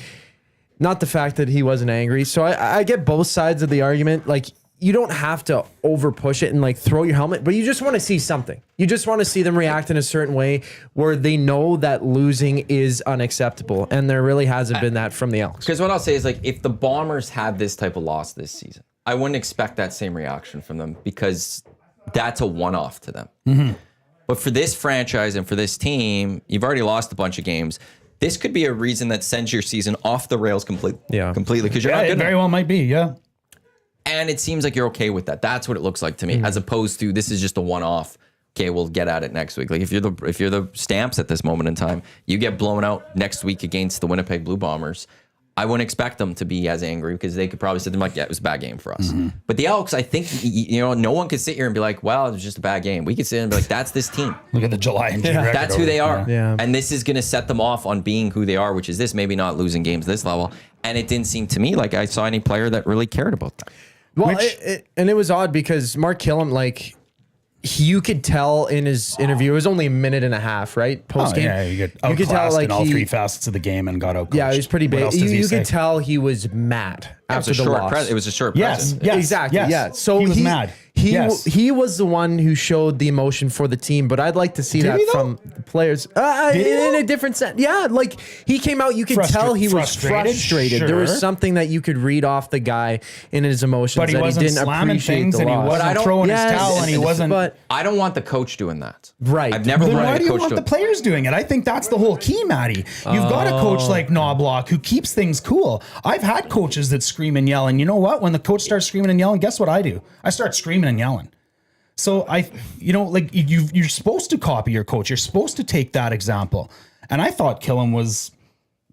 not the fact that he wasn't angry. So I get both sides of the argument. Like, you don't have to over push it and like throw your helmet, but you just want to see something. You just want to see them react in a certain way where they know that losing is unacceptable. And there really hasn't been that from the Elks. Because what I'll say is, like, if the Bombers had this type of loss this season, I wouldn't expect that same reaction from them because that's a one-off to them. But for this franchise and for this team, you've already lost a bunch of games. This could be a reason that sends your season off the rails completely. Because you're Yeah, not it good very enough. well might be. Yeah. And it seems like you're okay with that. That's what it looks like to me, as opposed to this is just a one-off. Okay, we'll get at it next week. Like if you're the Stamps at this moment in time, you get blown out next week against the Winnipeg Blue Bombers. I wouldn't expect them to be as angry because they could probably sit there like, yeah, it was a bad game for us. But the Elks, I think, no one could sit here and be like, well, it was just a bad game. We could sit here and be like, that's this team. Look at the July and June record That's who they are. Yeah. And this is going to set them off on being who they are, which is this, maybe not losing games this level. And it didn't seem to me like I saw any player that really cared about that. Well, it was odd because Mark Killam, like, you could tell in his interview, it was only a minute and a half, right? Post game. Oh, yeah, you could tell like in all three facets of the game and got out. Yeah, it was pretty What big. else does he You say? could tell he was mad after the loss. It was a short Yes, present. yes, Exactly. yes. Yeah. So he was mad. Yes. He was the one who showed the emotion for the team, but I'd like to see that he, though? from the players Did he, in though? a different sense. Yeah, like he came out, you could tell he was frustrated. There was Sure. something that you could read off the guy in his emotions But he that wasn't he didn't slamming appreciate things the and he loss. wasn't I don't- throwing Yes, his towel and he wasn't. But I don't want the coach doing that. Right. I've never Then wanted why a do you coach want doing the players doing it? I think that's the whole key, Matty. You've got a coach like Knobloch who keeps things cool. I've had coaches that scream and yell, and you know what? When the coach starts screaming and yelling, guess what I do? I start screaming and yelling. So you're supposed to copy your coach. You're supposed to take that example. And I thought Killam was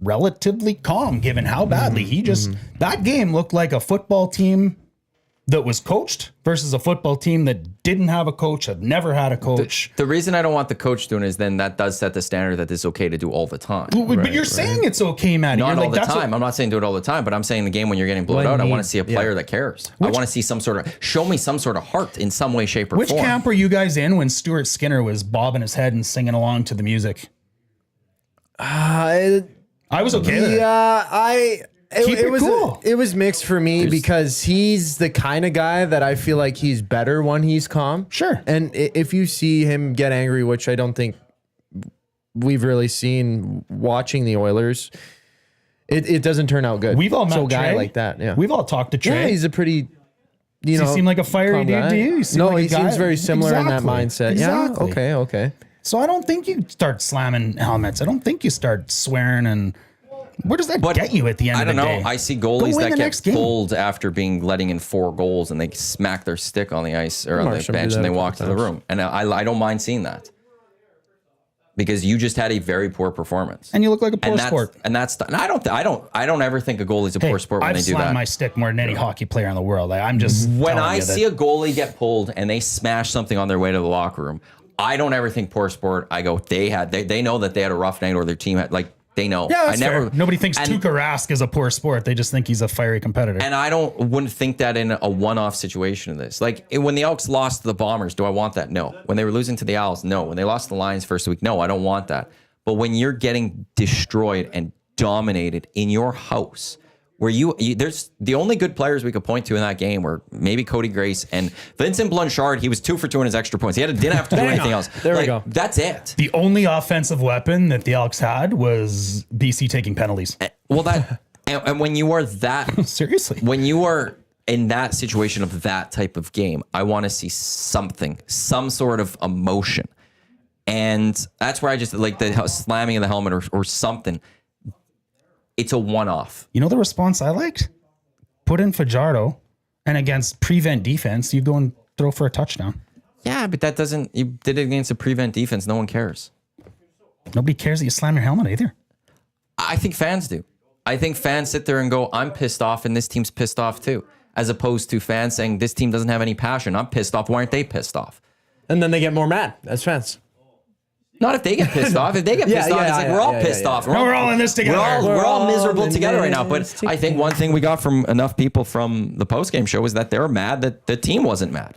relatively calm given how badly that game looked like a football team that was coached versus a football team that didn't have a coach, had never had a coach. The reason I don't want the coach doing it is then that does set the standard that it's okay to do all the time. But you're saying it's okay, Matty. Not You're all like, the that's time. I'm not saying do it all the time, but I'm saying the game when you're getting blown When out, I he- want to see a player yeah. that cares. I want to see show me some sort of heart in some way, shape, or Which form. camp were you guys in when Stuart Skinner was bobbing his head and singing along to the music? I was okay with it. Yeah, Keep it cool. It was mixed for me because he's the kind of guy that I feel like he's better when he's calm. Sure. And if you see him get angry, which I don't think we've really seen watching the Oilers, it doesn't turn out good. We've all met a guy Trey. like that. Yeah. We've all talked to Trey. Yeah, he's a pretty, Does he seem like a fiery calm dude guy. to you? He Seems very similar in that mindset. Exactly. Yeah. Okay. So I don't think you start slamming helmets. I don't think you start swearing. And where does that get you at the end I of the don't know. day? I see Go goalies win that the get next game. pulled after letting in 4 goals and they smack their stick on the ice or on Watched the them do bench that and they a walk to couple the times. room. And I don't mind seeing that because you just had a very poor performance. And you look like a poor and sport. And I don't ever think a goalie's a poor sport when I've they do slammed that. my stick more than any hockey player in the world. Like, I'm just When telling I you that- see a goalie get pulled and they smash something on their way to the locker room, I don't ever think poor sport. I go, they know that they had a rough night or their team had, like, they know. Yeah, that's I never. fair. Nobody thinks and- Tuukka Rask is a poor sport. They just think he's a fiery competitor. And I wouldn't think that in a one-off situation of this. Like when the Elks lost to the Bombers, do I want that? No. When they were losing to the Owls, no. When they lost to the Lions first week, no, I don't want that. But when you're getting destroyed and dominated in your house, where there's the only good players we could point to in that game were maybe Cody Grace and Vincent Blanchard. He was 2 for 2 in his extra points. Didn't have to do anything else. There we go. That's it. The only offensive weapon that the Elks had was BC taking penalties. Well, and when you are that Seriously. when you are in that situation of that type of game, I want to see some sort of emotion. And that's where I just like the slamming of the helmet or something. It's a one-off. You know the response I liked? Put in Fajardo, and against prevent defense, you go and throw for a touchdown. Yeah, but that doesn't. You did it against a prevent defense. No one cares. Nobody cares that you slam your helmet either. I think fans do. I think fans sit there and go, "I'm pissed off," and this team's pissed off too. As opposed to fans saying, "This team doesn't have any passion. I'm pissed off. Why aren't they pissed off?" And then they get more mad as fans. Not if they get pissed off. If they get pissed off, it's like we're all pissed off. We're all in this together. We're all miserable in together right now. this But I think one thing we got from enough people from the postgame show is that they were mad that the team wasn't mad,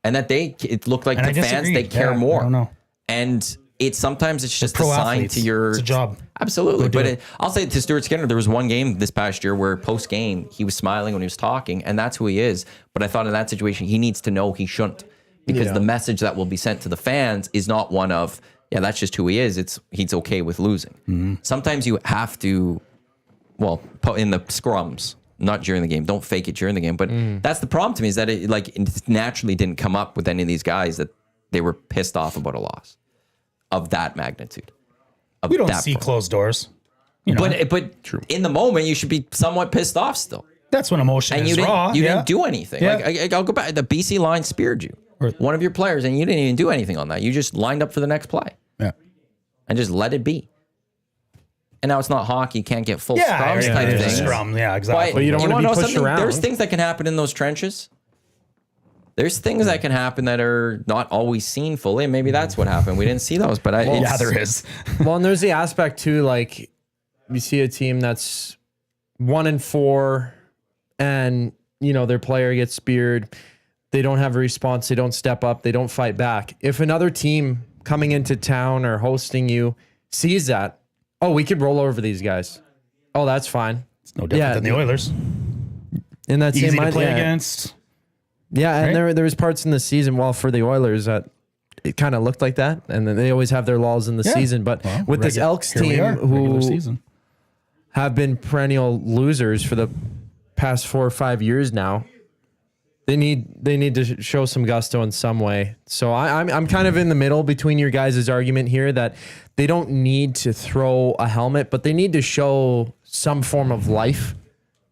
and that it looked like And the I fans disagree. they care Yeah, more. I don't know. And sometimes it's just a pro sign athletes. to your. It's a job. Absolutely, do but it. I'll say to Stuart Skinner, there was one game this past year where post game he was smiling when he was talking, and that's who he is. But I thought in that situation he needs to know he shouldn't, because the message that will be sent to the fans is not one of, yeah, that's just who he is. He's okay with losing. Sometimes you have to, in the scrums, not during the game. Don't fake it during the game. But that's the problem to me, is that it naturally didn't come up with any of these guys that they were pissed off about a loss of that magnitude. We don't see closed doors. You know, But in the moment, you should be somewhat pissed off still. that's when emotion And is you raw. didn't do anything. Yeah. Like I'll go back. The BC line speared you, one of your players, and you didn't even do anything on that. You just lined up for the next play Yeah. and just let it be. And now it's not hockey; you can't get full Yeah, scrums yeah, type yeah, things. scrum. Yeah, exactly. But you don't do wanna be know pushed something? around. There's things that can happen in those trenches. There's things that can happen that are not always seen fully, and maybe that's what happened. We didn't see those, but Yeah, there is. Well, and there's the aspect too, like you see a team that's 1-4 and their player gets speared. They don't have a response. They don't step up. They don't fight back. If another team coming into town or hosting you sees that, oh, we could roll over these guys. Oh, that's fine. It's no different than the Oilers. In that Easy same to mind, play yeah. against. Yeah, and Right? there was parts in the season, for the Oilers that it kind of looked like that, and then they always have their lulls in the Yeah. season. But Well, with this Elks here we team, are, regular who season. have been perennial losers for the past 4 or 5 years now, they need to show some gusto in some way. So I'm kind of in the middle between your guys' argument here that they don't need to throw a helmet, but they need to show some form of life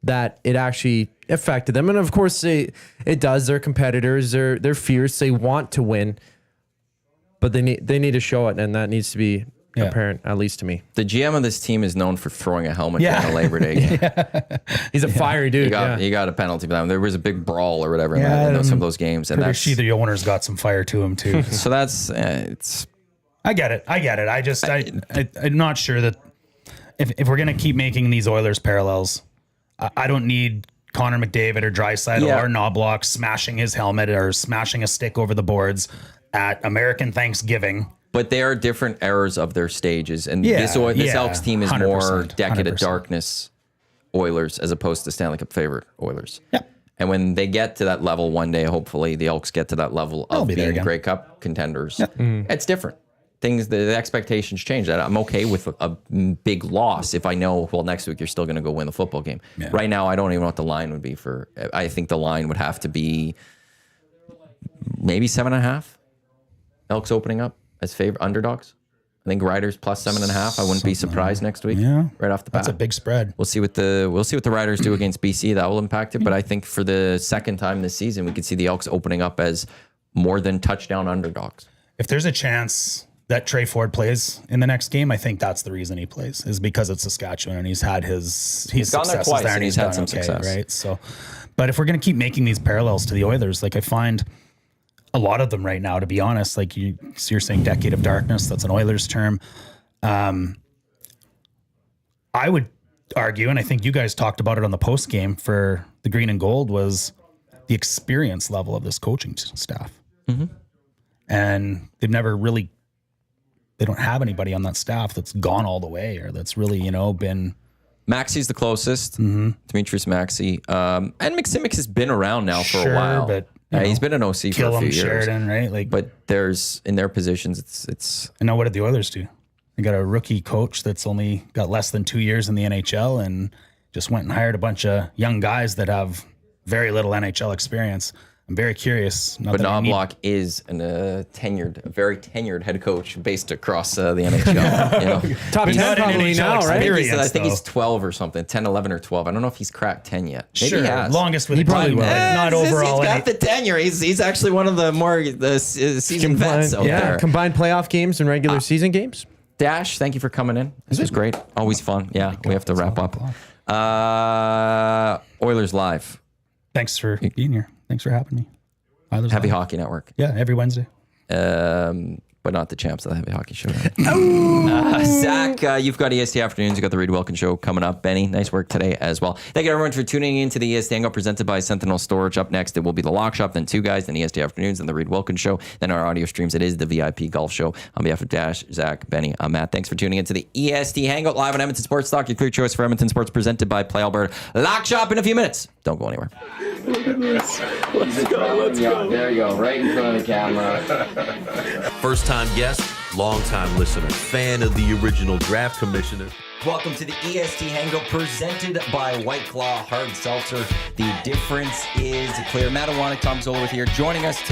that it actually affected them. And of course it does. They're competitors. They're fierce. They want to win, but they need to show it, and that needs to be apparent, at least to me. The GM of this team is known for throwing a helmet Yeah. during a Labor Day game. He's a fiery dude. He got a penalty for that. There was a big brawl or whatever in Yeah, some of those games, and Pretty that's sure the owners got some fire to him too. so that's it's. I get it. I'm not sure that if we're gonna keep making these Oilers parallels, I don't need Connor McDavid or Draisaitl or Knobloch smashing his helmet or smashing a stick over the boards at American Thanksgiving. But they are different eras of their stages, and Yeah, this yeah, Elks team is more 100%, Decade of 100%. Darkness Oilers as opposed to Stanley Cup favorite Oilers. Yeah. And when they get to that level one day, hopefully the Elks get to that level They'll of be there being again. Grey Cup contenders. It's different. The expectations change. That I'm okay with a big loss if I know, well, next week you're still going to go win the football game. Yeah. Right now, I don't even know what the line would be for. I think the line would have to be maybe 7.5. Elks opening up as favorite underdogs. I think Riders plus 7.5. I wouldn't be surprised next week. Yeah. Right off the bat. That's a big spread. We'll see what the Riders do against BC. That will impact it. But I think for the second time this season, we could see the Elks opening up as more than touchdown underdogs. If there's a chance that Trey Ford plays in the next game, I think that's the reason he plays, is because it's Saskatchewan and he's gone there twice and he's had some success. right? So, but if we're going to keep making these parallels to the Oilers, like I find a lot of them right now, to be honest, like you're saying decade of darkness, that's an Oilers term. I would argue, and I think you guys talked about it on the post game for the green and gold, was the experience level of this coaching staff. And they've never really, they don't have anybody on that staff that's gone all the way or that's really, been. Maxi's the closest, Demetrius Maxi. And McSimic has been around now for a while. But he's been an OC for a few years. Sheridan, right? Like, but there's, in their positions, it's. And now what did the Oilers do? They got a rookie coach that's only got less than 2 years in the NHL and just went and hired a bunch of young guys that have very little NHL experience. I'm very curious. But Knobloch is a very tenured head coach based across the NHL. Top 10 probably now, right? I think he's 12 or something, 10, 11, or 12. I don't know if he's cracked 10 yet. Maybe Sure, he has. longest with He probably will. not overall. He's got the tenure. He's actually one of the seasoned vets out there. Combined playoff games and regular season games. Dash, thank you for coming in. This was great. Always fun. Yeah, we have to wrap up. Oilers Live. Thanks for being here. Thanks for having me. Heavy Hockey Network. Yeah, every Wednesday. But not the champs of the Heavy Hockey Show. Zach, you've got EST Afternoons. You've got the Reed Wilkins Show coming up. Benny, nice work today as well. Thank you everyone for tuning in to the EST Hangout presented by Sentinel Storage. Up next, it will be the Lock Shop, then Two Guys, then EST Afternoons, then the Reed Wilkins Show, then our audio streams. It is the VIP Golf Show. On behalf of Dash, Zach, Benny, I'm Matt. Thanks for tuning in to the EST Hangout live on Edmonton Sports Talk. Your clear choice for Edmonton Sports presented by Play Alberta. Lock Shop in a few minutes. Don't go anywhere. Let's go. There you go, right in front of the camera. First-time guest, long-time listener, fan of the original draft commissioner. Welcome to the EST Hangout presented by White Claw Hard Seltzer. The difference is clear. Matt Iwanyk, Tom Zola with here, joining us today.